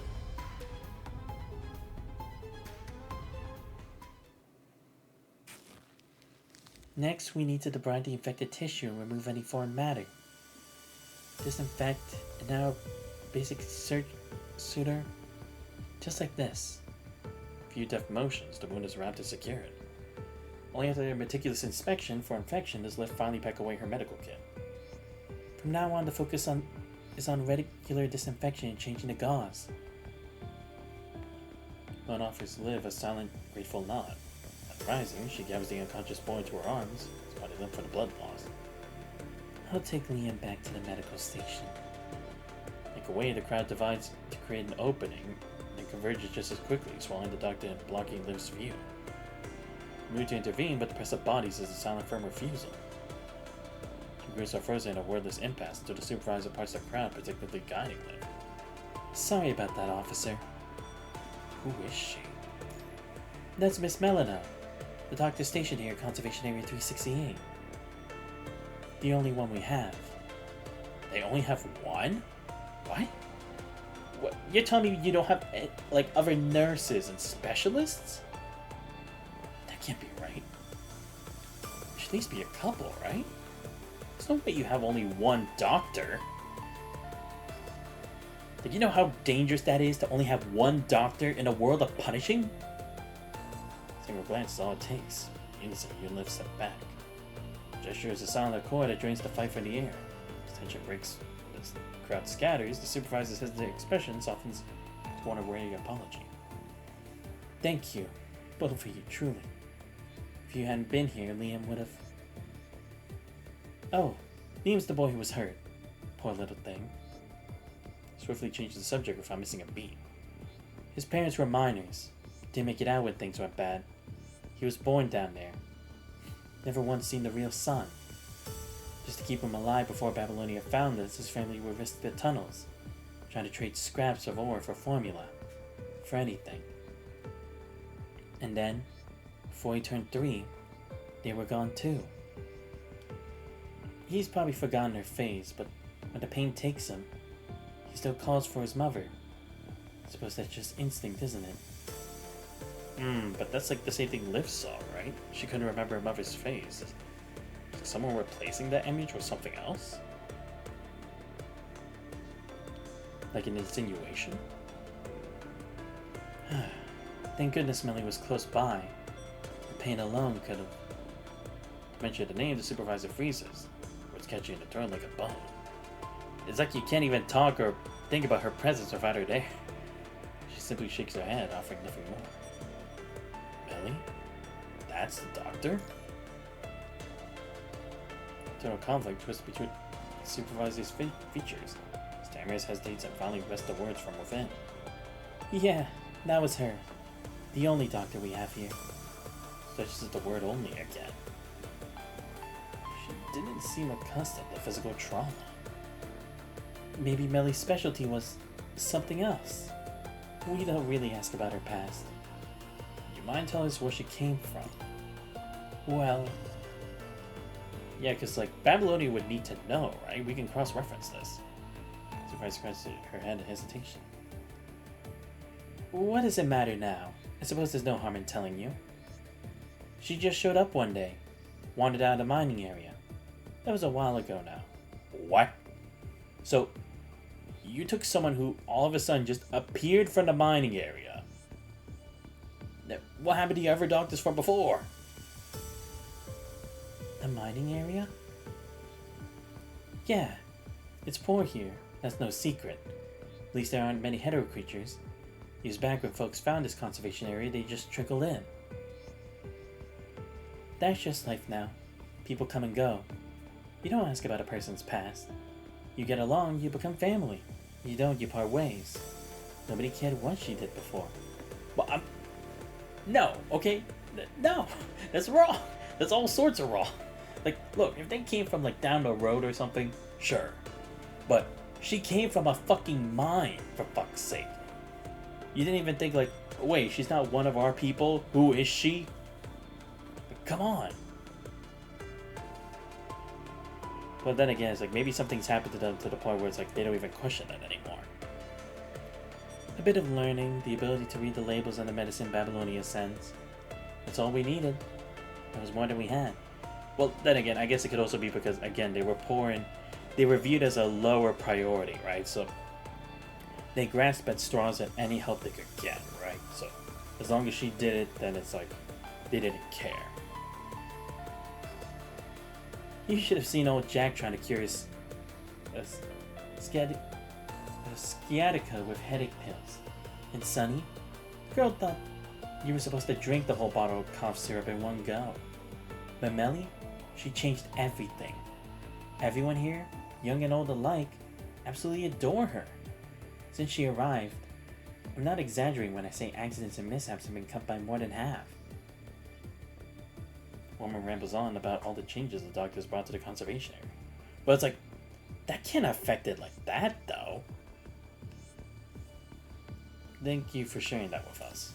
Next, we need to debride the infected tissue and remove any foreign matter. Disinfect, and now basic suture. Just like this. A few deft motions, the wound is wrapped and secured. Only after a meticulous inspection for infection does Liv finally pack away her medical kit. From now on, the focus is on regular disinfection and changing the gauze. Lone offers Liv a silent, grateful nod. After rising, she gathers the unconscious boy into her arms, spotting them for the blood loss. I'll take Liam back to the medical station. Make a way, the crowd divides to create an opening, and converges just as quickly, swallowing the doctor and blocking Liv's view. Move to intervene, but the press of bodies is a silent firm refusal. The groups are frozen in a wordless impasse until the supervisor parts the crowd, protectively guiding Liv. Sorry about that, officer. Who is she? That's Miss Melano, the doctor stationed here at Conservation Area 368. The only one we have. They only have one? What? What? You're telling me you don't have, like, other nurses and specialists? That can't be right. There should at least be a couple, right? There's no way you have only one doctor. Like, you know how dangerous that is to only have one doctor in a world of punishing? A single glance is all it takes. Innocent, you lift step back. Gesture is a silent accord that drains the fight from the air. As tension breaks, as the crowd scatters, the supervisor's hesitant expression softens to one of wordy apology. Thank you, both of you, truly. If you hadn't been here, Liam would have... Oh, Liam's the boy who was hurt. Poor little thing. Swiftly changes the subject without missing a beat. His parents were miners. Didn't make it out when things went bad. He was born down there. Never once seen the real sun. Just to keep him alive before Babylonia found us, his family would risk the tunnels, trying to trade scraps of ore for formula. For anything. And then, before he turned 3, they were gone too. He's probably forgotten her face, but when the pain takes him, he still calls for his mother. I suppose that's just instinct, isn't it? But that's like the same thing Liv saw, right? She couldn't remember her mother's face. Is someone replacing that image with something else? Like an insinuation? Thank goodness Melly was close by. The pain alone could have... To mention the name, the supervisor freezes. Words catch you in the throat like a bone. It's like you can't even talk or think about her presence without her there. She simply shakes her head, offering nothing more. Melly? That's the doctor? Internal conflict twists between the supervisor's features. Stammers, hesitates, and finally wrests the words from within. Yeah, that was her. The only doctor we have here. Such as the word only again. She didn't seem accustomed to physical trauma. Maybe Melly's specialty was something else. We don't really ask about her past. You mind telling us where she came from? Well... Yeah, because, like, Babylonia would need to know, right? We can cross-reference this. Supervisor scratches her head in hesitation. What does it matter now? I suppose there's no harm in telling you. She just showed up one day. Wandered out of the mining area. That was a while ago now. What? So, you took someone who all of a sudden just appeared from the mining area. What happened to the other doctors from before? The mining area? Yeah, it's poor here. That's no secret. At least there aren't many hetero creatures. Years back when folks found this conservation area, they just trickled in. That's just life now. People come and go. You don't ask about a person's past. You get along, you become family. You don't, you part ways. Nobody cared what she did before. Well, no, okay? No, that's wrong. That's all sorts of wrong. Like, look, if they came from, like, down the road or something, sure. But she came from a fucking mine, for fuck's sake. You didn't even think, like, wait, she's not one of our people? Who is she? Like, come on. But then again, it's like, maybe something's happened to them to the point where it's like, they don't even question it anymore. A bit of learning, the ability to read the labels on the medicine Babylonia sends. That's all we needed. That was more than we had. Well, then again, I guess it could also be because, again, they were poor and they were viewed as a lower priority, right? So they grasped at straws at any help they could get, right? So as long as she did it, then it's like they didn't care. You should have seen old Jack trying to cure his sciatica with headache pills. And Sunny, the girl thought you were supposed to drink the whole bottle of cough syrup in one go. But Melly, she changed everything. Everyone here, young and old alike, absolutely adore her. Since she arrived, I'm not exaggerating when I say accidents and mishaps have been cut by more than half. Woman rambles on about all the changes the doctors brought to the conservation area. But it's like, that can't affect it like that, though. Thank you for sharing that with us.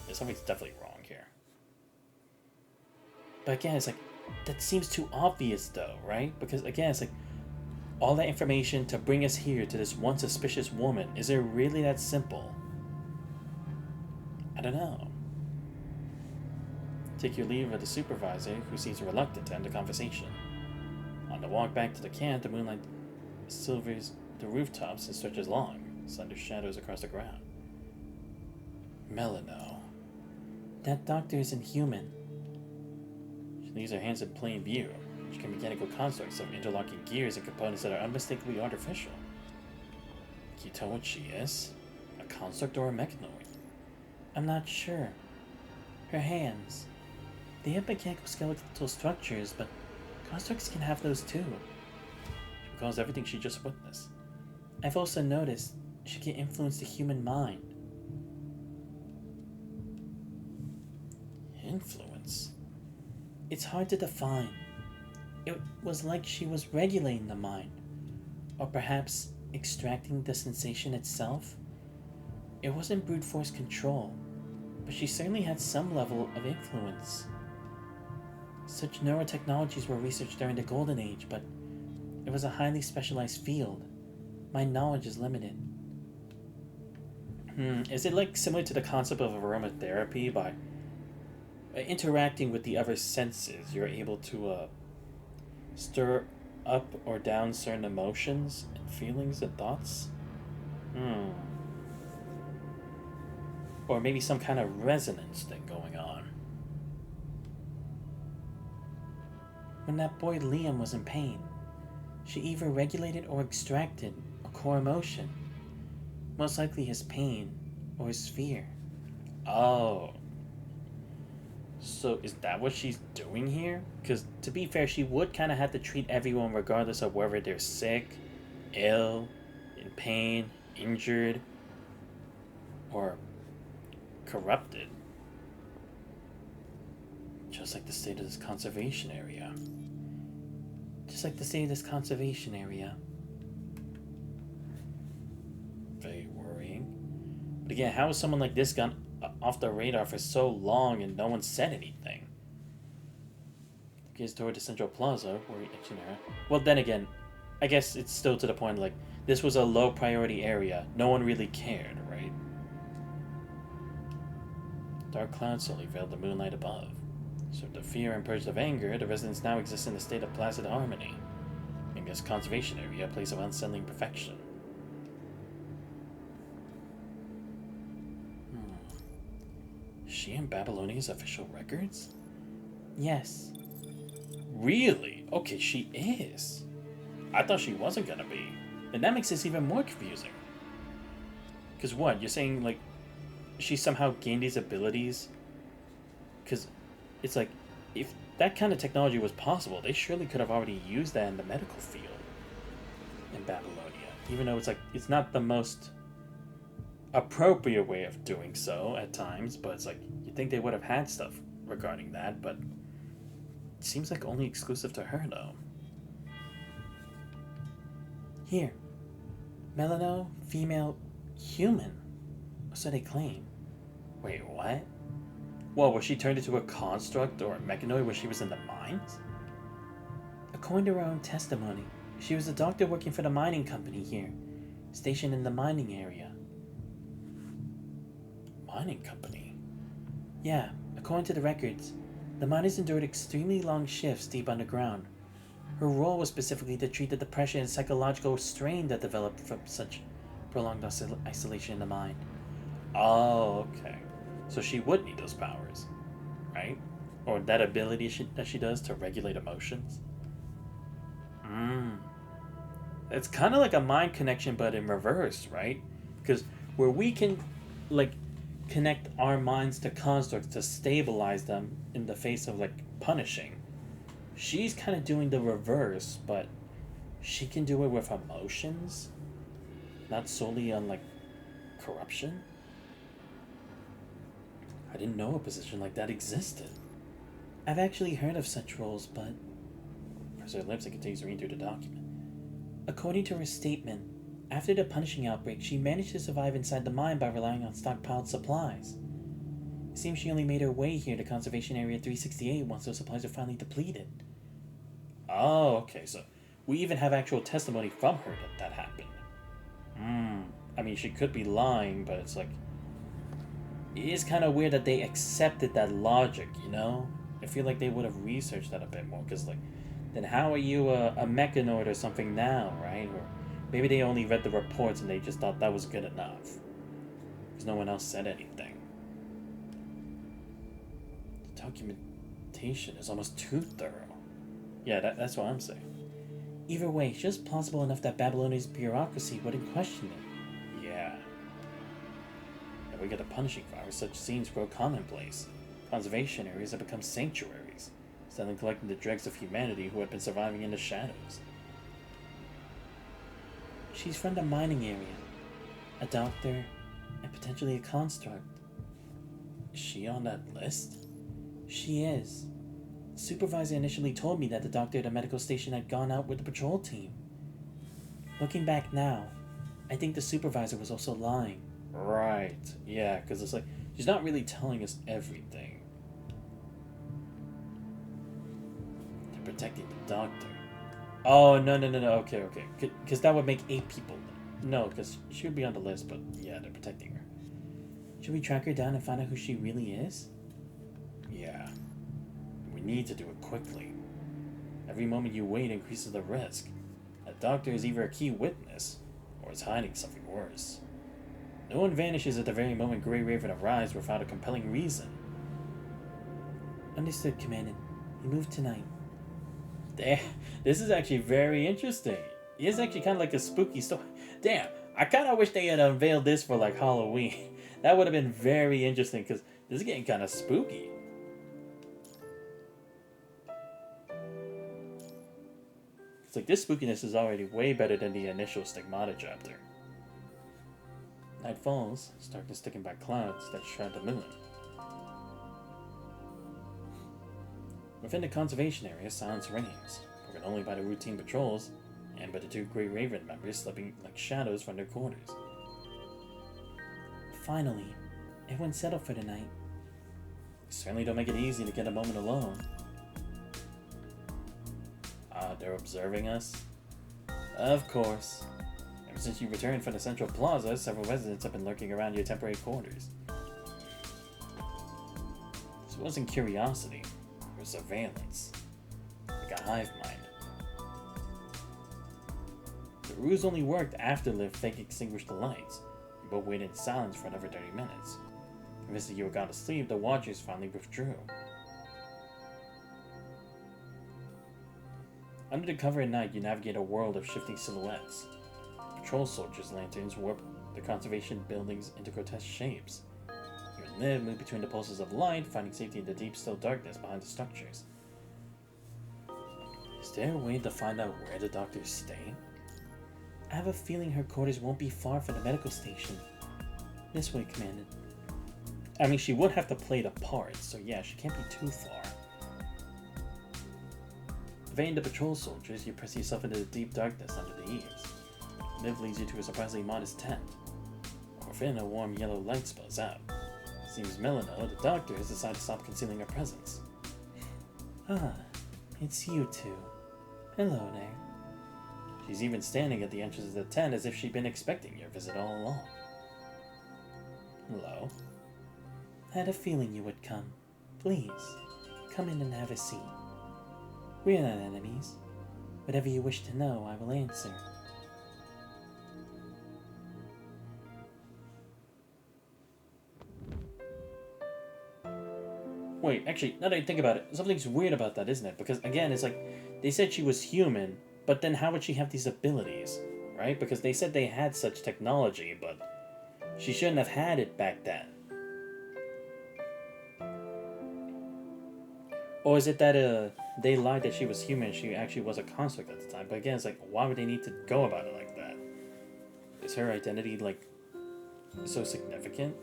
Yeah, something's definitely wrong here. But again, it's like, that seems too obvious though, right? Because again, it's like, all that information to bring us here to this one suspicious woman, is it really that simple? I don't know. Take your leave of the supervisor, who seems reluctant to end the conversation. On the walk back to the camp, the moonlight silvers the rooftops and stretches long, slender shadows across the ground. Melano. That doctor isn't human. She leaves her hands in plain view. She can mechanical constructs of interlocking gears and components that are unmistakably artificial. Can you tell what she is? A construct or a mechanoid? I'm not sure. Her hands. They have mechanical skeletal structures, but constructs can have those too. She recalls everything she just witnessed. I've also noticed she can influence the human mind. Influence? It's hard to define. It was like she was regulating the mind, or perhaps extracting the sensation itself. It wasn't brute force control, but she certainly had some level of influence. Such neurotechnologies were researched during the Golden Age, but it was a highly specialized field. My knowledge is limited. Is it like similar to the concept of aromatherapy? By interacting with the other senses, you're able to stir up or down certain emotions and feelings and thoughts? Or maybe some kind of resonance thing going on. When that boy Liam was in pain, she either regulated or extracted a core emotion. Most likely his pain or his fear. Oh. So is that what she's doing here? Because to be fair, she would kind of have to treat everyone regardless of whether they're sick, ill, in pain, injured, or corrupted. Just like the state of this conservation area. Just like the state of this conservation area. Very worrying. But again, how is someone like this gone off the radar for so long and no one said anything? Gets toward the Central Plaza, where well, then again, I guess it's still to the point, like, this was a low priority area. No one really cared, right? Dark clouds slowly veiled the moonlight above. So the fear and purge of anger, the residents now exist in a state of placid harmony. In this conservation area, a place of unsettling perfection. Is she in Babylonia's official records? Yes. Really? Okay, she is. I thought she wasn't gonna be. And that makes this even more confusing. Because what? You're saying, like, she somehow gained these abilities? Because it's like, if that kind of technology was possible, they surely could have already used that in the medical field in Babylonia. Even though it's like, it's not the most appropriate way of doing so at times, but it's like, you'd think they would have had stuff regarding that, but it seems like only exclusive to her, though. Here. Melano, female, human. So they claim. Wait, what? Well, was she turned into a construct or a mechanoid when she was in the mines? According to her own testimony, she was a doctor working for the mining company here, stationed in the mining area. Mining company? Yeah, according to the records, the miners endured extremely long shifts deep underground. Her role was specifically to treat the depression and psychological strain that developed from such prolonged isolation in the mine. Oh, okay. So she would need those powers, right? Or that ability that she does to regulate emotions. It's kind of like a mind connection, but in reverse, right? Because where we can, like, connect our minds to constructs to stabilize them in the face of, like, punishing, she's kind of doing the reverse, but she can do it with emotions, not solely on, like, corruption. I didn't know a position like that existed. I've actually heard of such roles, but... Press her lips and continues to read through the document. According to her statement, after the punishing outbreak, she managed to survive inside the mine by relying on stockpiled supplies. It seems she only made her way here to Conservation Area 368 once those supplies were finally depleted. Oh, okay, so we even have actual testimony from her that happened. I mean, she could be lying, but it's like... It is kind of weird that they accepted that logic, you know? I feel like they would have researched that a bit more, because, like, then how are you a mechanoid or something now, right? Or maybe they only read the reports and they just thought that was good enough, because no one else said anything. The documentation is almost too thorough. Yeah, that's what I'm saying. Either way, it's just plausible enough that Babylonia's bureaucracy wouldn't question it. Yeah. And we get a punishing virus, such scenes grow commonplace. Conservation areas have become sanctuaries, instead of collecting the dregs of humanity who had been surviving in the shadows. She's from the mining area, a doctor, and potentially a construct. Is she on that list? She is. The supervisor initially told me that the doctor at the medical station had gone out with the patrol team. Looking back now, I think the supervisor was also lying. Right, yeah, because it's like, she's not really telling us everything. They're protecting the doctor. Oh, no, okay. Because that would make 8 people. No, because she would be on the list, but yeah, they're protecting her. Should we track her down and find out who she really is? Yeah. We need to do it quickly. Every moment you wait increases the risk. A doctor is either a key witness, or is hiding something worse. No one vanishes at the very moment Grey Raven arrives without a compelling reason. Understood, Commandant. We move tonight. Damn, this is actually very interesting. It's actually kind of like a spooky story. Damn, I kind of wish they had unveiled this for like Halloween. That would have been very interesting because this is getting kind of spooky. It's like this spookiness is already way better than the initial Stigmata chapter. Night falls, darkness thickened by clouds that shroud the moon. Within the conservation area, silence reigns, broken only by the routine patrols and by the two Grey Raven members slipping like shadows from their quarters. Finally, everyone's settled for the night. We certainly don't make it easy to get a moment alone. They're observing us? Of course. Ever since you returned from the central plaza, several residents have been lurking around your temporary quarters. This wasn't curiosity. It was surveillance. Like a hive mind. The ruse only worked after the fake extinguished the lights. You both waited in silence for another 30 minutes. Convinced that you were gone to sleep, the watchers finally withdrew. Under the cover of night, you navigate a world of shifting silhouettes. Patrol soldiers' lanterns warp the conservation buildings into grotesque shapes. You and Liv move between the pulses of light, finding safety in the deep, still darkness behind the structures. Is there a way to find out where the doctors stay? I have a feeling her quarters won't be far from the medical station. This way, Commandant. I mean, she would have to play the part, so yeah, she can't be too far. Evading the patrol soldiers, you press yourself into the deep darkness under the eaves. Liv leads you to a surprisingly modest tent. Within, a warm yellow light spills out. Seems Melino, the doctor, has decided to stop concealing her presence. Ah, it's you two. Hello there. She's even standing at the entrance of the tent as if she'd been expecting your visit all along. Hello. I had a feeling you would come. Please, come in and have a seat. We are not enemies. Whatever you wish to know, I will answer. Wait, actually, now that I think about it, something's weird about that, isn't it? Because, again, it's like, they said she was human, but then how would she have these abilities, right? Because they said they had such technology, but she shouldn't have had it back then. Or is it that they lied that she was human and she actually was a construct at the time? But again, it's like, why would they need to go about it like that? Is her identity, like, so significant?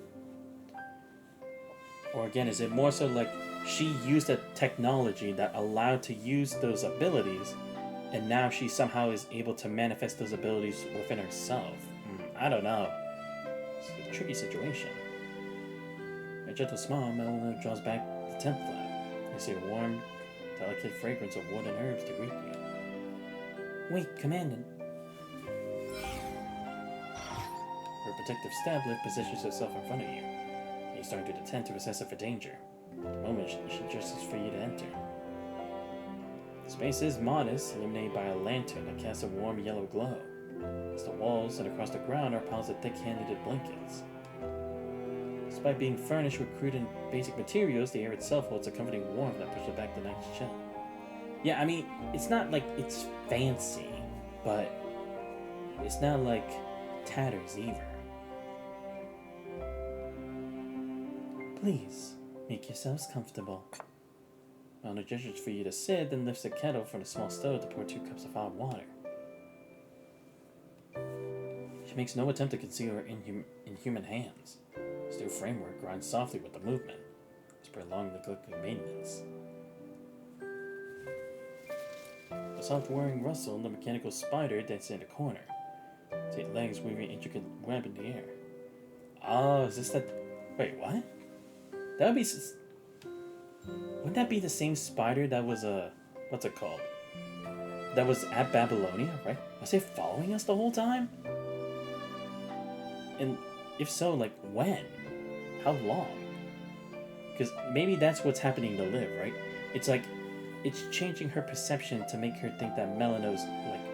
Or again, is it more so like she used a technology that allowed to use those abilities, and now she somehow is able to manifest those abilities within herself? I don't know. It's a tricky situation. A gentle smile, Melina draws back the tent flap. You see a warm, delicate fragrance of wood and herbs to greet you. Wait, Commandant. Her protective stab lift positions herself in front of you. You start into the tent to assess it for danger. At the moment, she gestures for you to enter. The space is modest, illuminated by a lantern that casts a warm yellow glow. As the walls and across the ground are piles of thick-handed blankets. Despite being furnished with crude and basic materials, the air itself holds a comforting warmth that pushes back the night's chill. Yeah, I mean, it's not like it's fancy, but it's not like tatters either. Please, make yourselves comfortable. Melina gestures for you to sit, then lifts a kettle from a small stove to pour 2 cups of hot water. She makes no attempt to conceal her inhuman hands. The steel framework grinds softly with the movement, as prolonged neglected maintenance. A soft whirring rustle and the mechanical spider dances in the corner, its 8 legs weaving intricate web in the air. Oh, is this that? Wait, what? That would be. Wouldn't that be the same spider that was what's it called? That was at Babylonia, right? Was it following us the whole time? And if so, like when? How long? Because maybe that's what's happening to Liv, right? It's like it's changing her perception to make her think that Melino's like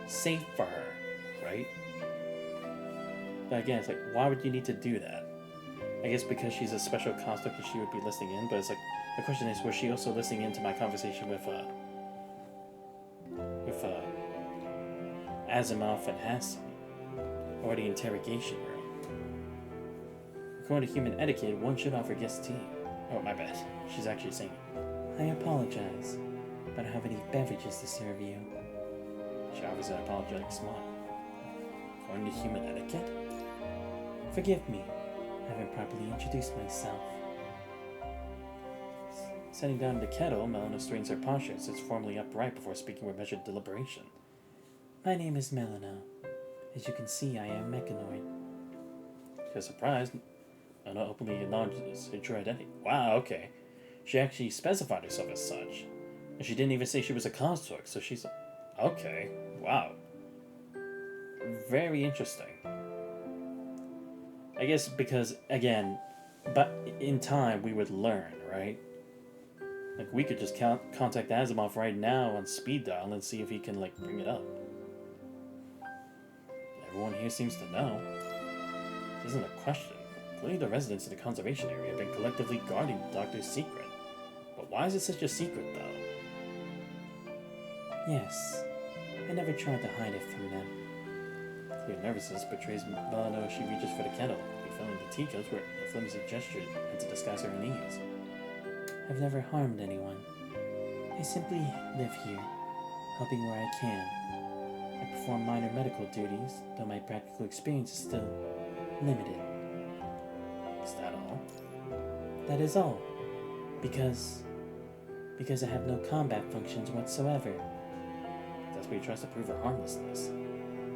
safe for her, right? again, it's like, why would you need to do that? I guess because she's a special construct, she would be listening in. But it's like, the question is, was she also listening into my conversation with Asimov and Hassan, or the interrogation room? According to human etiquette, one should offer guests tea. Oh, my bad. She's actually saying, I apologize, but I have any beverages to serve you. She offers an apologetic smile. According to human etiquette? Forgive me, I haven't properly introduced myself. Setting down the kettle, Melina straigens her posture and sits formally upright before speaking with measured deliberation. My name is Melina. As you can see, I am mechanoid. To her surprise, Melina openly acknowledges her true identity. Wow, okay. She actually specified herself as such. And she didn't even say she was a construct, so she's... Okay, wow. Very interesting. I guess because, again, but in time we would learn, right? Like, we could just contact Asimov right now on speed dial and see if he can, like, bring it up. Everyone here seems to know. This isn't a question. Clearly the residents of the conservation area have been collectively guarding the doctor's secret. But why is it such a secret, though? Yes. I never tried to hide it from them. Clear nervousness betrays Melina as she reaches for the kettle, refilling the teacups with a flimsy gesture and to disguise her unease. I've never harmed anyone. I simply live here, helping where I can. I perform minor medical duties, though my practical experience is still limited. Is that all? That is all. Because I have no combat functions whatsoever. That's where he tries to prove her harmlessness.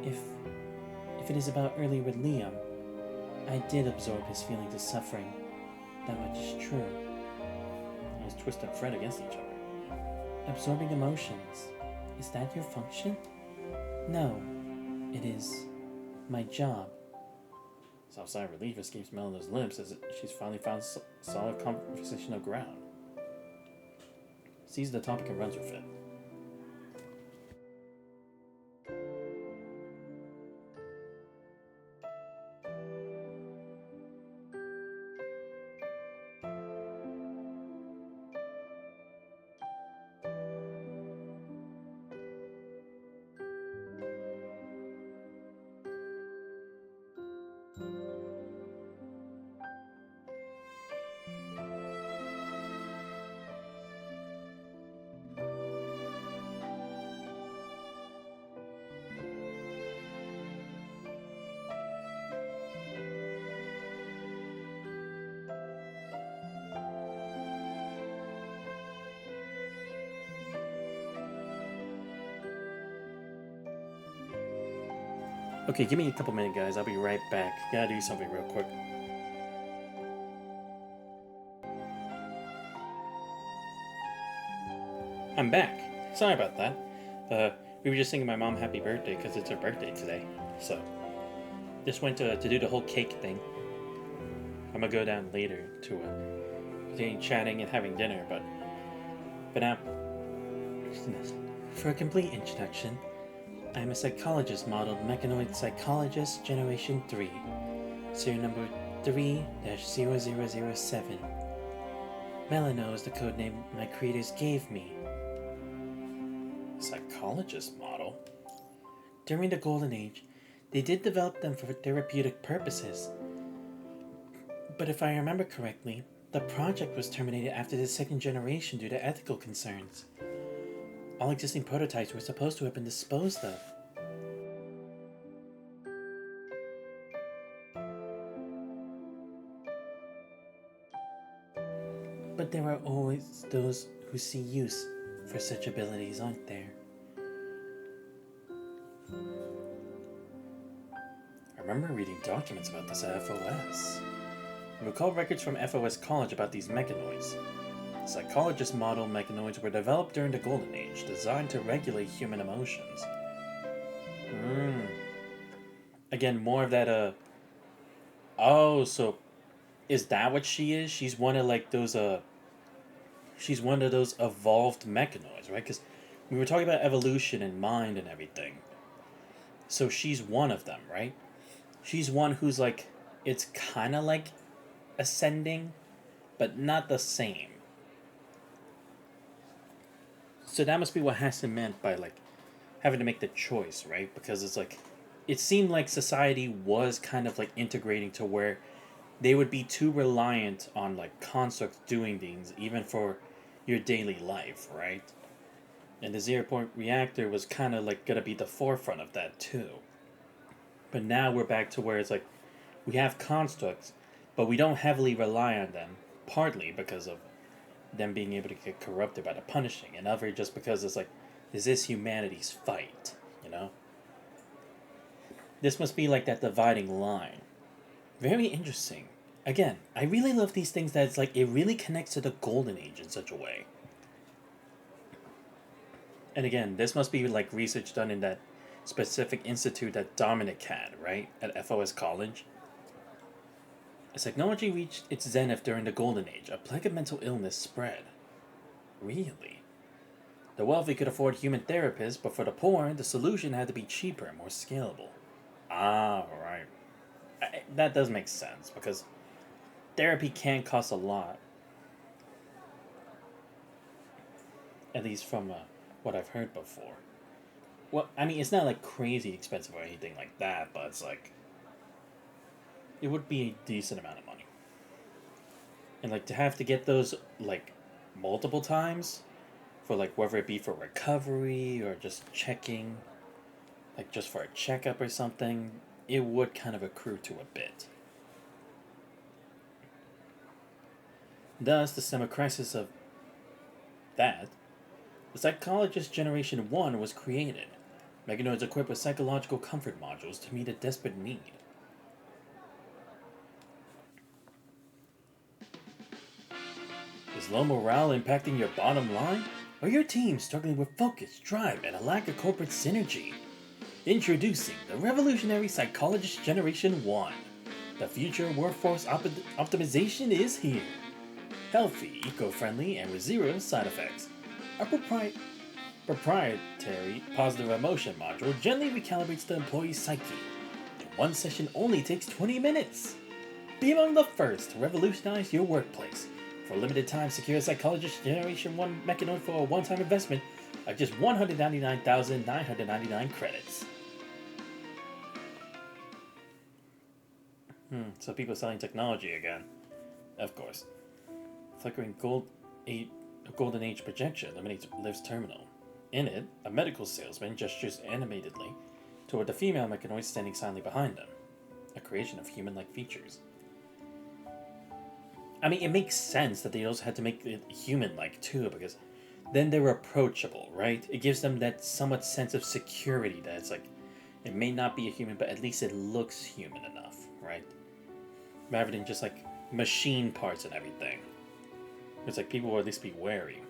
If it is about earlier with Liam, I did absorb his feelings of suffering. That much is true. His twist and fret against each other. Absorbing emotions. Is that your function? No. It is my job. Soft sigh of relief escapes Melina's lips as she's finally found solid conversational ground. Seizes the topic and runs with it. Okay, give me a couple minutes, guys. I'll be right back. Gotta do something real quick. I'm back. Sorry about that. We were just singing my mom happy birthday because it's her birthday today. So, just went to do the whole cake thing. I'm gonna go down later to continue chatting and having dinner, but now, for a complete introduction, I am a psychologist modeled mechanoid psychologist generation 3, serial number 3-0007. Melino is the codename my creators gave me. Psychologist model? During the Golden Age, they did develop them for therapeutic purposes. But if I remember correctly, the project was terminated after the second generation due to ethical concerns. All existing prototypes were supposed to have been disposed of. But there are always those who see use for such abilities, aren't there? I remember reading documents about this at FOS. I recall records from FOS College about these mechanoids. Psychologist model mechanoids were developed during the Golden Age, designed to regulate human emotions. Again, more of that, Oh, so is that what she is? She's one of like those, she's one of those evolved mechanoids, right? Because we were talking about evolution and mind and everything. So she's one of them, right? she's one who's like, it's kind of like ascending, but not the same. So that must be what Hassan meant by like having to make the choice, right? Because it's like, it seemed like society was kind of like integrating to where they would be too reliant on like constructs doing things even for your daily life, right? And the zero point reactor was kind of like gonna be the forefront of that too. But now we're back to where it's like we have constructs, but we don't heavily rely on them, partly because of them being able to get corrupted by the punishing, and other just because it's like, this is humanity's fight, you know? This must be like that dividing line. Very interesting. Again, I really love these things that it's like it really connects to the Golden Age in such a way. And again, this must be like research done in that specific institute that Dominic had, right? At FOS College. As technology reached its zenith during the Golden Age, a plague of mental illness spread. Really? The wealthy could afford human therapists, but for the poor, the solution had to be cheaper and more scalable. Ah, right. That does make sense, because therapy can cost a lot. At least from what I've heard before. Well, I mean, it's not like crazy expensive or anything like that, but it's like, it would be a decent amount of money. And like to have to get those like multiple times for like whether it be for recovery or just checking, like just for a checkup or something, it would kind of accrue to a bit. Thus, the stem crisis of that, the Psychologist Generation 1 was created. Mechanoids equipped with psychological comfort modules to meet a desperate need. Is low morale impacting your bottom line? Or your team struggling with focus, drive, and a lack of corporate synergy? Introducing the revolutionary Psychologist Generation 1. The future workforce optimization is here. Healthy, eco-friendly, and with zero side effects. Our proprietary positive emotion module gently recalibrates the employee's psyche. And one session only takes 20 minutes. Be among the first to revolutionize your workplace. For a limited time, secure Psychologist Generation 1 Mechanoid for a one-time investment of just 199,999 credits. So people selling technology again. Of course. Flickering golden age projection illuminates Liv's terminal. In it, a medical salesman gestures animatedly toward the female mechanoid standing silently behind them, a creation of human-like features. I mean, it makes sense that they also had to make it human-like too, because then they're approachable, right? It gives them that somewhat sense of security that it's like, it may not be a human, but at least it looks human enough, right? Rather than just like machine parts and everything. It's like people will at least be wary.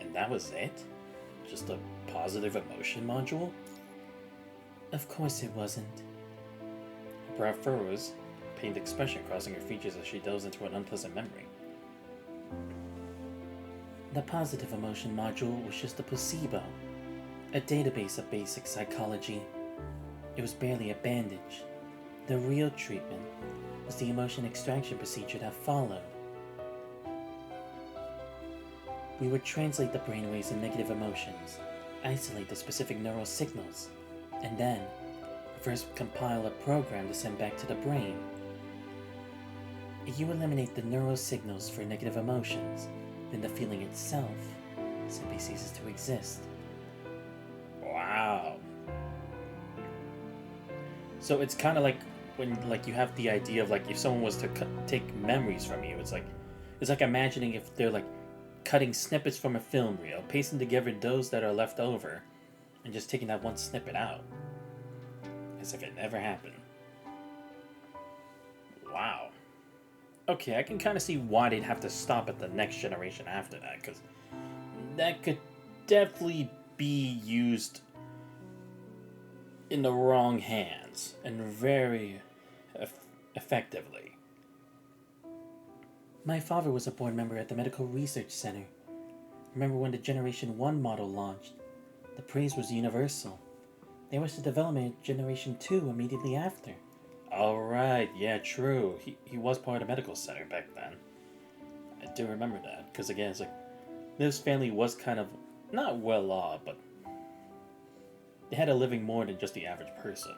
And that was it? Just a positive emotion module? Of course it wasn't. Her brow furrows, pained expression crossing her features as she delves into an unpleasant memory. The positive emotion module was just a placebo, a database of basic psychology. It was barely a bandage. The real treatment was the emotion extraction procedure that followed. We would translate the brainwaves and negative emotions, isolate the specific neural signals, and then first compile a program to send back to the brain. If you eliminate the neural signals for negative emotions, then the feeling itself simply ceases to exist. Wow. So it's kind of like when like you have the idea of like if someone was to take memories from you, it's like imagining if they're like cutting snippets from a film reel, pasting together those that are left over, and just taking that one snippet out. As if it never happened. Wow. Okay, I can kind of see why they'd have to stop at the next generation after that, because that could definitely be used in the wrong hands, and very effectively. My father was a board member at the Medical Research Center. Remember when the Generation 1 model launched? The praise was universal. There was the development of Generation 2 immediately after. Alright, yeah, true. He was part of the medical center back then. I do remember that, because again, it's like, this family was kind of, not well off, but they had a living more than just the average person.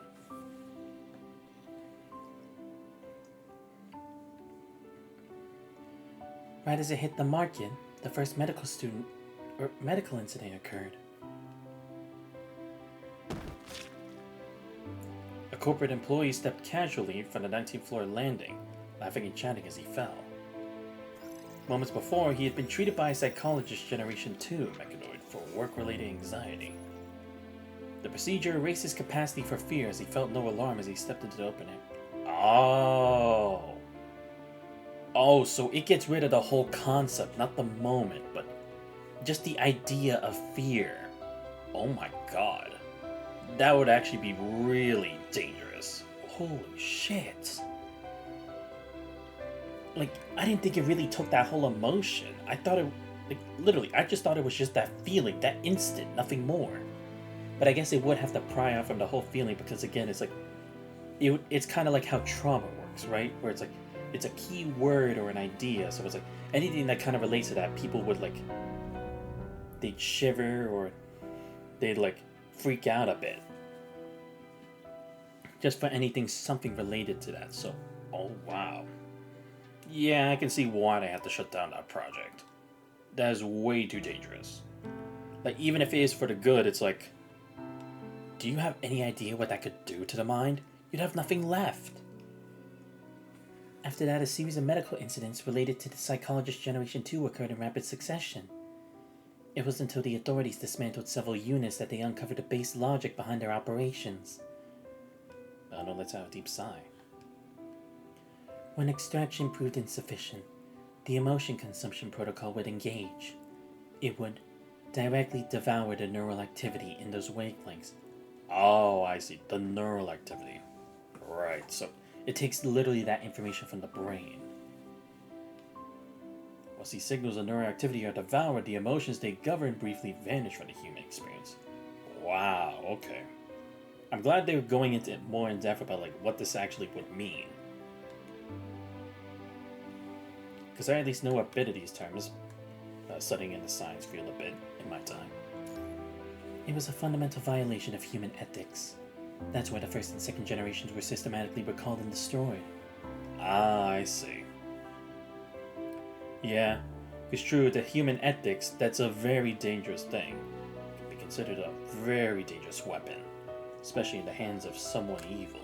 Right as it hit the market, the first medical incident occurred. A corporate employee stepped casually from the 19th floor landing, laughing and chatting as he fell. Moments before, he had been treated by a psychologist Generation 2 mechanoid for work-related anxiety. The procedure erased his capacity for fear as he felt no alarm as he stepped into the opening. Oh, so it gets rid of the whole concept, not the moment, but just the idea of fear. Oh my god. That would actually be really dangerous. Holy shit. Like, I didn't think it really took that whole emotion. I thought it, like, literally, I just thought it was just that feeling, that instant, nothing more. But I guess it would have to pry off from the whole feeling because, again, it's like, it's kind of like how trauma works, right? Where it's like, it's a key word or an idea, so it's like, anything that kind of relates to that, people would, like, they'd shiver or they'd, like, freak out a bit. Just for anything, something related to that, so, oh wow. Yeah, I can see why they have to shut down that project. That is way too dangerous. Like, even if it is for the good, it's like, do you have any idea what that could do to the mind? You'd have nothing left. After that, a series of medical incidents related to the psychologist Generation 2 occurred in rapid succession. It was until the authorities dismantled several units that they uncovered the base logic behind their operations. Oh no, let's have a deep sigh. When extraction proved insufficient, the emotion consumption protocol would engage. It would directly devour the neural activity in those wavelengths. Oh, I see. The neural activity. Right, so it takes literally that information from the brain. Once these signals of neural activity are devoured, the emotions they govern briefly vanish from the human experience. Wow, okay. I'm glad they were going into more in depth about like what this actually would mean. Because I at least know a bit of these terms, studying in the science field a bit in my time. It was a fundamental violation of human ethics. That's why the first and second generations were systematically recalled and destroyed. Ah, I see. Yeah, it's true, the human ethics, that's a very dangerous thing. It can be considered a very dangerous weapon, especially in the hands of someone evil.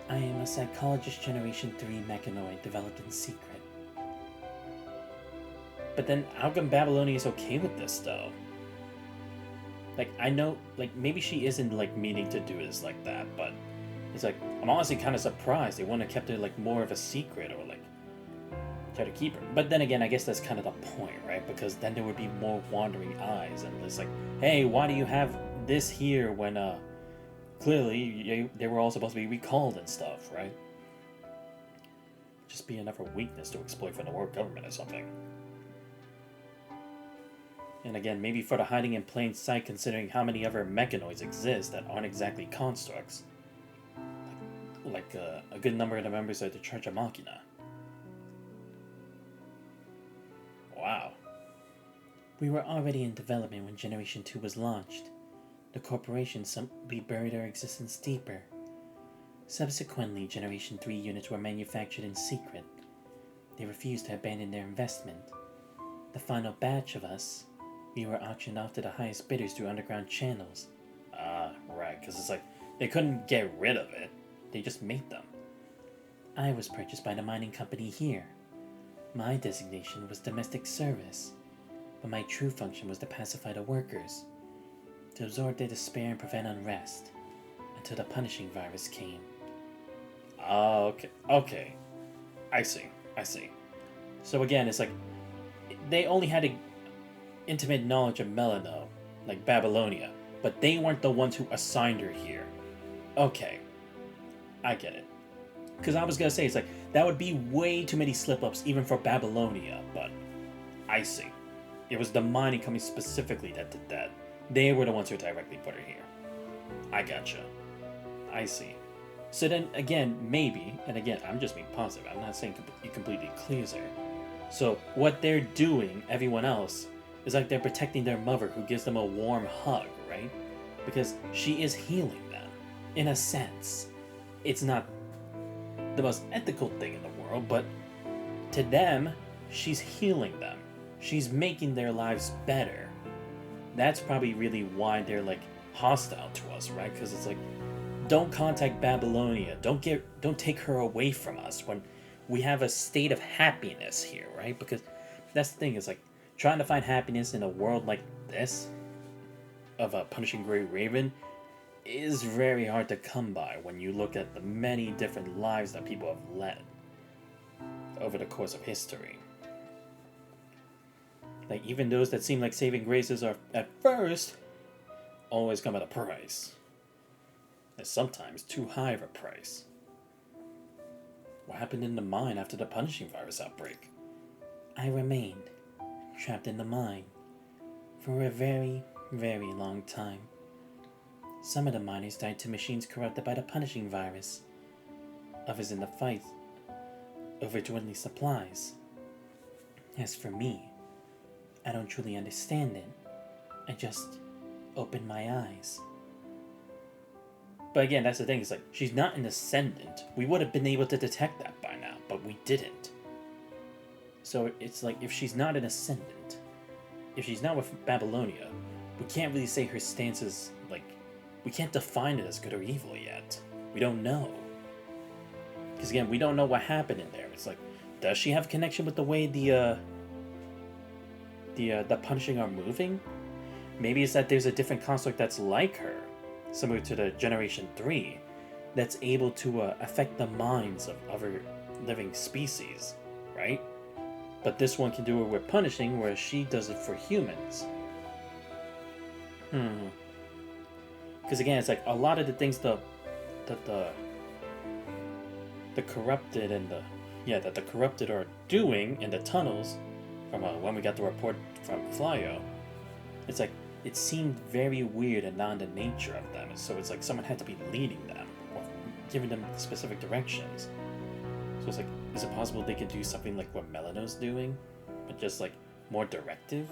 I am a psychologist Generation 3 mechanoid developed in secret. But then, how come Babylonia is okay with this, though? Like, I know, like, maybe she isn't, like, meaning to do this like that, but it's like, I'm honestly kind of surprised they wouldn't have kept it, like, more of a secret, or, like, try to keep her. But then again, I guess that's kind of the point, right? Because then there would be more wandering eyes, and it's like, hey, why do you have this here when, clearly, they were all supposed to be recalled and stuff, right? Just be another weakness to exploit from the world government or something. And again, maybe for the hiding in plain sight, considering how many other mechanoids exist that aren't exactly constructs. Like a good number of the members of the Church of Machina. Wow. We were already in development when Generation 2 was launched. The corporation simply buried our existence deeper. Subsequently, Generation 3 units were manufactured in secret. They refused to abandon their investment. The final batch of us, we were auctioned off to the highest bidders through underground channels. Ah, right, because it's like, they couldn't get rid of it. They just made them. I was purchased by the mining company here. My designation was domestic service, but my true function was to pacify the workers, to absorb their despair and prevent unrest, until the punishing virus came. Oh, okay. I see. So again, it's like, they only had a intimate knowledge of Melano, like Babylonia, but they weren't the ones who assigned her here. Okay, I get it. Because I was gonna say, it's like, that would be way too many slip-ups even for Babylonia, but I see. It was the mining company specifically that did that. They were the ones who directly put her here. I gotcha. I see. So then, again, maybe, and again, I'm just being positive. I'm not saying you completely clears her. So what they're doing, everyone else, is like they're protecting their mother who gives them a warm hug, right? Because she is healing them, in a sense. It's not the most ethical thing in the world, but to them, she's healing them. She's making their lives better. That's probably really why they're like hostile to us, right? Because it's like, don't contact Babylonia. Don't take her away from us when we have a state of happiness here, right? Because that's the thing, is like trying to find happiness in a world like this of a punishing Grey Raven is very hard to come by when you look at the many different lives that people have led over the course of history. Like, even those that seem like saving graces are, at first, always come at a price. And sometimes too high of a price. What happened in the mine after the punishing virus outbreak? I remained trapped in the mine for a very, very long time. Some of the miners died to machines corrupted by the punishing virus. Others in the fight over dwindling supplies. As for me, I don't truly understand it. I just opened my eyes. But again, that's the thing, it's like, she's not an ascendant. We would have been able to detect that by now, but we didn't. So it's like, if she's not an ascendant, if she's not with Babylonia, we can't really say her stance is, like, we can't define it as good or evil yet. We don't know. Because again, we don't know what happened in there. It's like, does she have a connection with the way the punishing are moving? Maybe it's that there's a different construct that's like her, similar to the Generation 3, that's able to affect the minds of other living species, right? But this one can do it with punishing, whereas she does it for humans. Because again, it's like a lot of the things that the corrupted and that the corrupted are doing in the tunnels, from when we got the report from Flyo, it's like, it seemed very weird and not in the nature of them. So it's like someone had to be leading them or giving them specific directions. So it's like, is it possible they could do something like what Melano's doing, but just like more directive?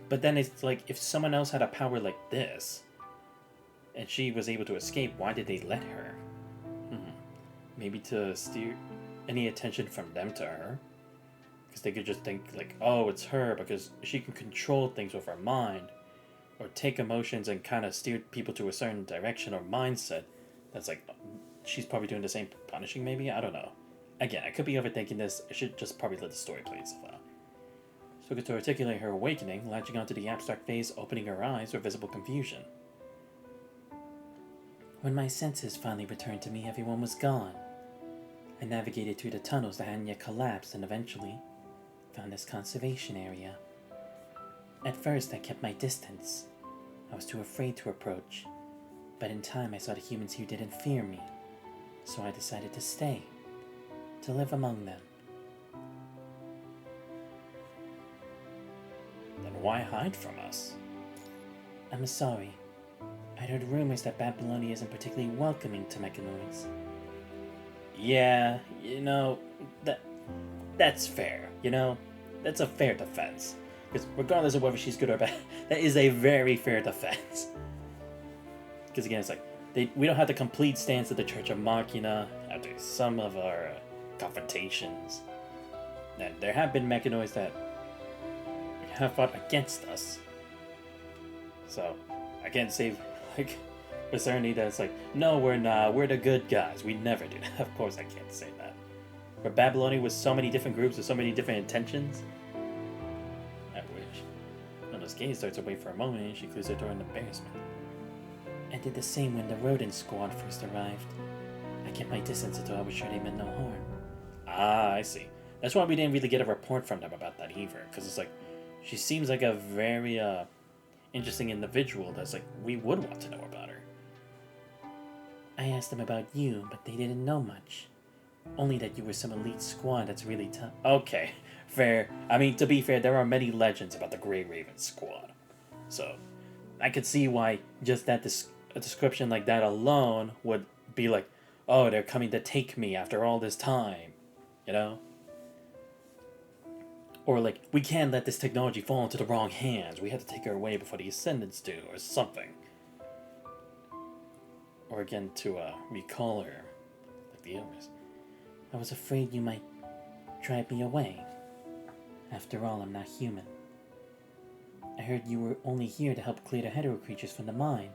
But then it's like, if someone else had a power like this, and she was able to escape, why did they let her? Maybe to steer any attention from them to her? Because they could just think like, oh, it's her because she can control things with her mind, or take emotions and kind of steer people to a certain direction or mindset. That's like, she's probably doing the same punishing, maybe? I don't know. Again, I could be overthinking this. I should just probably let the story play itself out. So to articulate her awakening, latching onto the abstract phase, opening her eyes with visible confusion. When my senses finally returned to me, everyone was gone. I navigated through the tunnels that hadn't yet collapsed and eventually found this conservation area. At first, I kept my distance. I was too afraid to approach, but in time I saw the humans here didn't fear me, so I decided to stay, to live among them. Then why hide from us? I'm sorry. I heard rumors that Babylonia isn't particularly welcoming to mechanoids. Yeah, that's fair, That's a fair defense. Because regardless of whether she's good or bad, that is a very fair defense. Because again, it's like, we don't have the complete stance of the Church of Machina after some of our confrontations. And there have been mechanoids that have fought against us. So, I can't say, like, with certainty that it's like, no, we're not, we're the good guys. We never do that. Of course I can't say that. But Babylonia with so many different groups with so many different intentions. At which, when those gaze starts away for a moment and she clears her door in embarrassment. I did the same when the rodent squad first arrived. I kept my distance until I was sure they meant no harm. Ah, I see. That's why we didn't really get a report from them about that either. Because it's like, she seems like a very interesting individual that's like, we would want to know about her. I asked them about you, but they didn't know much. Only that you were some elite squad that's really tough. Okay, fair. I mean, to be fair, there are many legends about the Grey Raven Squad. So, I could see why just that a description like that alone would be like, oh, they're coming to take me after all this time. You know? Or like, we can't let this technology fall into the wrong hands. We have to take her away before the Ascendants do, or something. Or again, to recall her, like the others. I was afraid you might drive me away. After all, I'm not human. I heard you were only here to help clear the hetero creatures from the mine.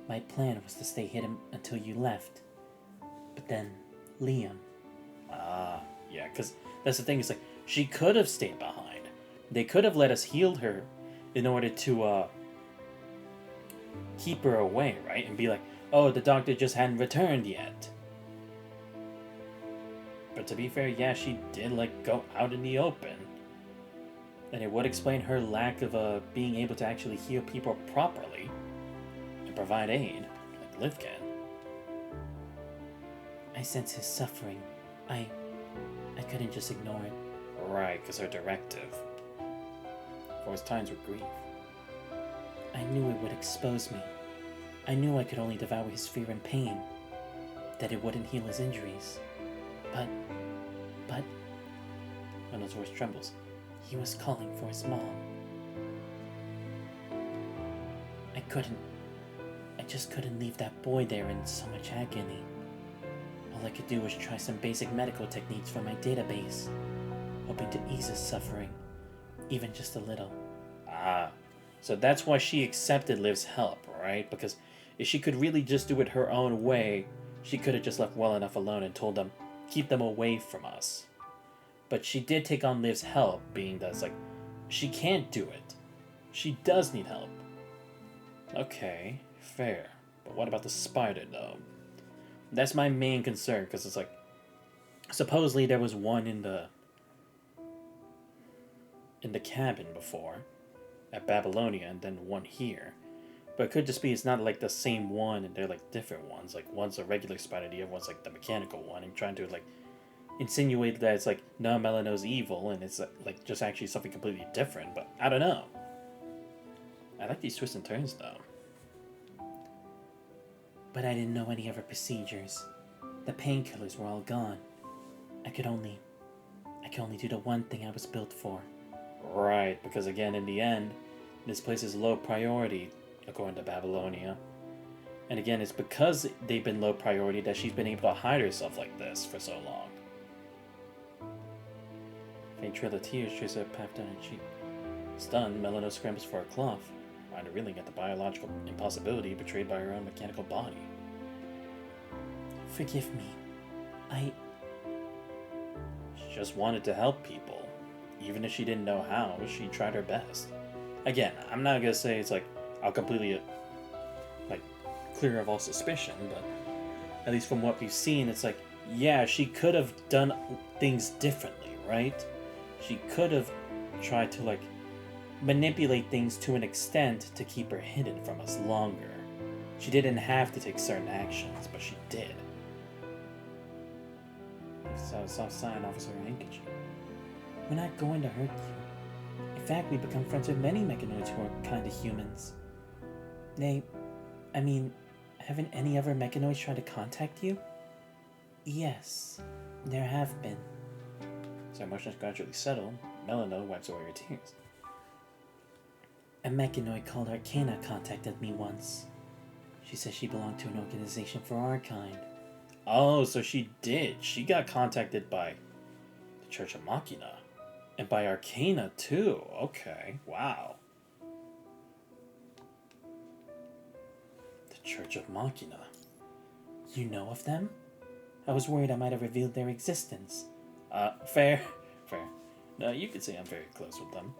My plan was to stay hidden until you left. But then, Liam. Ah, yeah, because that's the thing, it's like, she could have stayed behind. They could have let us heal her in order to keep her away, right? And be like, oh, the doctor just hadn't returned yet. But to be fair, yeah, she did, like, go out in the open. And it would explain her lack of being able to actually heal people properly and provide aid, like Liv can. I sense his suffering. I couldn't just ignore it. Right, because her directive. For his times with grief. I knew it would expose me. I knew I could only devour his fear and pain. That it wouldn't heal his injuries. But... Reynolds' voice trembles. He was calling for his mom. I just couldn't leave that boy there in so much agony. All I could do was try some basic medical techniques from my database, hoping to ease his suffering, even just a little. Ah, so that's why she accepted Liv's help, right? Because if she could really just do it her own way, she could have just left well enough alone and told them, keep them away from us. But she did take on Liv's help, being that it's like, she can't do it. She does need help. Okay, fair. But what about the spider, though? That's my main concern, because it's like, supposedly there was one in the cabin before, at Babylonia, and then one here. But it could just be it's not like the same one, and they're like different ones. Like, one's a regular spider, the other one's like the mechanical one, and trying to like insinuate that it's like, no, Melano's evil, and it's like just actually something completely different, but I don't know. I like these twists and turns, though. But I didn't know any other procedures. The painkillers were all gone. I could only do the one thing I was built for. Right, because again, in the end, this place is low priority, according to Babylonia. And again, it's because they've been low priority that she's been able to hide herself like this for so long. Faint trail of tears traces her path down her cheek. Stunned, Melano scrambles for her cloth, trying to reeling at the biological impossibility betrayed by her own mechanical body. Forgive me. She just wanted to help people. Even if she didn't know how, she tried her best. Again, I'm not gonna say it's like, I'll completely, like, clear of all suspicion, but at least from what we've seen, it's like, yeah, she could have done things differently, right? She could have tried to, like, manipulate things to an extent to keep her hidden from us longer. She didn't have to take certain actions, but she did. Soft sign, Officer Hankichi. We're not going to hurt you. In fact, we've become friends with many mechanoids who are kind of humans. Haven't any other mechanoids tried to contact you? Yes, there have been. As her emotions gradually settle, Melano wipes away her tears. A mechanoid called Arcana contacted me once. She said she belonged to an organization for our kind. Oh, so she did. She got contacted by the Church of Machina. And by Arcana, too. Okay, wow. The Church of Machina. You know of them? I was worried I might have revealed their existence. Fair. No, you could say I'm very close with them.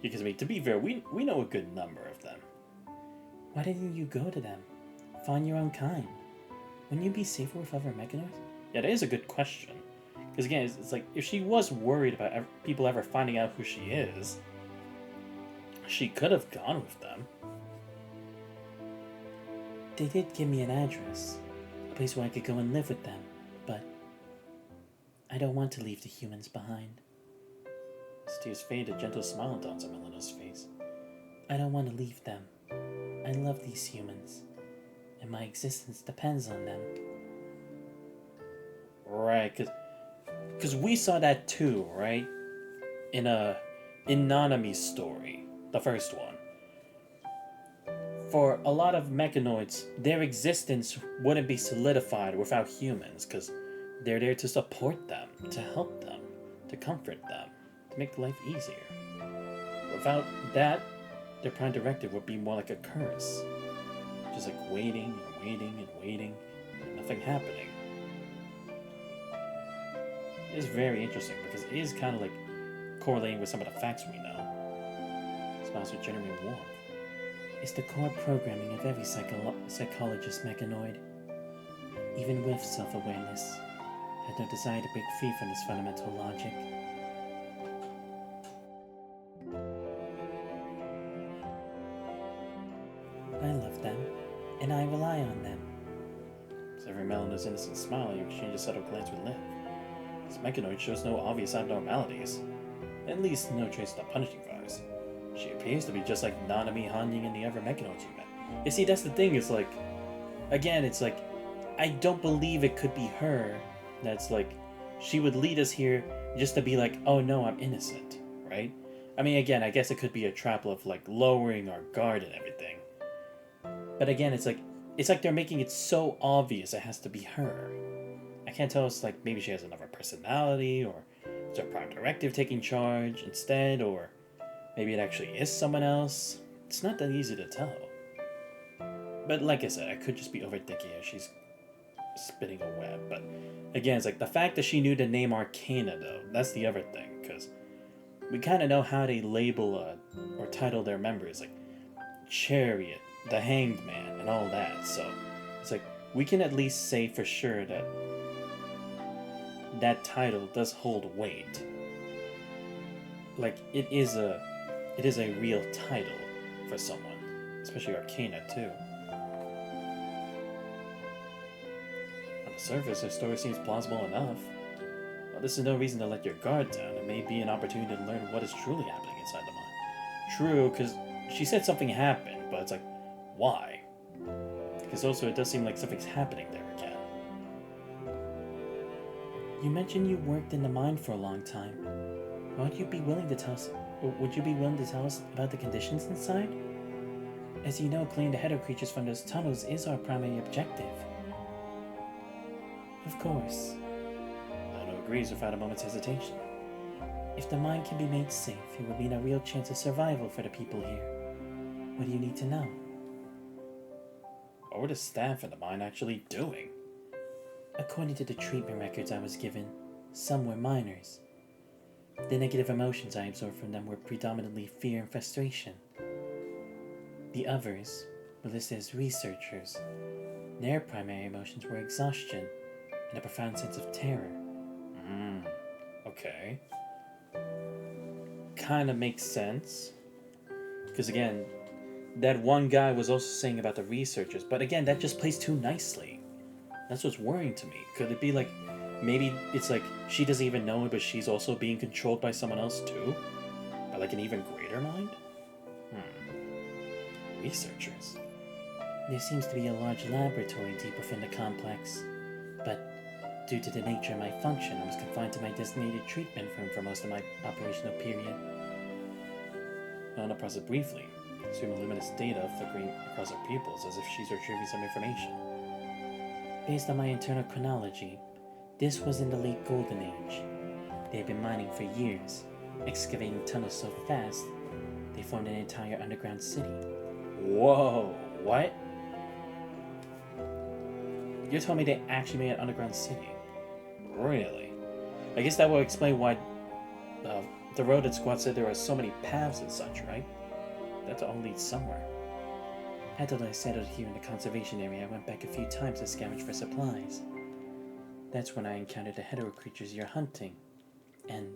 Because, I mean, to be fair, we know a good number of them. Why didn't you go to them? Find your own kind. Wouldn't you be safer with other mechanoids? Yeah, that is a good question. Because, again, it's like, if she was worried about people ever finding out who she is, She could have gone with them. They did give me an address, a place where I could go and live with them, but I don't want to leave the humans behind. As tears fade, a gentle smile dawns on Melena's face. I don't want to leave them. I love these humans, and my existence depends on them. Right, because we saw that too, right? In Nanami's story, the first one. For a lot of mechanoids, their existence wouldn't be solidified without humans, because they're there to support them, to help them, to comfort them, to make life easier. Without that, their prime directive would be more like a curse. Just like waiting and waiting and waiting, and nothing happening. It is very interesting because it is kind of like correlating with some of the facts we know. Smiles with genuine warmth. It's the core programming of every psychologist mechanoid. Even with self-awareness, had no desire to break free from this fundamental logic. I love them, and I rely on them. Severing Melena's innocent smile, you exchange a subtle glance with Liv. This mechanoid shows no obvious abnormalities. At least no trace of the punishing vibes. She appears to be just like Nanami, Hanying, and the other mechanoids you met. You see, that's the thing, it's like... Again, it's like... I don't believe it could be her. That's like... She would lead us here just to be like, oh no, I'm innocent, right? I mean, again, I guess it could be a trap of like lowering our guard and everything. But again, it's like they're making it so obvious it has to be her. I can't tell, it's like maybe she has another personality, or it's her prime directive taking charge instead, or maybe it actually is someone else. It's not that easy to tell. But like I said, I could just be overthinking it. She's spinning a web. But again, it's like the fact that she knew the name Arcana, though, that's the other thing, because we kind of know how they label or title their members, like Chariot, the Hanged Man, and all that. So it's like we can at least say for sure that that title does hold weight. Like it is a real title for someone, especially Arcana too. On the surface, her story seems plausible enough. Well, this is no reason to let your guard down. It may be an opportunity to learn what is truly happening inside the mind. True, because she said something happened, but it's like, why? Because also it does seem like something's happening there again. You mentioned you worked in the mine for a long time. Would you be willing to tell us about the conditions inside? As you know, clearing the header creatures from those tunnels is our primary objective. Of course. Lano agrees without a moment's hesitation. If the mine can be made safe, it will mean a real chance of survival for the people here. What do you need to know? What were the staff in the mine actually doing? According to the treatment records I was given, some were miners. The negative emotions I absorbed from them were predominantly fear and frustration. The others were listed as researchers. Their primary emotions were exhaustion and a profound sense of terror. Okay. Kind of makes sense. Because again, that one guy was also saying about the researchers, but again, that just plays too nicely. That's what's worrying to me. Could it be like, maybe it's like she doesn't even know it, but she's also being controlled by someone else too? By like an even greater mind? Researchers. There seems to be a large laboratory deep within the complex, but due to the nature of my function, I was confined to my designated treatment room for most of my operational period. Lana processed briefly, assuming luminous data flickering across her pupils as if she's retrieving some information. Based on my internal chronology, this was in the late Golden Age. They had been mining for years, excavating tunnels so fast, they formed an entire underground city. Whoa, what? You're telling me they actually made an underground city? Really? I guess that will explain why the Rodent Squad said there are so many paths and such, right? That all leads somewhere. After I settled here in the conservation area, I went back a few times to scavenge for supplies. That's when I encountered the hetero creatures you're hunting, and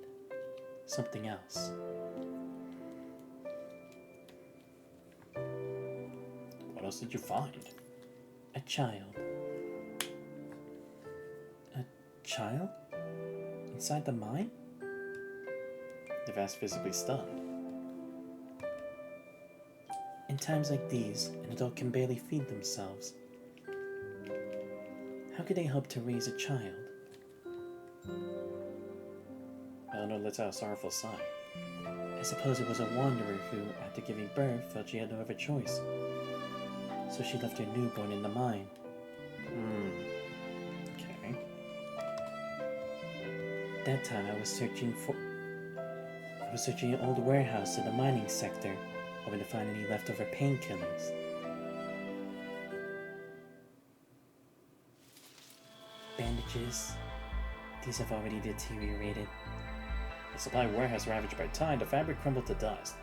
something else. else did you find? A child. A child? Inside the mine? The vast physically stunned. In times like these, an adult can barely feed themselves. How could they hope to raise a child? Eleanor lets out a sorrowful sigh. I suppose it was a wanderer who, after giving birth, felt she had no other choice. So she left her newborn in the mine. Okay. That time I was searching an old warehouse in the mining sector, hoping to find any leftover painkillers. Bandages. These have already deteriorated. The supply warehouse ravaged by time, the fabric crumbled to dust,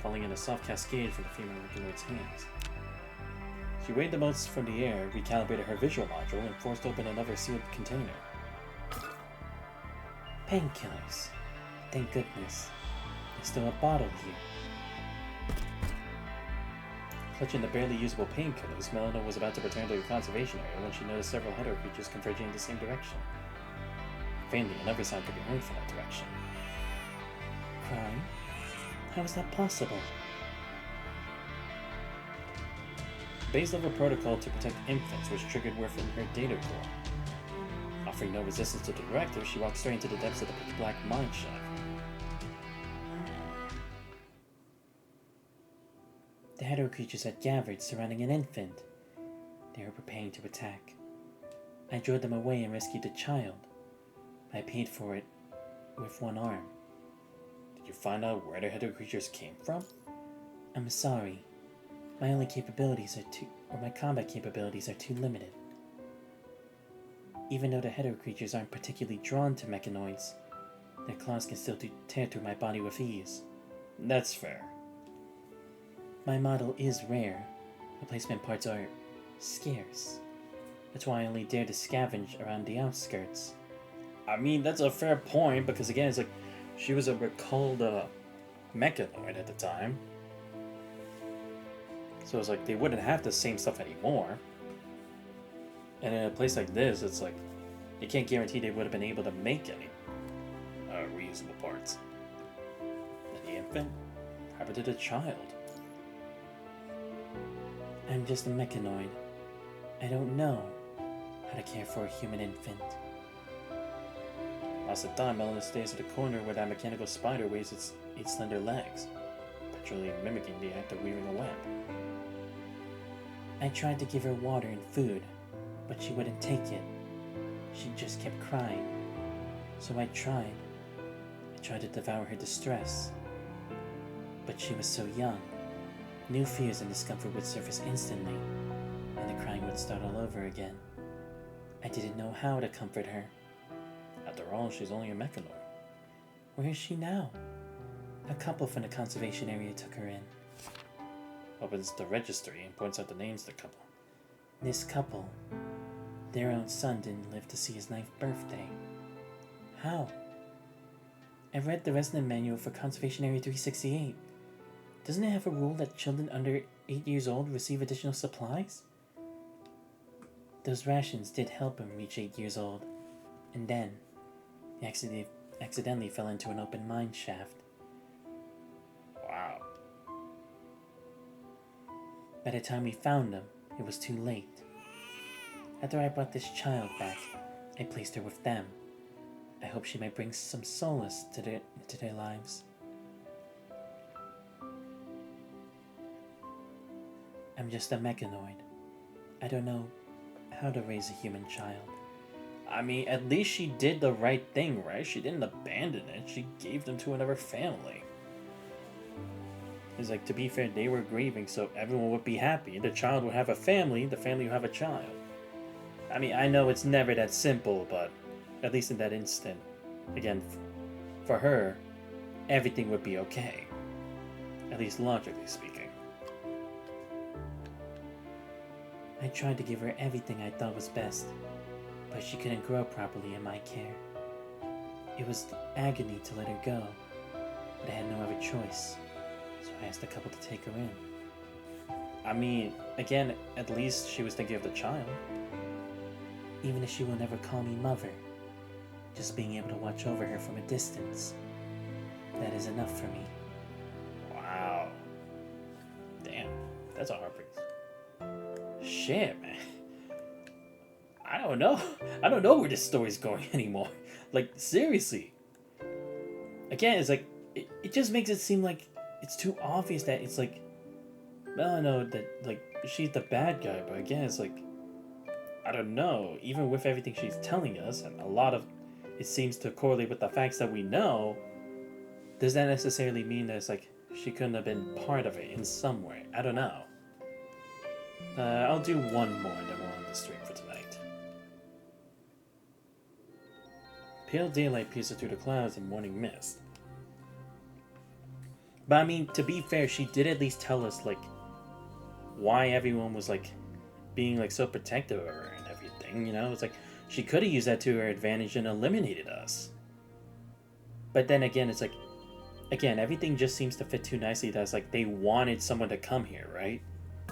falling in a soft cascade from the female Mechanoid's hands. She weighed the motes from the air, recalibrated her visual module, and forced open another sealed container. Painkillers. Thank goodness. There's still a bottle here. Clutching the barely usable painkillers, Melina was about to return to the conservation area when she noticed several hetero creatures converging in the same direction. Faintly, another sound could be heard from that direction. Crying? How is that possible? Base level protocol to protect infants was triggered within her data core. Offering no resistance to the directive, she walked straight into the depths of the pitch black mine shaft. The hetero creatures had gathered surrounding an infant. They were preparing to attack. I drove them away and rescued the child. I paid for it with one arm. Did you find out where the hetero creatures came from? I'm sorry. My only capabilities my combat capabilities are too limited. Even though the hetero creatures aren't particularly drawn to mechanoids, their claws can still tear through my body with ease. That's fair. My model is rare. Replacement parts are scarce. That's why I only dare to scavenge around the outskirts. I mean, that's a fair point, because again, it's like, she was a recalled mechanoid at the time. So it's like, they wouldn't have the same stuff anymore. And in a place like this, it's like, you can't guarantee they would have been able to make any reusable parts. And the infant? What happened to the child? I'm just a mechanoid. I don't know how to care for a human infant. Lots of time, Melina stays at the corner where that mechanical spider waves its 8 slender legs, perpetually mimicking the act of weaving a web. I tried to give her water and food, but she wouldn't take it. She just kept crying. So I tried. I tried to devour her distress. But she was so young. New fears and discomfort would surface instantly, and the crying would start all over again. I didn't know how to comfort her. After all, she's only a mechanoid. Where is she now? A couple from the conservation area took her in. Opens the registry and points out the names of the couple. This couple, their own son didn't live to see his 9th birthday. How? I read the resident manual for Conservation Area 368. Doesn't it have a rule that children under 8 years old receive additional supplies? Those rations did help him reach 8 years old, and then he accidentally fell into an open mine shaft. Wow. By the time we found him, it was too late. After I brought this child back, I placed her with them. I hope she might bring some solace to their lives. I'm just a mechanoid. I don't know how to raise a human child. I mean, at least she did the right thing, right? She didn't abandon it. She gave them to another family. It's like, to be fair, they were grieving, so everyone would be happy. The child would have a family, the family would have a child. I mean, I know it's never that simple, but at least in that instant, again, for her, everything would be okay. At least logically speaking. I tried to give her everything I thought was best, but she couldn't grow properly in my care. It was agony to let her go, but I had no other choice, so I asked the couple to take her in. I mean, again, at least she was thinking of the child. Even if she will never call me mother, just being able to watch over her from a distance, that is enough for me. Wow. Damn, that's a heartbreak. Shit, man. I don't know. I don't know where this story's going anymore. Like, seriously. Again, it's like, it just makes it seem like it's too obvious that it's like, well, I know that, like, she's the bad guy, but again, it's like, I don't know. Even with everything she's telling us, and a lot of it seems to correlate with the facts that we know, does that necessarily mean that it's like she couldn't have been part of it in some way? I don't know. I'll do one more and then we'll end the stream for tonight. Pale daylight pierces through the clouds and morning mist. But I mean, to be fair, she did at least tell us, like, why everyone was, like, being, like, so protective of her and everything, you know? It's like, she could have used that to her advantage and eliminated us. But then again, it's like, again, everything just seems to fit too nicely that it's like they wanted someone to come here, right?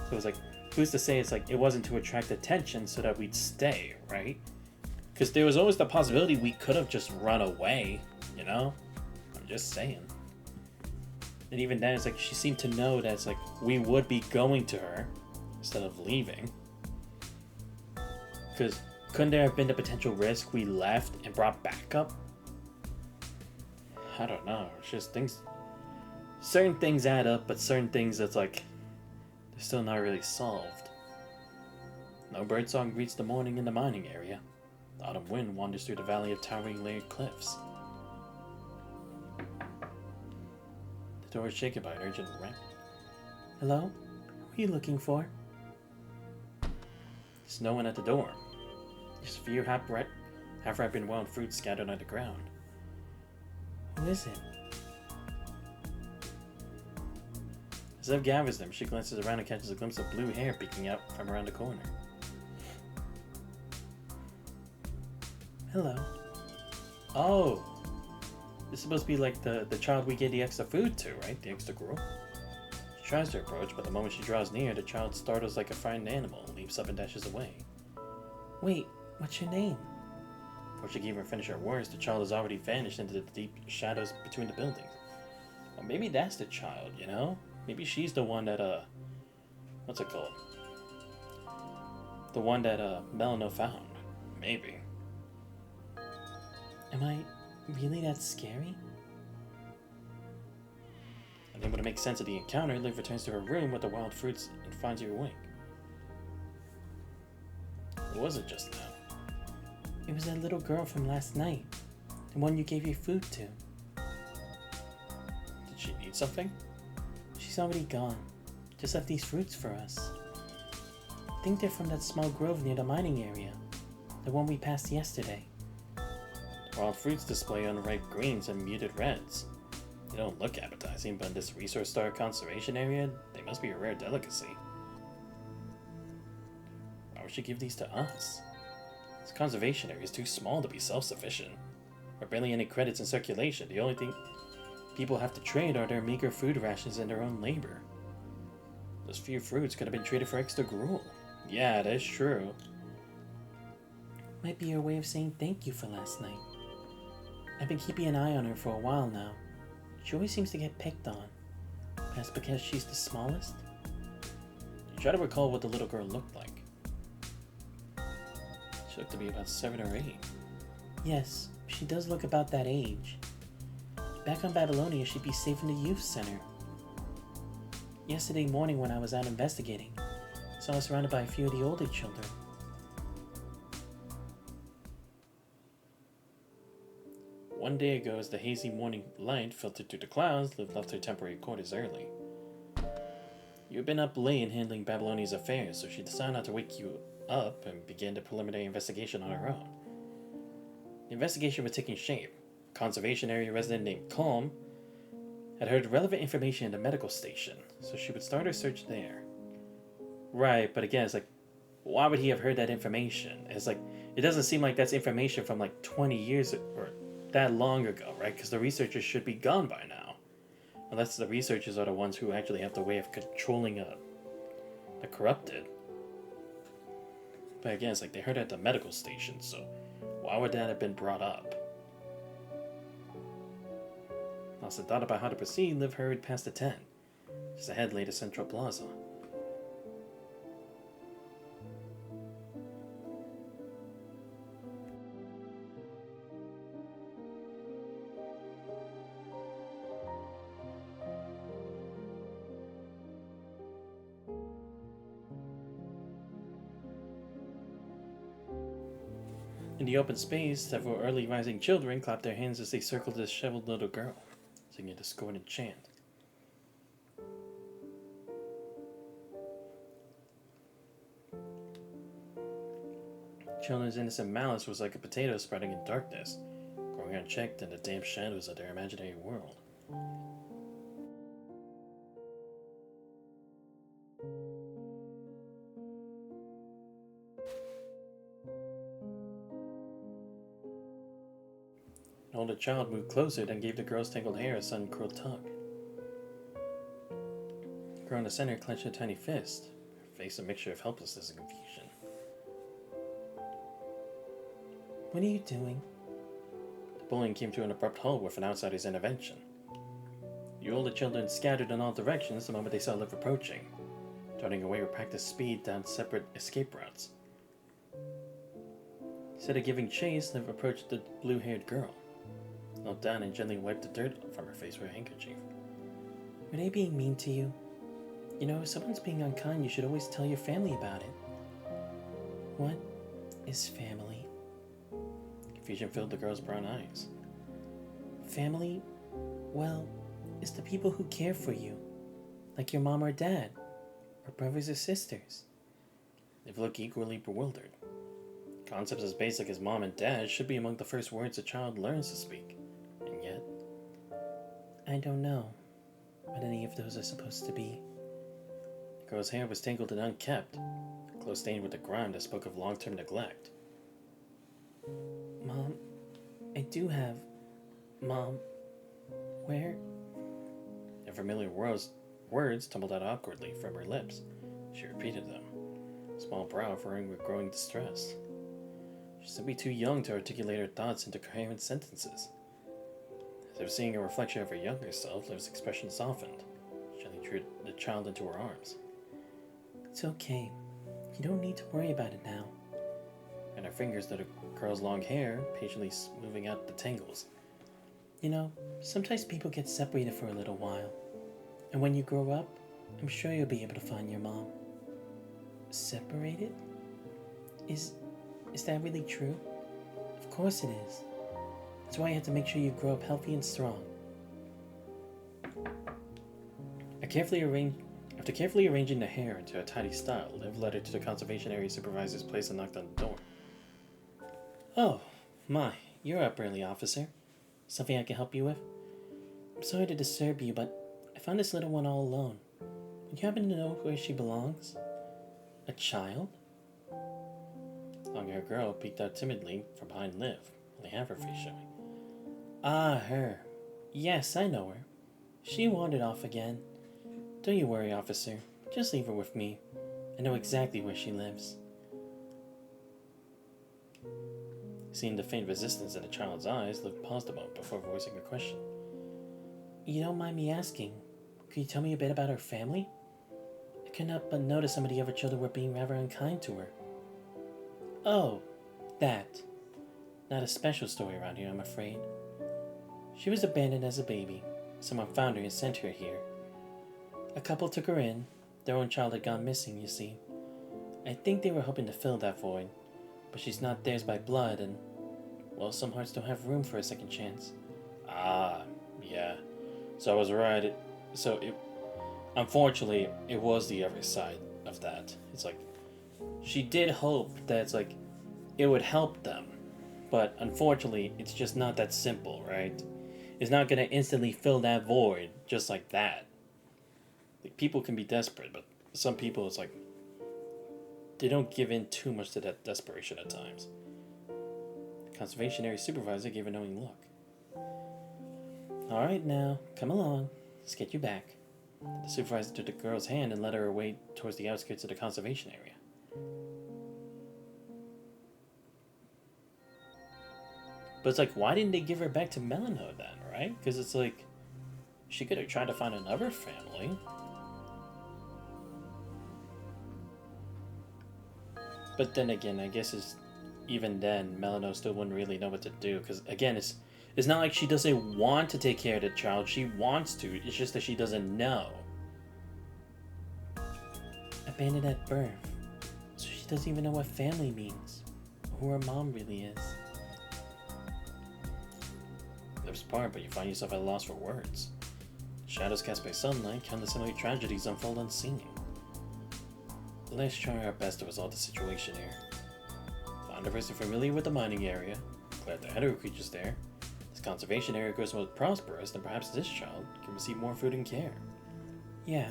So it's like, who's to say it's like it wasn't to attract attention so that we'd stay, right? Because there was always the possibility we could have just run away, you know? I'm just saying. And even then, it's like she seemed to know that it's like we would be going to her instead of leaving. Because couldn't there have been the potential risk we left and brought back up? I don't know. It's just things. Certain things add up, but certain things that's like they're still not really solved. No birdsong greets the morning in the mining area. The autumn wind wanders through the valley of towering layered cliffs. The door is shaken by an urgent rap. Hello? Who are you looking for? There's no one at the door. Just a few half-ripe and wild fruits scattered on the ground. Who is it? As Ev gathers them, she glances around and catches a glimpse of blue hair peeking out from around the corner. Hello. Oh! This is supposed to be like the child we gave the extra food to, right? The extra girl? She tries to approach, but the moment she draws near, the child startles like a frightened animal and leaps up and dashes away. Wait, what's your name? Before she can even finish her words, the child has already vanished into the deep shadows between the buildings. Well, maybe that's the child, you know? Maybe she's the one that, what's it called? The one that, Melano found. Maybe. Am I really that scary? Unable to make sense of the encounter, Liv returns to her room with the wild fruits and finds you awake. What was it just now? It was that little girl from last night. The one you gave your food to. Did she need something? She's already gone. Just left these fruits for us. I think they're from that small grove near the mining area. The one we passed yesterday. Wild fruits display unripe greens and muted reds. They don't look appetizing, but in this resource star conservation area, they must be a rare delicacy. Why would she give these to us? This conservation area is too small to be self-sufficient. There are barely any credits in circulation. The only thing people have to trade are their meager food rations and their own labor. Those few fruits could have been traded for extra gruel. Yeah, that's true. Might be your way of saying thank you for last night. I've been keeping an eye on her for a while now. She always seems to get picked on. Perhaps because she's the smallest? You try to recall what the little girl looked like. She looked to be about 7 or 8. Yes, she does look about that age. Back on Babylonia, she'd be safe in the youth center. Yesterday morning when I was out investigating, I saw her surrounded by a few of the older children. One day ago, as the hazy morning light filtered through the clouds, Liv left her temporary quarters early. You had been up late and handling Babylonia's affairs, so she decided not to wake you up and began the preliminary investigation on her own. The investigation was taking shape. A conservation area resident named Calm had heard relevant information in the medical station, so she would start her search there. Right, but again, it's like, why would he have heard that information? It's like, it doesn't seem like that's information from like 20 years or that long ago, right? Because the researchers should be gone by now. Unless the researchers are the ones who actually have the way of controlling corrupted. But again, it's like they heard it at the medical station, so why would that have been brought up? Whilst they thought about how to proceed, Liv hurried past the tent. Just ahead lay the central plaza. In the open space, several early rising children clapped their hands as they circled the disheveled little girl, singing a discordant chant. Children's innocent malice was like a potato spreading in darkness, growing unchecked in the damp shadows of their imaginary world. An older child moved closer and gave the girl's tangled hair a sudden cruel tug. The girl in the center clenched a tiny fist, her face a mixture of helplessness and confusion. What are you doing? The bullying came to an abrupt halt with an outsider's intervention. The older children scattered in all directions the moment they saw Liv approaching, darting away with practiced speed down separate escape routes. Instead of giving chase, Liv approached the blue-haired girl, knelt down and gently wiped the dirt from her face with a handkerchief. Were they being mean to you? You know, if someone's being unkind, you should always tell your family about it. What is family? Confusion filled the girl's brown eyes. Family, well, is the people who care for you, like your mom or dad, or brothers or sisters. Liv looked equally bewildered. Concepts as basic as mom and dad should be among the first words a child learns to speak, and yet... I don't know what any of those are supposed to be. The girl's hair was tangled and unkempt, close stained with the grime that spoke of long-term neglect. Mom, I do have... Mom, where? Unfamiliar words tumbled out awkwardly from her lips. She repeated them, small brow furrowing with growing distress. She's simply too young to articulate her thoughts into coherent sentences. As if seeing a reflection of her younger self, Liv's expression softened. She gently drew the child into her arms. It's okay. You don't need to worry about it now. And her fingers through the girl's long hair, patiently smoothing out the tangles. You know, sometimes people get separated for a little while. And when you grow up, I'm sure you'll be able to find your mom. Separated? Is that really true? Of course it is. That's why you have to make sure you grow up healthy and strong. After carefully arranging the hair into a tidy style, Liv led her to the conservation area supervisor's place and knocked on the door. Oh, my, you're up early, officer. Something I can help you with? I'm sorry to disturb you, but I found this little one all alone. Would you happen to know where she belongs? A child? The long-haired girl peeked out timidly from behind Liv, only half her face showing. Ah, her. Yes, I know her. She wandered off again. Don't you worry, officer. Just leave her with me. I know exactly where she lives. Seeing the faint resistance in the child's eyes, Liv paused a moment before voicing a question. You don't mind me asking, could you tell me a bit about her family? I could not but notice some of the other children were being rather unkind to her. Oh, that. Not a special story around here, I'm afraid. She was abandoned as a baby. Someone found her and sent her here. A couple took her in. Their own child had gone missing, you see. I think they were hoping to fill that void, but she's not theirs by blood, and, well, some hearts don't have room for a second chance. Ah, yeah. So I was right. Unfortunately, it was the other side of that. It's like, she did hope that it's like, it would help them. But unfortunately, it's just not that simple, right? It's not going to instantly fill that void just like that. Like, people can be desperate, but some people, it's like, they don't give in too much to that desperation at times. The conservation area supervisor gave a knowing look. Alright now, come along. Let's get you back. The supervisor took the girl's hand and led her away towards the outskirts of the conservation area. But it's like, why didn't they give her back to Melano then, right? Because it's like, she could have tried to find another family. But then again, I guess even then, Melano still wouldn't really know what to do. Because again, it's not like she doesn't want to take care of the child. She wants to. It's just that she doesn't know. Abandoned at birth. So she doesn't even know what family means. Or who her mom really is. There's part, but you find yourself at a loss for words. Shadows cast by sunlight, countless similar tragedies unfold unseen. Let's try our best to resolve the situation here. Find a person familiar with the mining area, clear the hetero creatures there. This conservation area grows more prosperous, then perhaps this child can receive more food and care. Yeah.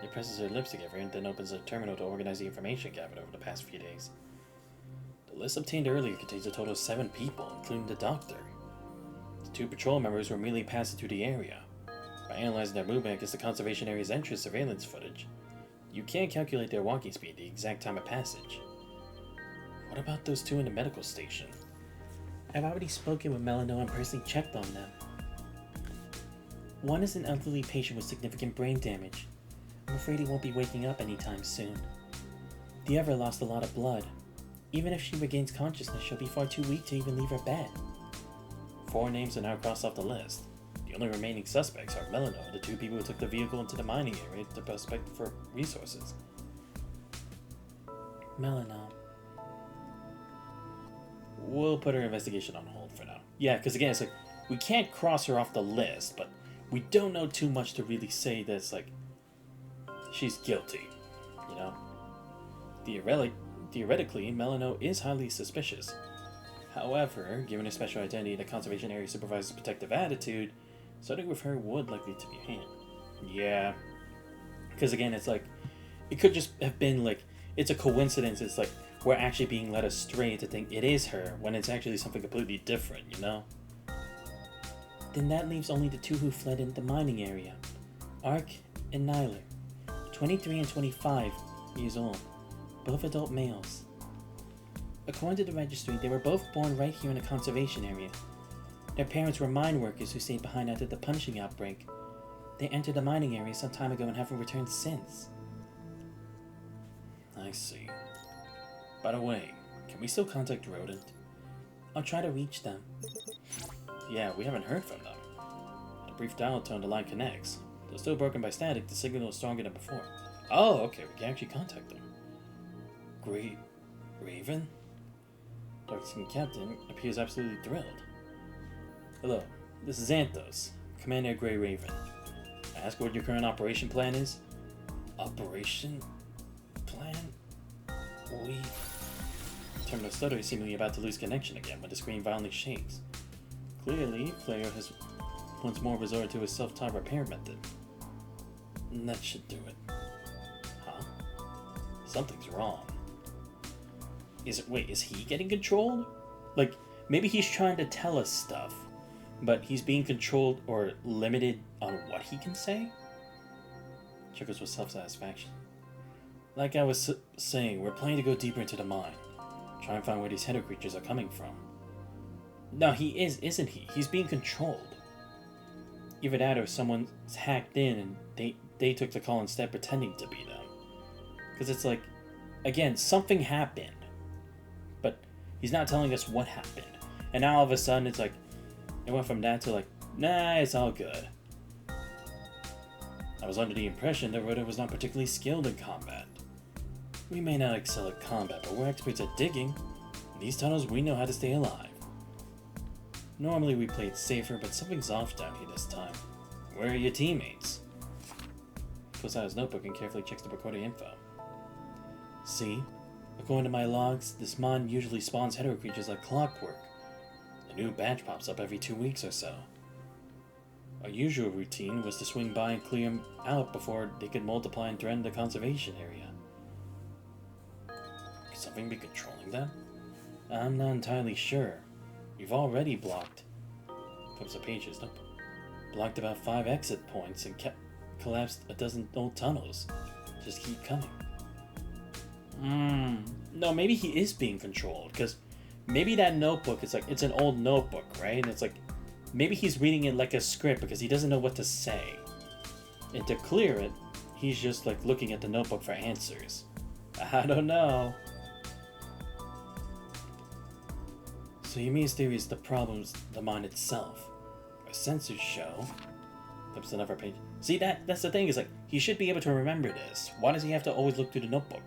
It presses her lips together and then opens a terminal to organize the information gathered over the past few days. The list obtained earlier contains a total of 7 people, including the doctor. The 2 patrol members were merely passing through the area. By analyzing their movement against the conservation area's entrance surveillance footage, you can calculate their walking speed, the exact time of passage. What about those 2 in the medical station? I've already spoken with Melano and personally checked on them. One is an elderly patient with significant brain damage. I'm afraid he won't be waking up anytime soon. The other lost a lot of blood. Even if she regains consciousness, she'll be far too weak to even leave her bed. 4 names are now crossed off the list. The only remaining suspects are Melano and the 2 people who took the vehicle into the mining area to prospect for resources. Melano. We'll put her investigation on hold for now. Yeah, because again, it's like, we can't cross her off the list, but we don't know too much to really say that it's like, she's guilty, you know? Theoretically, Melano is highly suspicious. However, given her special identity and the conservation area supervisor's protective attitude, starting with her would likely to be a hand. Yeah. Because again, it's like, it could just have been like, it's a coincidence. It's like, we're actually being led astray to think it is her, when it's actually something completely different, you know? Then that leaves only the 2 who fled in the mining area. Ark and Nyler. 23 and 25 years old. Both adult males. According to the registry, they were both born right here in the conservation area. Their parents were mine workers who stayed behind after the punching outbreak. They entered the mining area some time ago and haven't returned since. I see. By the way, can we still contact Rodent? I'll try to reach them. Yeah, we haven't heard from them. At a brief dial tone, the line connects. Though still broken by static, the signal is stronger than before. Oh, okay, we can actually contact them. Great Raven? Dark-Skin Captain appears absolutely thrilled. Hello, this is Anthos, Commander of Grey Raven. I ask what your current operation plan is? Operation plan? We... Terminal stutter is seemingly about to lose connection again when the screen violently shakes. Clearly, player has once more resorted to his self-taught repair method. That should do it. Huh? Something's wrong. Wait, is he getting controlled? Like, maybe he's trying to tell us stuff, but he's being controlled or limited on what he can say? Chuckles with self-satisfaction. Like I was saying, we're planning to go deeper into the mine. Try and find where these hetero creatures are coming from. No, he is, isn't he? He's being controlled. Either that or someone's hacked in and they took the call instead pretending to be them. Because it's like, again, something happened. But he's not telling us what happened. And now all of a sudden it's like, it went from that to like, nah, it's all good. I was under the impression that Rhoda was not particularly skilled in combat. We may not excel at combat, but we're experts at digging. In these tunnels, we know how to stay alive. Normally we played safer, but something's off down here this time. Where are your teammates? Pulls out his notebook and carefully checks the recorded info. See? According to my logs, this mine usually spawns hetero creatures like clockwork. A new batch pops up every 2 weeks or so. Our usual routine was to swing by and clear them out before they could multiply and threaten the conservation area. Could something be controlling them? I'm not entirely sure. We've already blocked... Flips the pages, nope. Blocked about 5 exit points and collapsed a dozen old tunnels. Just keep coming. No, maybe he is being controlled, because maybe that notebook is like, it's an old notebook, right? And it's like, maybe he's reading it like a script because he doesn't know what to say. And to clear it, he's just like looking at the notebook for answers. I don't know. So Yumi's theory is the problem's the mind itself. Our sensors show. Flips another page. See, that's the thing, is like, he should be able to remember this. Why does he have to always look through the notebook?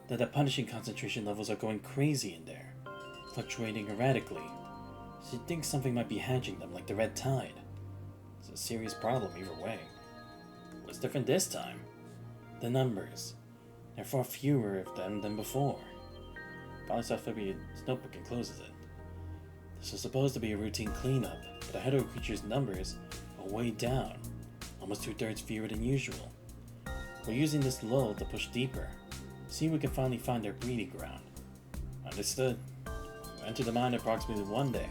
That the punishing concentration levels are going crazy in there, fluctuating erratically. So you'd think something might be hatching them, like the red tide. It's a serious problem either way. What's different this time? The numbers. There are far fewer of them than before. Finally stops flipping his notebook and closes it. This was supposed to be a routine cleanup, but the Hedo creature's numbers are way down, almost 2/3 fewer than usual. We're using this lull to push deeper. See if we can finally find their breeding ground. Understood. We'll enter the mine approximately 1 day.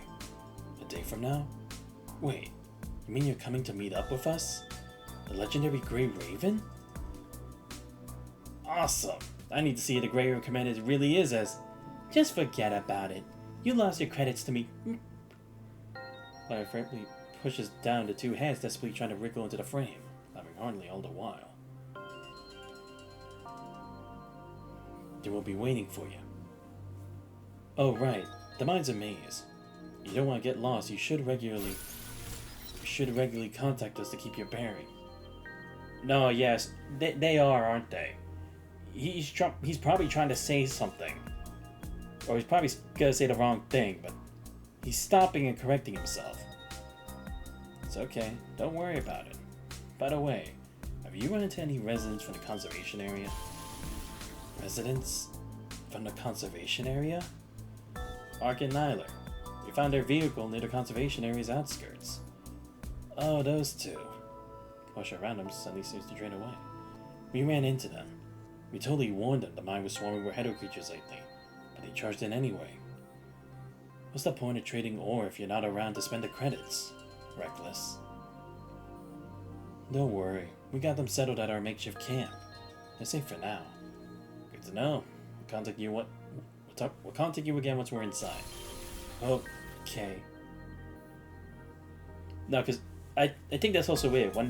A day from now? Wait, you mean you're coming to meet up with us? The legendary Grey Raven? Awesome! I need to see if the Grey Raven Commander really is as... Just forget about it. You lost your credits to me. Larry frankly pushes down the two hands, desperately trying to wriggle into the frame, laughing hardly all the while. They will be waiting for you. Oh right, the mine's a maze. You don't want to get lost. You should regularly contact us to keep your bearing. No, yes, they are, aren't they? He's probably trying to say something, or he's probably gonna say the wrong thing, but he's stopping and correcting himself. It's okay. Don't worry about it. By the way, have you run into any residents from the conservation area? Residents from the conservation area? Ark and Nyler. We found their vehicle near the conservation area's outskirts. Oh, those two. Commotion around them suddenly seems to drain away. We ran into them. We totally warned them the mine was swarming with Hedo creatures lately, but they charged in anyway. What's the point of trading ore if you're not around to spend the credits? Reckless. Don't worry, we got them settled at our makeshift camp. They're safe for now. Good to know. We'll contact you again once we're inside. Okay. No, because I think that's also weird. When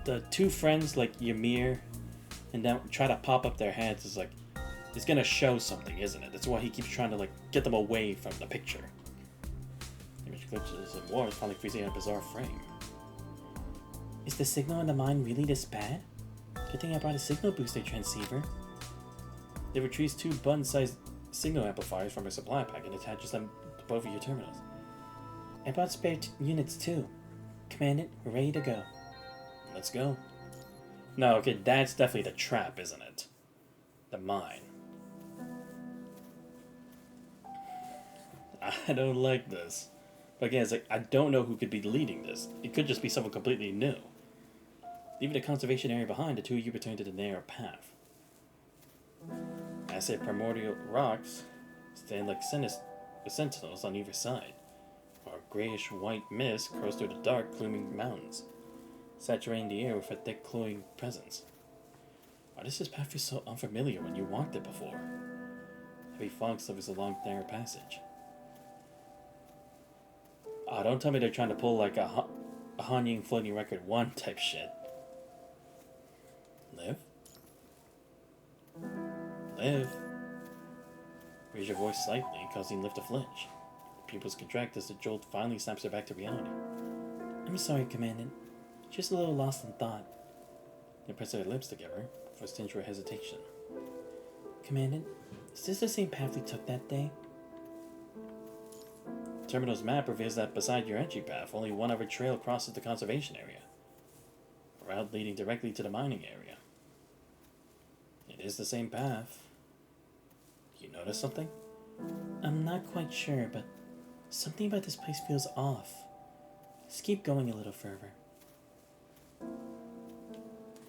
the two friends like Ymir and them try to pop up their heads, is like, it's gonna show something, isn't it? That's why he keeps trying to like get them away from the picture. Image glitches and war is finally freezing in a bizarre frame. Is the signal in the mine really this bad? Good thing I brought a signal booster transceiver. It retrieves 2 button-sized signal amplifiers from a supply pack and attaches them to both of your terminals. I brought spare units too. Commandant, we're ready to go. Let's go. No, okay, that's definitely the trap, isn't it? The mine. I don't like this. But again, it's like, I don't know who could be leading this. It could just be someone completely new. Leaving the conservation area behind, the two of you return to the narrow path. Massive primordial rocks stand like sentinels on either side, while a grayish-white mist curls through the dark, glooming mountains, saturating the air with a thick, cloying presence. Why does this path feel so unfamiliar when you walked it before? Heavy fog slithers along the narrow passage. Oh, don't tell me they're trying to pull like a Hanying Floating Record 1 type shit. Liv? Liv? Raise your voice slightly, causing Liv to flinch. Pupils contract as the jolt finally snaps her back to reality. I'm sorry, Commandant. Just a little lost in thought. They press their lips together, for a tinge for hesitation. Commandant, is this the same path we took that day? Terminal's map reveals that beside your entry path, only one other trail crosses the conservation area. A route leading directly to the mining area. It is the same path. You notice something? I'm not quite sure, but something about this place feels off. Just keep going a little further.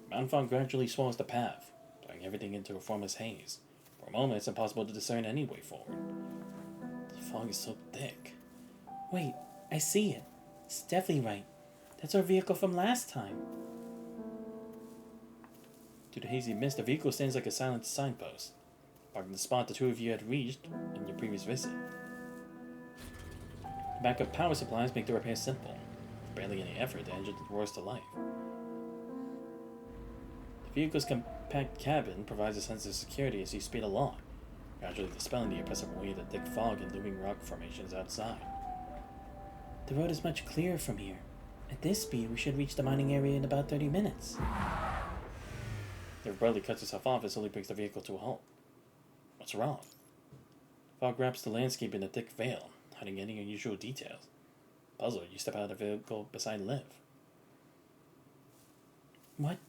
Mountain fog gradually swallows the path, blowing everything into a formless haze. For a moment, it's impossible to discern any way forward. The fog is so thick. Wait, I see it. It's definitely right. That's our vehicle from last time. Through the hazy mist, the vehicle stands like a silent signpost, marking the spot the two of you had reached in your previous visit. The backup power supplies make the repair simple. With barely any effort, the engine roars to life. The vehicle's compact cabin provides a sense of security as you speed along, gradually dispelling the oppressive weight of thick fog and looming rock formations outside. The road is much clearer from here. At this speed, we should reach the mining area in about 30 minutes. It abruptly cuts itself off and slowly brings the vehicle to a halt. What's wrong? Fog wraps the landscape in a thick veil, hiding any unusual details. Puzzled, you step out of the vehicle beside Liv. What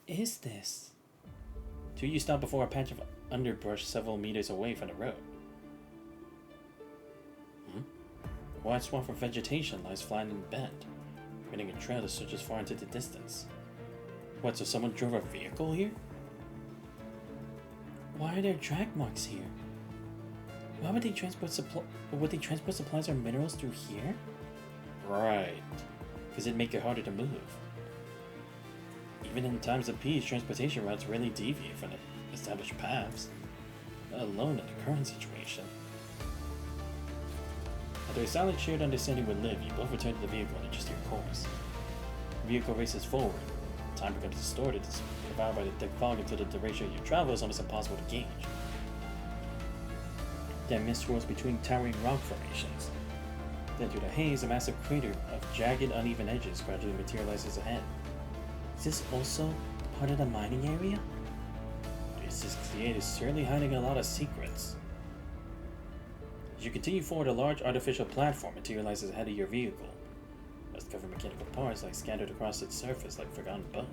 is this? Two of you stop before a patch of underbrush several meters away from the road. A wide swath of vegetation lies flat and bent, creating a trail that stretches far into the distance. What, so someone drove a vehicle here? Why are there drag marks here? Why would they transport supplies or minerals through here? Right, because it'd make it harder to move. Even in times of peace, transportation routes rarely deviate from the established paths, let alone in the current situation. After a silent shared understanding with Liv, you both return to the vehicle and adjust your course. The vehicle races forward. Time becomes distorted, devoured by the thick fog until the duration of your travel is almost impossible to gauge. Then mist swirls between towering rock formations. Then through the haze, a massive crater of jagged, uneven edges gradually materializes ahead. Is this also part of the mining area? 368 is certainly hiding a lot of secrets. As you continue forward, a large artificial platform materializes ahead of your vehicle. Rust covered mechanical parts lie scattered across its surface like forgotten bones.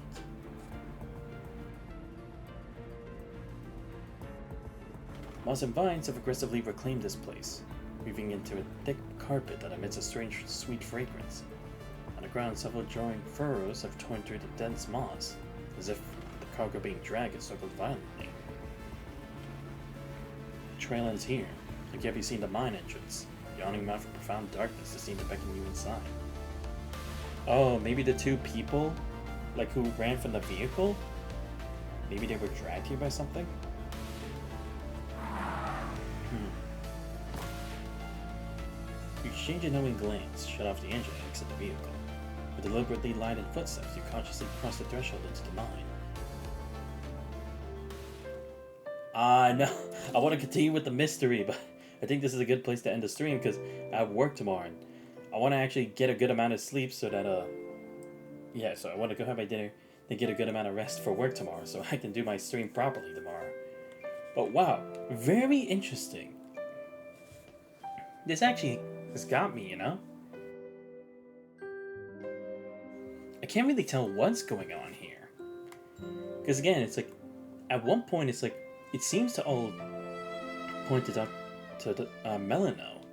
Moss and vines have aggressively reclaimed this place, weaving into a thick carpet that emits a strange, sweet fragrance. On the ground, several jarring furrows have torn through the dense moss, as if the cargo being dragged is circled violently. The trail ends here. You can't be seen the mine entrance, yawning mouth of profound darkness that seem to beckon you inside. Oh, maybe the two people, like who ran from the vehicle? Maybe they were dragged here by something? You exchange a knowing glance, shut off the engine, and exit the vehicle. With deliberately lighted footsteps, you cautiously cross the threshold into the mine. No, I want to continue with the mystery, but I think this is a good place to end the stream because I have work tomorrow. And I want to actually get a good amount of sleep so that, so I want to go have my dinner, then get a good amount of rest for work tomorrow so I can do my stream properly tomorrow. But wow, very interesting. This actually has got me, you know? I can't really tell what's going on here. Because again, it's like, at one point it's like, it seems to all point to Melano.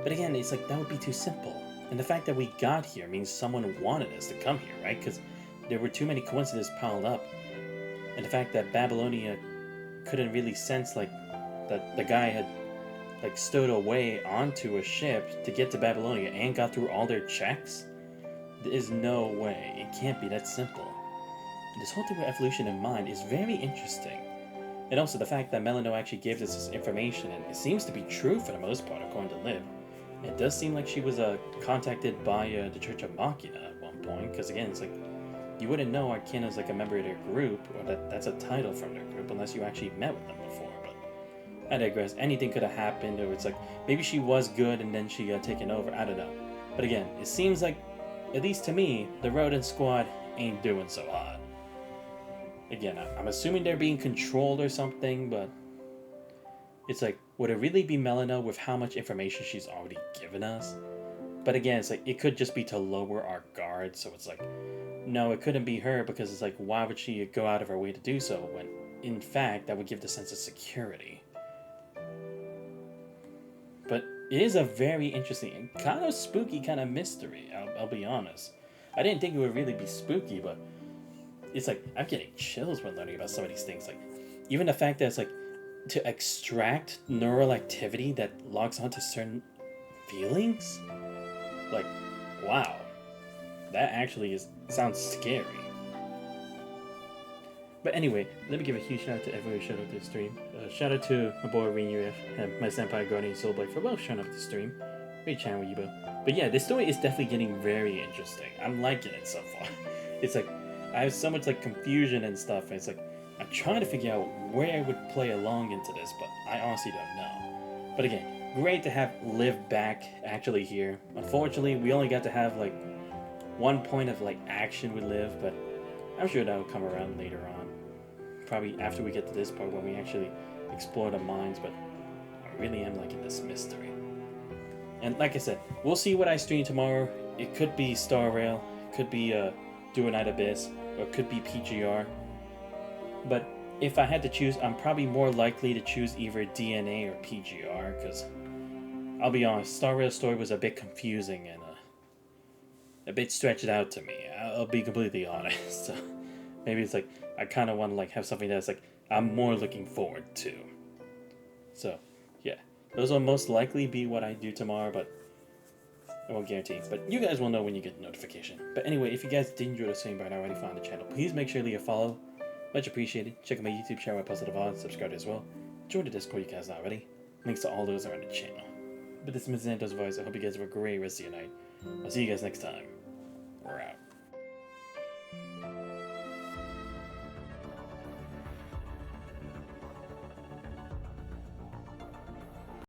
But again, it's like, that would be too simple. And the fact that we got here means someone wanted us to come here, right? Because there were too many coincidences piled up. And the fact that Babylonia couldn't really sense, like, that the guy had, like, stowed away onto a ship to get to Babylonia and got through all their checks. There is no way. It can't be that simple. And this whole thing with evolution in mind is very interesting. And also the fact that Melano actually gave us this information, and it seems to be true for the most part, according to Liv. It does seem like she was contacted by the Church of Machina at one point, because again, it's like, you wouldn't know Arcana's like a member of their group, or that's a title from their group, unless you actually met with them before, but I digress. Anything could have happened, or it's like, maybe she was good and then she got taken over, I don't know. But again, it seems like, at least to me, the Rodent Squad ain't doing so hot. Again, I'm assuming they're being controlled or something, but it's like, would it really be Melano with how much information she's already given us? But again, it's like, it could just be to lower our guard, so it's like, no, it couldn't be her, because it's like, why would she go out of her way to do so, when, in fact, that would give the sense of security. But it is a very interesting and kind of spooky kind of mystery, I'll be honest. I didn't think it would really be spooky, but it's like, I'm getting chills when learning about some of these things. Like, even the fact that it's like, to extract neural activity that logs onto certain feelings? Like, wow. That actually sounds scary. But anyway, let me give a huge shout out to everyone who showed up to the stream. Shout out to my boy Renew and my senpai Guardian Soulblade for both showing up to the stream. Great channel, Yibo. But yeah, this story is definitely getting very interesting. I'm liking it so far. It's like, I have so much like confusion and stuff, and it's like, I'm trying to figure out where I would play along into this, but I honestly don't know. But again, great to have Liv back actually here. Unfortunately, we only got to have like one point of like action with Liv, but I'm sure that will come around later on. Probably after we get to this part when we actually explore the mines, but I really am liking this mystery. And like I said, we'll see what I stream tomorrow. It could be Star Rail, it could be Do a Night Abyss, or it could be PGR. But if I had to choose, I'm probably more likely to choose either DNA or PGR, because I'll be honest, Star Rail's story was a bit confusing and a bit stretched out to me. I'll be completely honest. So maybe it's like I kind of want to like have something that's like I'm more looking forward to. So yeah, those will most likely be what I do tomorrow, but I won't guarantee. But you guys will know when you get the notification. But anyway, if you guys did enjoy the stream but already found the channel, please make sure to leave a follow. Much appreciated. Check out my YouTube channel where I posted the VOD. Subscribe as well. Join the Discord, you guys not already. Links to all those are on the channel. But this is Mr. Santos' voice. I hope you guys have a great rest of your night. I'll see you guys next time. We're out.